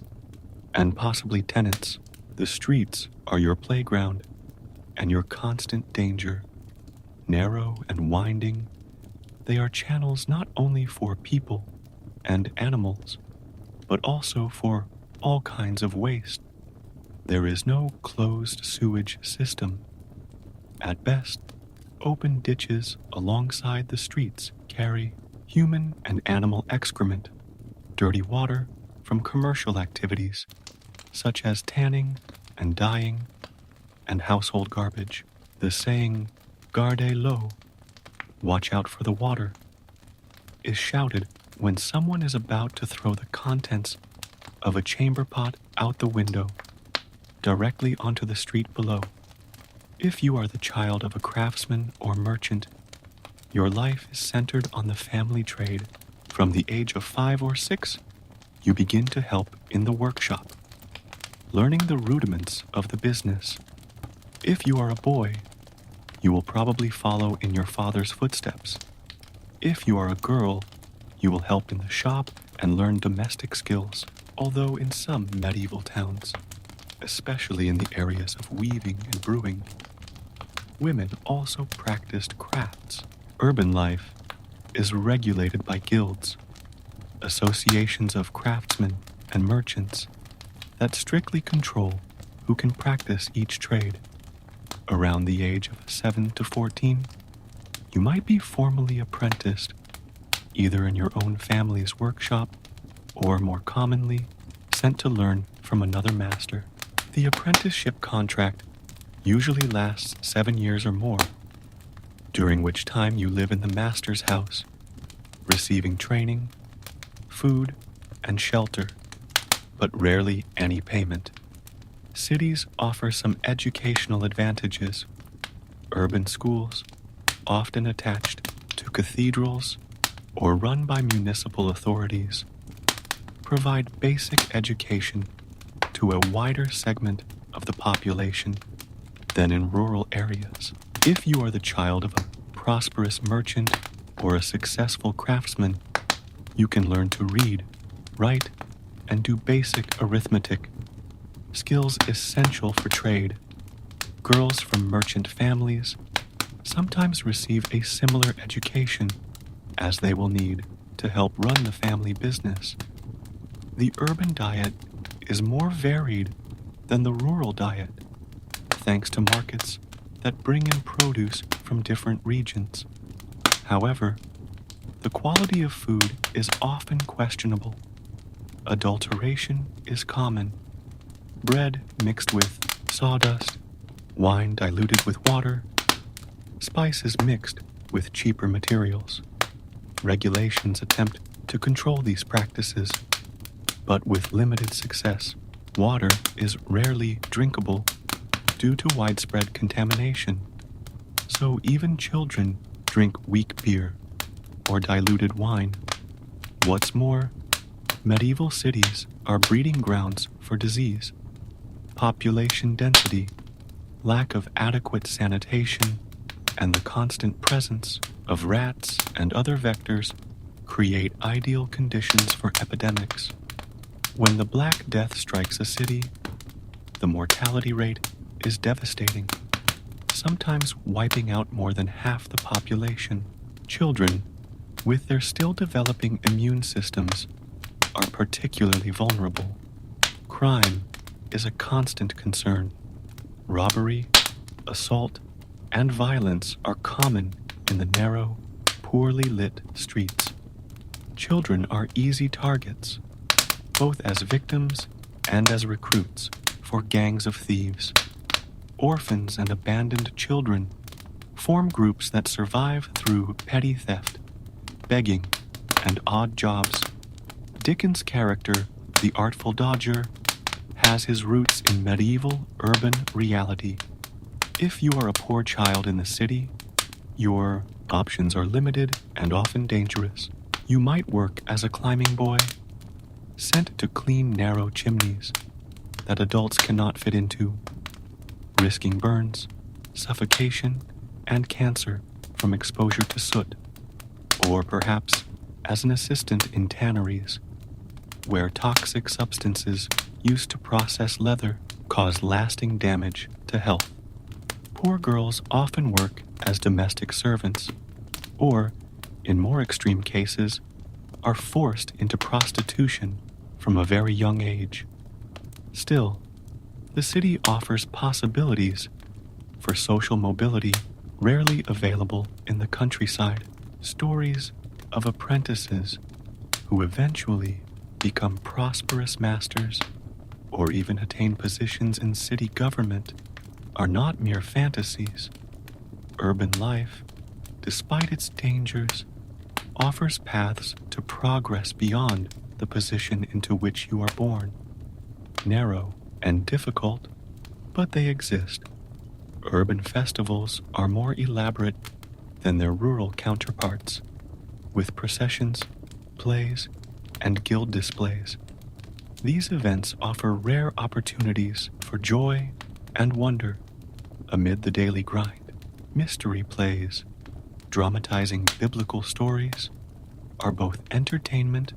and possibly tenants. The streets are your playground and your constant danger. Narrow and winding, they are channels not only for people and animals, but also for all kinds of waste. There is no closed sewage system. At best, open ditches alongside the streets carry human and animal excrement, dirty water from commercial activities such as tanning and dyeing, and household garbage. The saying, "Garde l'eau," watch out for the water, is shouted when someone is about to throw the contents of a chamber pot out the window directly onto the street below. If you are the child of a craftsman or merchant, your life is centered on the family trade. From the age of 5 or 6, you begin to help in the workshop, learning the rudiments of the business. If you are a boy, you will probably follow in your father's footsteps. If you are a girl, you will help in the shop and learn domestic skills. Although in some medieval towns, especially in the areas of weaving and brewing, women also practiced crafts. Urban life is regulated by guilds, associations of craftsmen and merchants that strictly control who can practice each trade. Around the age of 7 to 14, you might be formally apprenticed, either in your own family's workshop or, more commonly, sent to learn from another master. The apprenticeship contract usually lasts 7 years or more, during which time you live in the master's house, receiving training, food, and shelter, but rarely any payment. Cities offer some educational advantages. Urban schools, often attached to cathedrals or run by municipal authorities, provide basic education to a wider segment of the population than in rural areas. If you are the child of a prosperous merchant or a successful craftsman, you can learn to read, write, and do basic arithmetic, skills essential for trade. Girls from merchant families sometimes receive a similar education, as they will need to help run the family business. The urban diet is more varied than the rural diet, thanks to markets that bring in produce from different regions. However, the quality of food is often questionable. Adulteration is common. Bread mixed with sawdust, wine diluted with water, spices mixed with cheaper materials. Regulations attempt to control these practices, but with limited success. Water is rarely drinkable due to widespread contamination, so even children drink weak beer or diluted wine. What's more, medieval cities are breeding grounds for disease. Population density, lack of adequate sanitation, and the constant presence of rats and other vectors create ideal conditions for epidemics. When the Black Death strikes a city, the mortality rate is devastating, sometimes wiping out more than half the population. Children, with their still developing immune systems, are particularly vulnerable. Crime is a constant concern. Robbery, assault, and violence are common in the narrow, poorly lit streets. Children are easy targets, both as victims and as recruits for gangs of thieves. Orphans and abandoned children form groups that survive through petty theft, begging, and odd jobs. Dickens' character, the Artful Dodger, has his roots in medieval urban reality. If you are a poor child in the city, your options are limited and often dangerous. You might work as a climbing boy, sent to clean narrow chimneys that adults cannot fit into, risking burns, suffocation, and cancer from exposure to soot. Or perhaps as an assistant in tanneries, where toxic substances used to process leather cause lasting damage to health. Poor girls often work as domestic servants, or, in more extreme cases, are forced into prostitution from a very young age. Still, the city offers possibilities for social mobility rarely available in the countryside. Stories of apprentices who eventually become prosperous masters or even attain positions in city government are not mere fantasies. Urban life, despite its dangers, offers paths to progress beyond the position into which you are born. Narrow and difficult, but they exist. Urban festivals are more elaborate than their rural counterparts, with processions, plays, and guild displays. These events offer rare opportunities for joy and wonder amid the daily grind. Mystery plays, dramatizing biblical stories, are both entertainment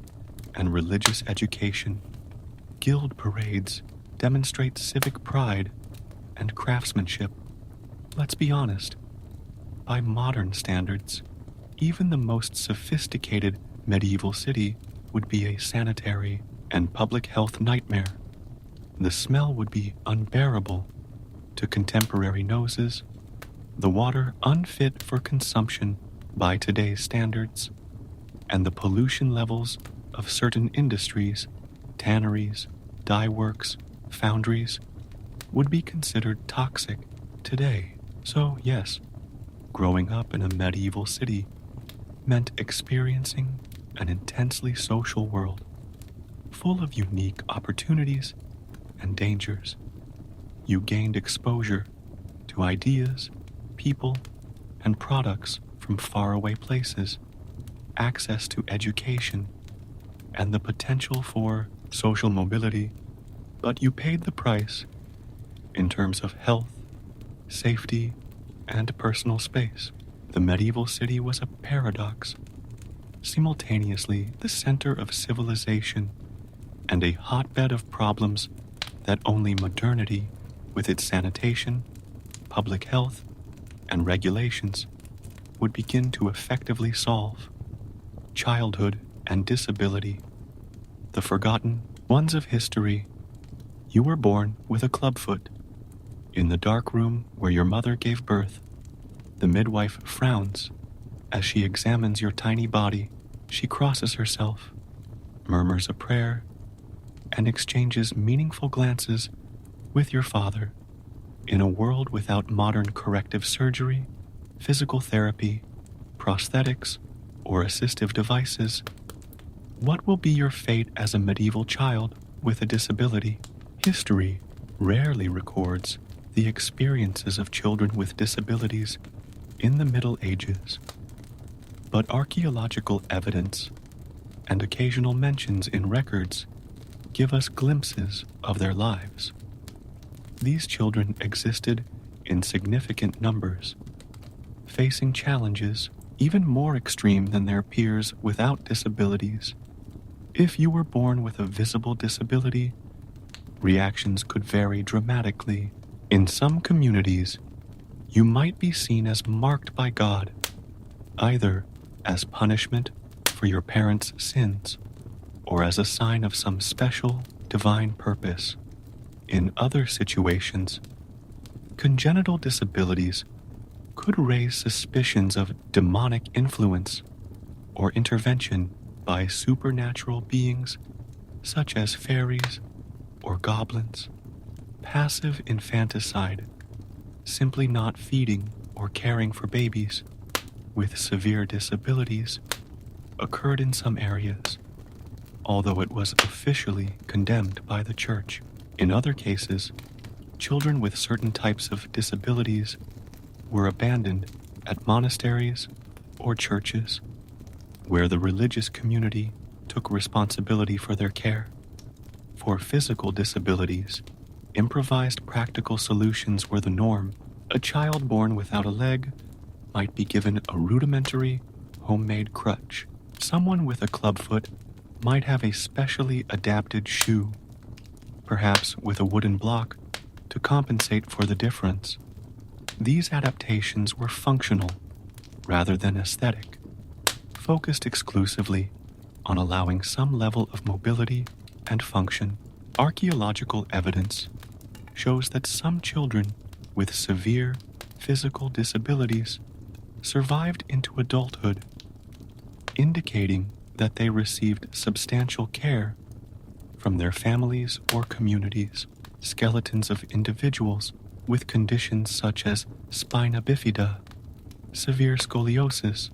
and religious education. Guild parades demonstrate civic pride and craftsmanship. Let's be honest, by modern standards, even the most sophisticated medieval city would be a sanitary and public health nightmare. The smell would be unbearable to contemporary noses, the water unfit for consumption by today's standards, and the pollution levels of certain industries, tanneries, dye works, foundries, would be considered toxic today. So yes, growing up in a medieval city meant experiencing an intensely social world, full of unique opportunities and dangers. You gained exposure to ideas, people, and products from faraway places, access to education, and the potential for social mobility, but you paid the price in terms of health, safety, and personal space. The medieval city was a paradox, simultaneously the center of civilization and a hotbed of problems that only modernity, with its sanitation, public health, and regulations, would begin to effectively solve. Childhood and disability, the forgotten ones of history. You were born with a clubfoot. In the dark room where your mother gave birth, the midwife frowns as she examines your tiny body. She crosses herself, murmurs a prayer, and exchanges meaningful glances with your father. In a world without modern corrective surgery, physical therapy, prosthetics, or assistive devices, what will be your fate as a medieval child with a disability? History rarely records the experiences of children with disabilities in the Middle Ages, but archaeological evidence and occasional mentions in records give us glimpses of their lives. These children existed in significant numbers, facing challenges even more extreme than their peers without disabilities. If you were born with a visible disability, reactions could vary dramatically. In some communities, you might be seen as marked by God, either as punishment for your parents' sins or as a sign of some special divine purpose. In other situations, congenital disabilities could raise suspicions of demonic influence or intervention by supernatural beings such as fairies or goblins. Passive infanticide, simply not feeding or caring for babies with severe disabilities, occurred in some areas, although it was officially condemned by the church. In other cases, children with certain types of disabilities were abandoned at monasteries or churches, where the religious community took responsibility for their care. For physical disabilities, improvised practical solutions were the norm. A child born without a leg might be given a rudimentary, homemade crutch. Someone with a clubfoot might have a specially adapted shoe, perhaps with a wooden block, to compensate for the difference. These adaptations were functional rather than aesthetic, focused exclusively on allowing some level of mobility and function. Archaeological evidence shows that some children with severe physical disabilities survived into adulthood, indicating that they received substantial care from their families or communities. Skeletons of individuals with conditions such as spina bifida, severe scoliosis,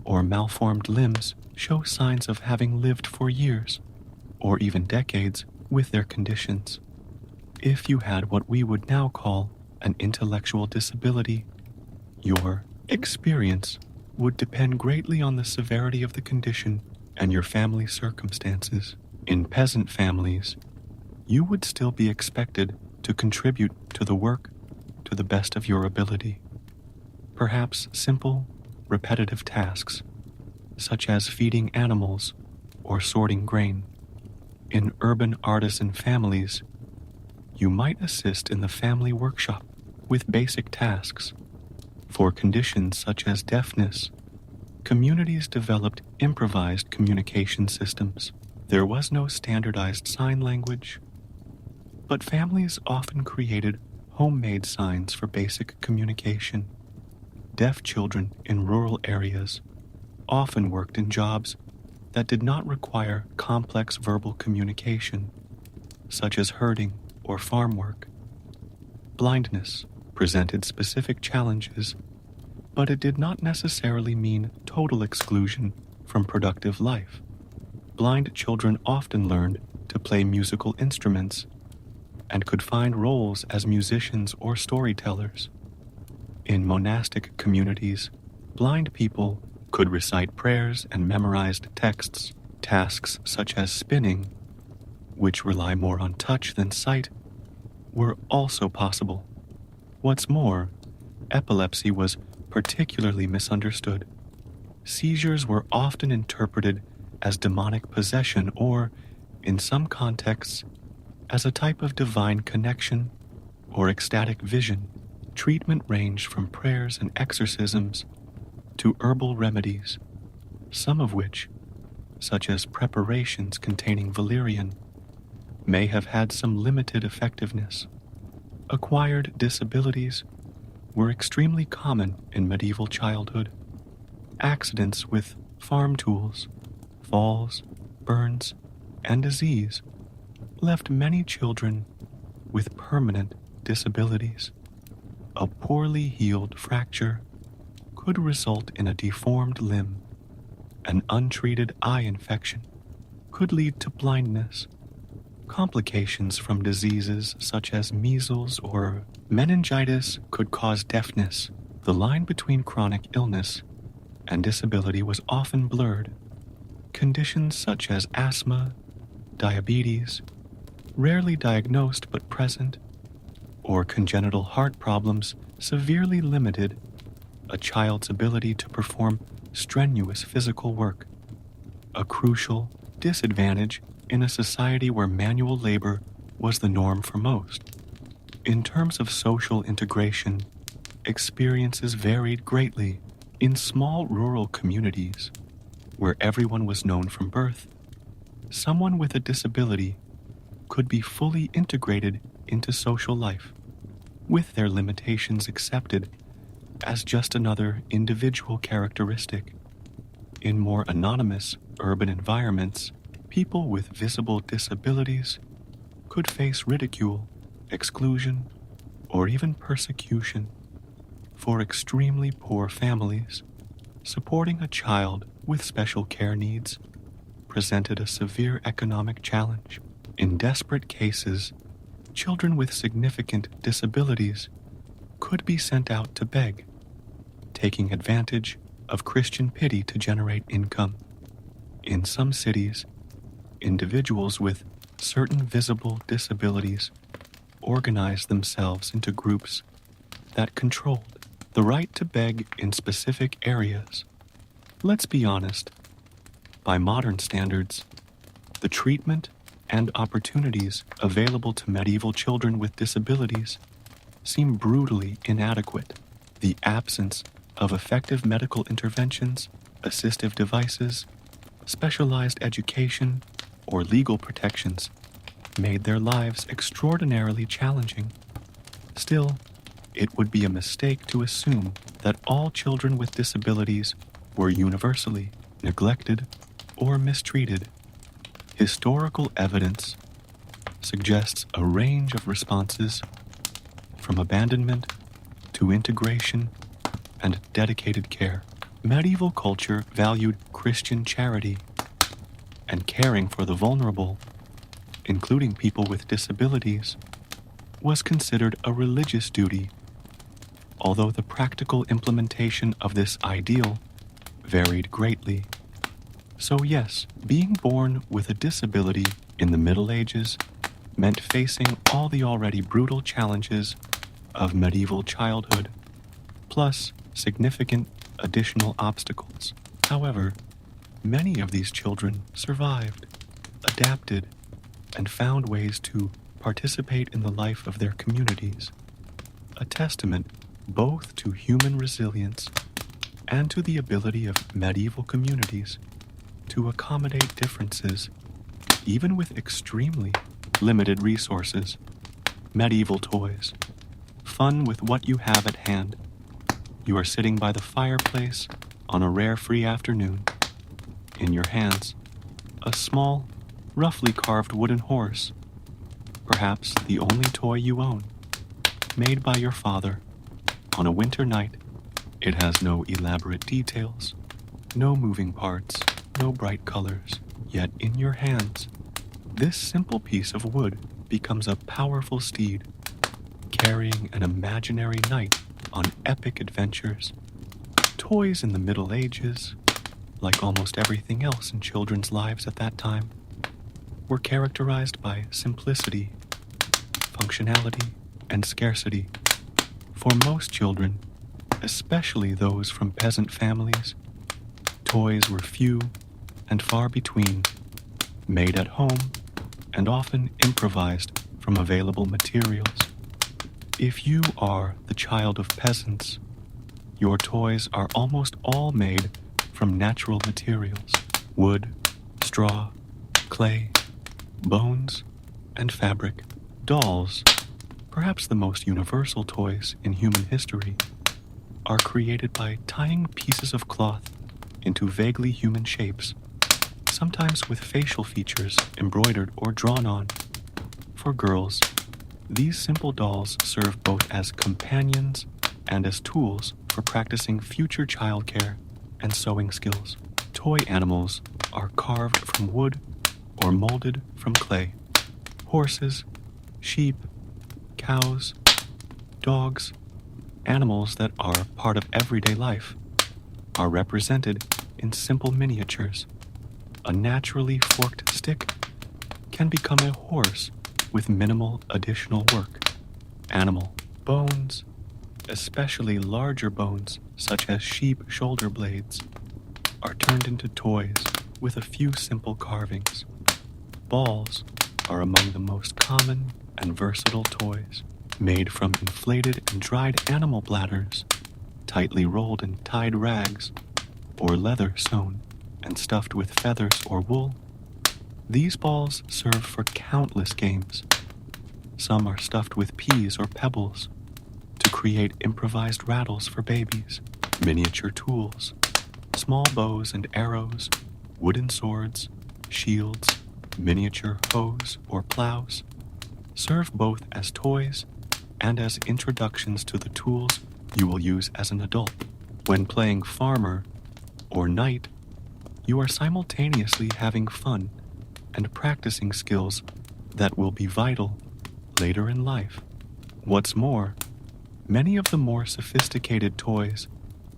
or malformed limbs show signs of having lived for years, or even decades, with their conditions. If you had what we would now call an intellectual disability, your experience would depend greatly on the severity of the condition and your family circumstances. In peasant families, you would still be expected to contribute to the work to the best of your ability. Perhaps simple, repetitive tasks, such as feeding animals or sorting grain. In urban artisan families, you might assist in the family workshop with basic tasks. For conditions such as deafness, communities developed improvised communication systems. There was no standardized sign language, but families often created homemade signs for basic communication. Deaf children in rural areas often worked in jobs that did not require complex verbal communication, such as herding or farm work. Blindness presented specific challenges, but it did not necessarily mean total exclusion from productive life. Blind children often learned to play musical instruments and could find roles as musicians or storytellers. In monastic communities, blind people could recite prayers and memorized texts. Tasks such as spinning, which rely more on touch than sight, were also possible. What's more, Epilepsy was particularly misunderstood. Seizures were often interpreted as demonic possession or, in some contexts, as a type of divine connection or ecstatic vision. Treatment ranged from prayers and exorcisms to herbal remedies, some of which, such as preparations containing valerian, may have had some limited effectiveness. Acquired disabilities were extremely common in medieval childhood. Accidents with farm tools, falls, burns, and disease left many children with permanent disabilities. A poorly healed fracture could result in a deformed limb. An untreated eye infection could lead to blindness. Complications from diseases such as measles or meningitis could cause deafness. The line between chronic illness and disability was often blurred. Conditions such as asthma, diabetes, rarely diagnosed but present, or congenital heart problems severely limited a child's ability to perform strenuous physical work, a crucial disadvantage in a society where manual labor was the norm for most. In terms of social integration, experiences varied greatly. In small rural communities, where everyone was known from birth, someone with a disability could be fully integrated into social life, with their limitations accepted as just another individual characteristic. In more anonymous urban environments, people with visible disabilities could face ridicule, exclusion, or even persecution. For extremely poor families, supporting a child with special care needs presented a severe economic challenge. In desperate cases, children with significant disabilities could be sent out to beg, taking advantage of Christian pity to generate income. In some cities, individuals with certain visible disabilities organized themselves into groups that controlled the right to beg in specific areas. Let's be honest, by modern standards, the treatment and opportunities available to medieval children with disabilities seem brutally inadequate. The absence of effective medical interventions, assistive devices, specialized education, or legal protections made their lives extraordinarily challenging. Still, it would be a mistake to assume that all children with disabilities were universally neglected or mistreated. Historical evidence suggests a range of responses, from abandonment to integration and dedicated care. Medieval culture valued Christian charity, and caring for the vulnerable, including people with disabilities, was considered a religious duty, although the practical implementation of this ideal varied greatly. So yes, being born with a disability in the Middle Ages meant facing all the already brutal challenges of medieval childhood, plus significant additional obstacles. However, many of these children survived, adapted, and found ways to participate in the life of their communities, a testament both to human resilience and to the ability of medieval communities to accommodate differences, even with extremely limited resources. Medieval toys. Fun with what you have at hand. You are sitting by the fireplace on a rare free afternoon. In your hands, a small, roughly carved wooden horse, perhaps the only toy you own, made by your father. On a winter night, it has no elaborate details, no moving parts, no bright colors. Yet in your hands, this simple piece of wood becomes a powerful steed, carrying an imaginary knight on epic adventures. Toys in the Middle Ages, like almost everything else in children's lives at that time, were characterized by simplicity, functionality, and scarcity. For most children, especially those from peasant families. Toys were few and far between, made at home and often improvised from available materials. If you are the child of peasants, your toys are almost all made from natural materials: wood, straw, clay, bones, and fabric. Dolls, perhaps the most universal toys in human history, are created by tying pieces of cloth into vaguely human shapes, sometimes with facial features embroidered or drawn on. For girls, these simple dolls serve both as companions and as tools for practicing future childcare and sewing skills. Toy animals are carved from wood or molded from clay. Horses, sheep, cows, dogs, animals that are part of everyday life, are represented in simple miniatures. A naturally forked stick can become a horse with minimal additional work. Animal bones, especially larger bones such as sheep shoulder blades, are turned into toys with a few simple carvings. Balls are among the most common and versatile toys, made from inflated and dried animal bladders, tightly rolled in tied rags, or leather sewn and stuffed with feathers or wool. These balls serve for countless games. Some are stuffed with peas or pebbles to create improvised rattles for babies. Miniature tools, small bows and arrows, wooden swords, shields, miniature hoes or plows, serve both as toys and as introductions to the tools you will use as an adult. When playing farmer or knight, you are simultaneously having fun and practicing skills that will be vital later in life. What's more, many of the more sophisticated toys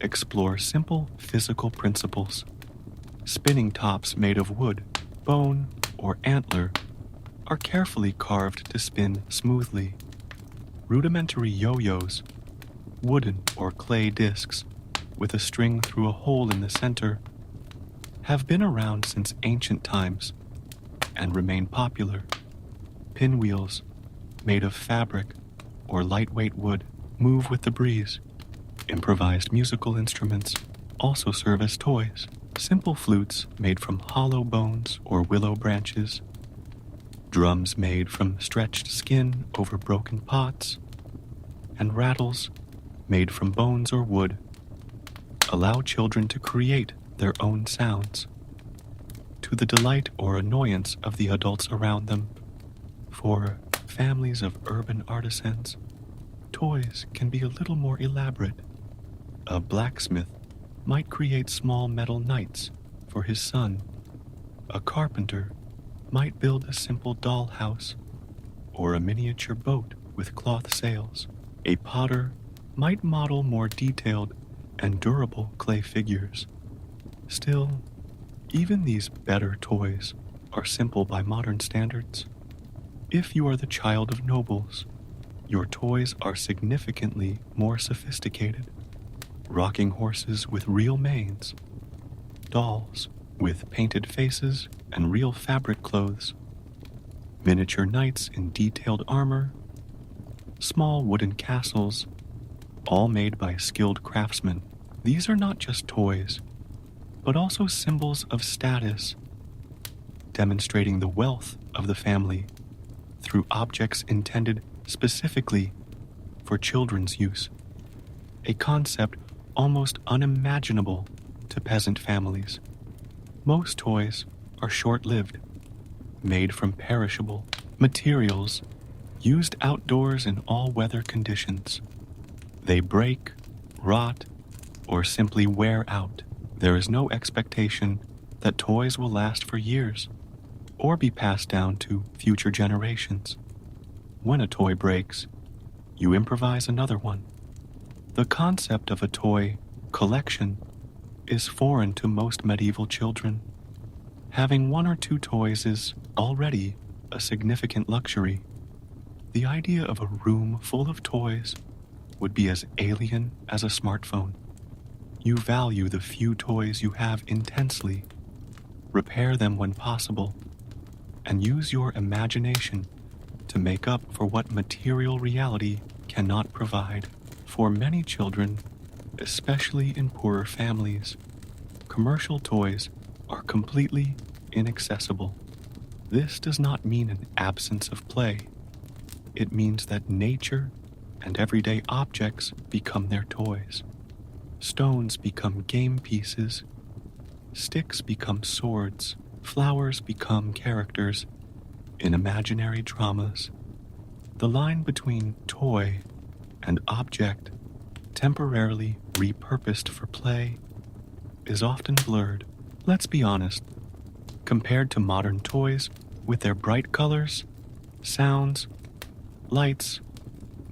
explore simple physical principles. Spinning tops made of wood, bone, or antler are carefully carved to spin smoothly. Rudimentary yo-yos, wooden or clay discs with a string through a hole in the center, have been around since ancient times and remain popular. Pinwheels, made of fabric or lightweight wood, move with the breeze. Improvised musical instruments also serve as toys. Simple flutes made from hollow bones or willow branches, drums made from stretched skin over broken pots, and rattles made from bones or wood allow children to create their own sounds, to the delight or annoyance of the adults around them. For families of urban artisans, toys can be a little more elaborate. A blacksmith might create small metal knights for his son. A carpenter might build a simple dollhouse or a miniature boat with cloth sails. A potter might model more detailed and durable clay figures. Still, even these better toys are simple by modern standards. If you are the child of nobles, your toys are significantly more sophisticated. Rocking horses with real manes, dolls with painted faces and real fabric clothes, miniature knights in detailed armor, small wooden castles, all made by skilled craftsmen. These are not just toys, but also symbols of status, demonstrating the wealth of the family through objects intended specifically for children's use, a concept almost unimaginable to peasant families. Most toys are short-lived, made from perishable materials used outdoors in all weather conditions. They break, rot, or simply wear out. There is no expectation that toys will last for years or be passed down to future generations. When a toy breaks, you improvise another one. The concept of a toy collection is foreign to most medieval children. Having one or two toys is already a significant luxury. The idea of a room full of toys would be as alien as a smartphone. You value the few toys you have intensely, repair them when possible, and use your imagination to make up for what material reality cannot provide. For many children, especially in poorer families, commercial toys are completely inaccessible. This does not mean an absence of play. It means that nature and everyday objects become their toys. Stones become game pieces, sticks become swords, flowers become characters in imaginary dramas. The line between toy and object, temporarily repurposed for play, is often blurred. Let's be honest, compared to modern toys with their bright colors, sounds, lights,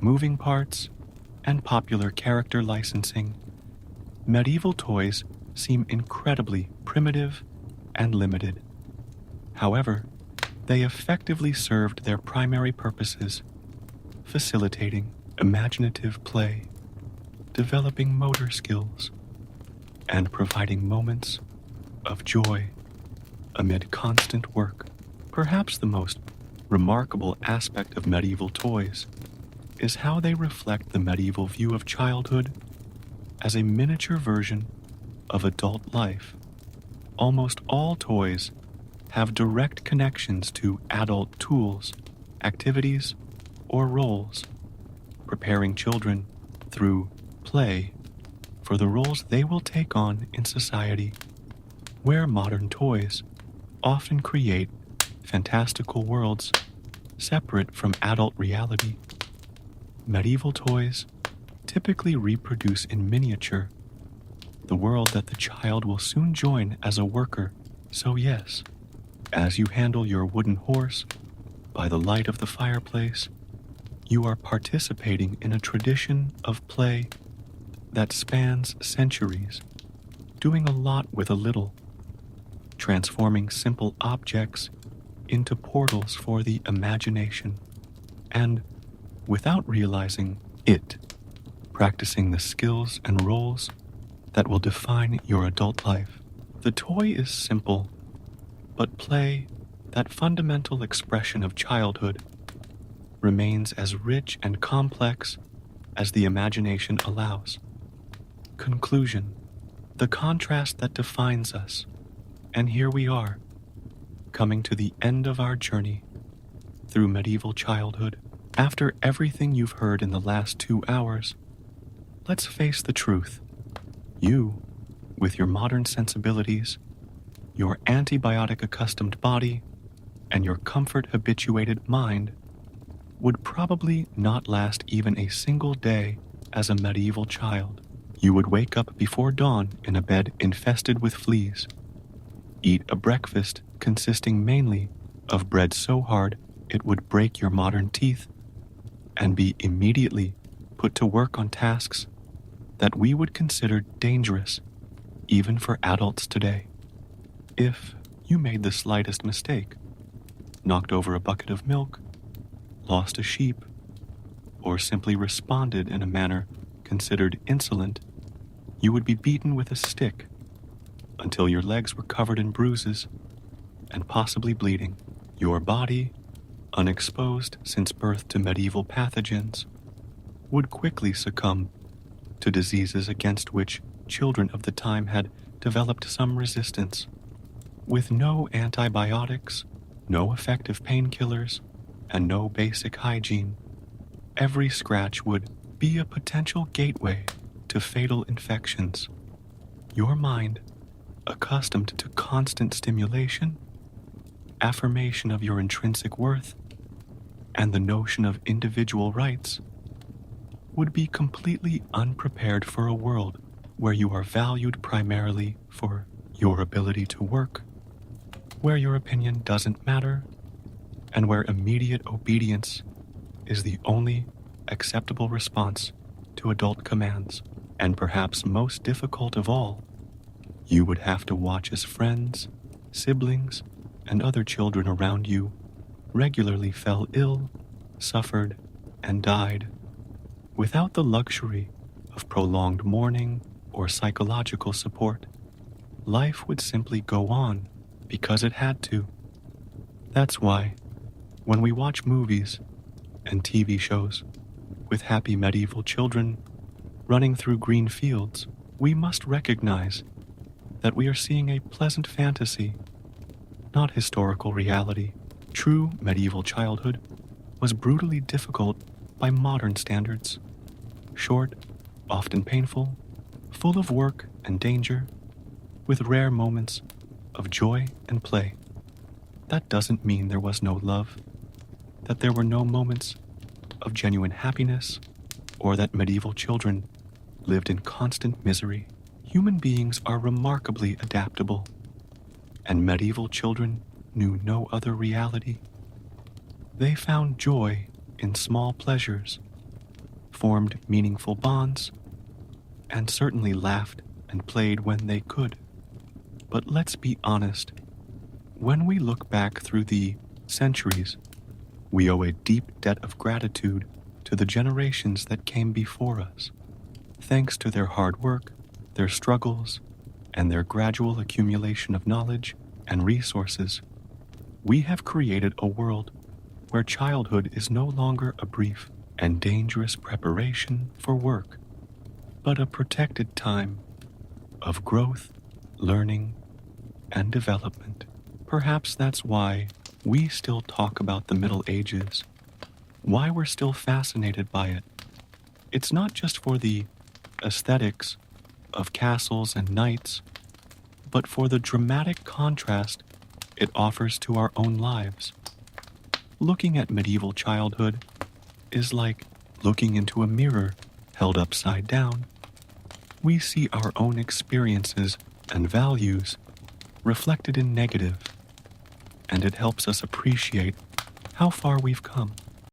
moving parts, and popular character licensing, medieval toys seem incredibly primitive and limited. However, they effectively served their primary purposes, facilitating imaginative play, developing motor skills, and providing moments of joy amid constant work. Perhaps the most remarkable aspect of medieval toys is how they reflect the medieval view of childhood as a miniature version of adult life. Almost all toys have direct connections to adult tools, activities, or roles, preparing children through play for the roles they will take on in society. Where modern toys often create fantastical worlds separate from adult reality, medieval toys typically reproduce in miniature the world that the child will soon join as a worker. So yes, as you handle your wooden horse by the light of the fireplace, you are participating in a tradition of play that spans centuries, doing a lot with a little, transforming simple objects into portals for the imagination, and, without realizing it, practicing the skills and roles that will define your adult life. The toy is simple, but play, that fundamental expression of childhood, remains as rich and complex as the imagination allows. Conclusion: the contrast that defines us, and here we are, coming to the end of our journey through medieval childhood. After everything you've heard in the last 2 hours, let's face the truth. You, with your modern sensibilities, your antibiotic-accustomed body, and your comfort-habituated mind, would probably not last even a single day as a medieval child. You would wake up before dawn in a bed infested with fleas, eat a breakfast consisting mainly of bread so hard it would break your modern teeth, and be immediately put to work on tasks that we would consider dangerous even for adults today. If you made the slightest mistake, knocked over a bucket of milk, lost a sheep, or simply responded in a manner considered insolent, you would be beaten with a stick until your legs were covered in bruises and possibly bleeding. Your body, unexposed since birth to medieval pathogens, would quickly succumb to diseases against which children of the time had developed some resistance. With no antibiotics, no effective painkillers, and no basic hygiene, every scratch would be a potential gateway to fatal infections. Your mind, accustomed to constant stimulation, affirmation of your intrinsic worth, and the notion of individual rights, would be completely unprepared for a world where you are valued primarily for your ability to work, where your opinion doesn't matter, and where immediate obedience is the only acceptable response to adult commands. And perhaps most difficult of all, you would have to watch as friends, siblings, and other children around you regularly fell ill, suffered, and died, Without the luxury of prolonged mourning or psychological support, life would simply go on because it had to. That's why, when we watch movies and TV shows with happy medieval children running through green fields, we must recognize that we are seeing a pleasant fantasy, not historical reality. True medieval childhood was brutally difficult by modern standards. Short, often painful, full of work and danger, with rare moments of joy and play. That doesn't mean there was no love, that there were no moments of genuine happiness, or that medieval children lived in constant misery. Human beings are remarkably adaptable, and medieval children knew no other reality. They found joy in small pleasures, formed meaningful bonds, and certainly laughed and played when they could. But let's be honest, when we look back through the centuries, we owe a deep debt of gratitude to the generations that came before us. Thanks to their hard work, their struggles, and their gradual accumulation of knowledge and resources, we have created a world where childhood is no longer a brief and dangerous preparation for work, but a protected time of growth, learning, and development. Perhaps that's why we still talk about the Middle Ages, why we're still fascinated by it. It's not just for the aesthetics of castles and knights, but for the dramatic contrast it offers to our own lives. Looking at medieval childhood is like looking into a mirror held upside down. We see our own experiences and values reflected in negative, and it helps us appreciate how far we've come.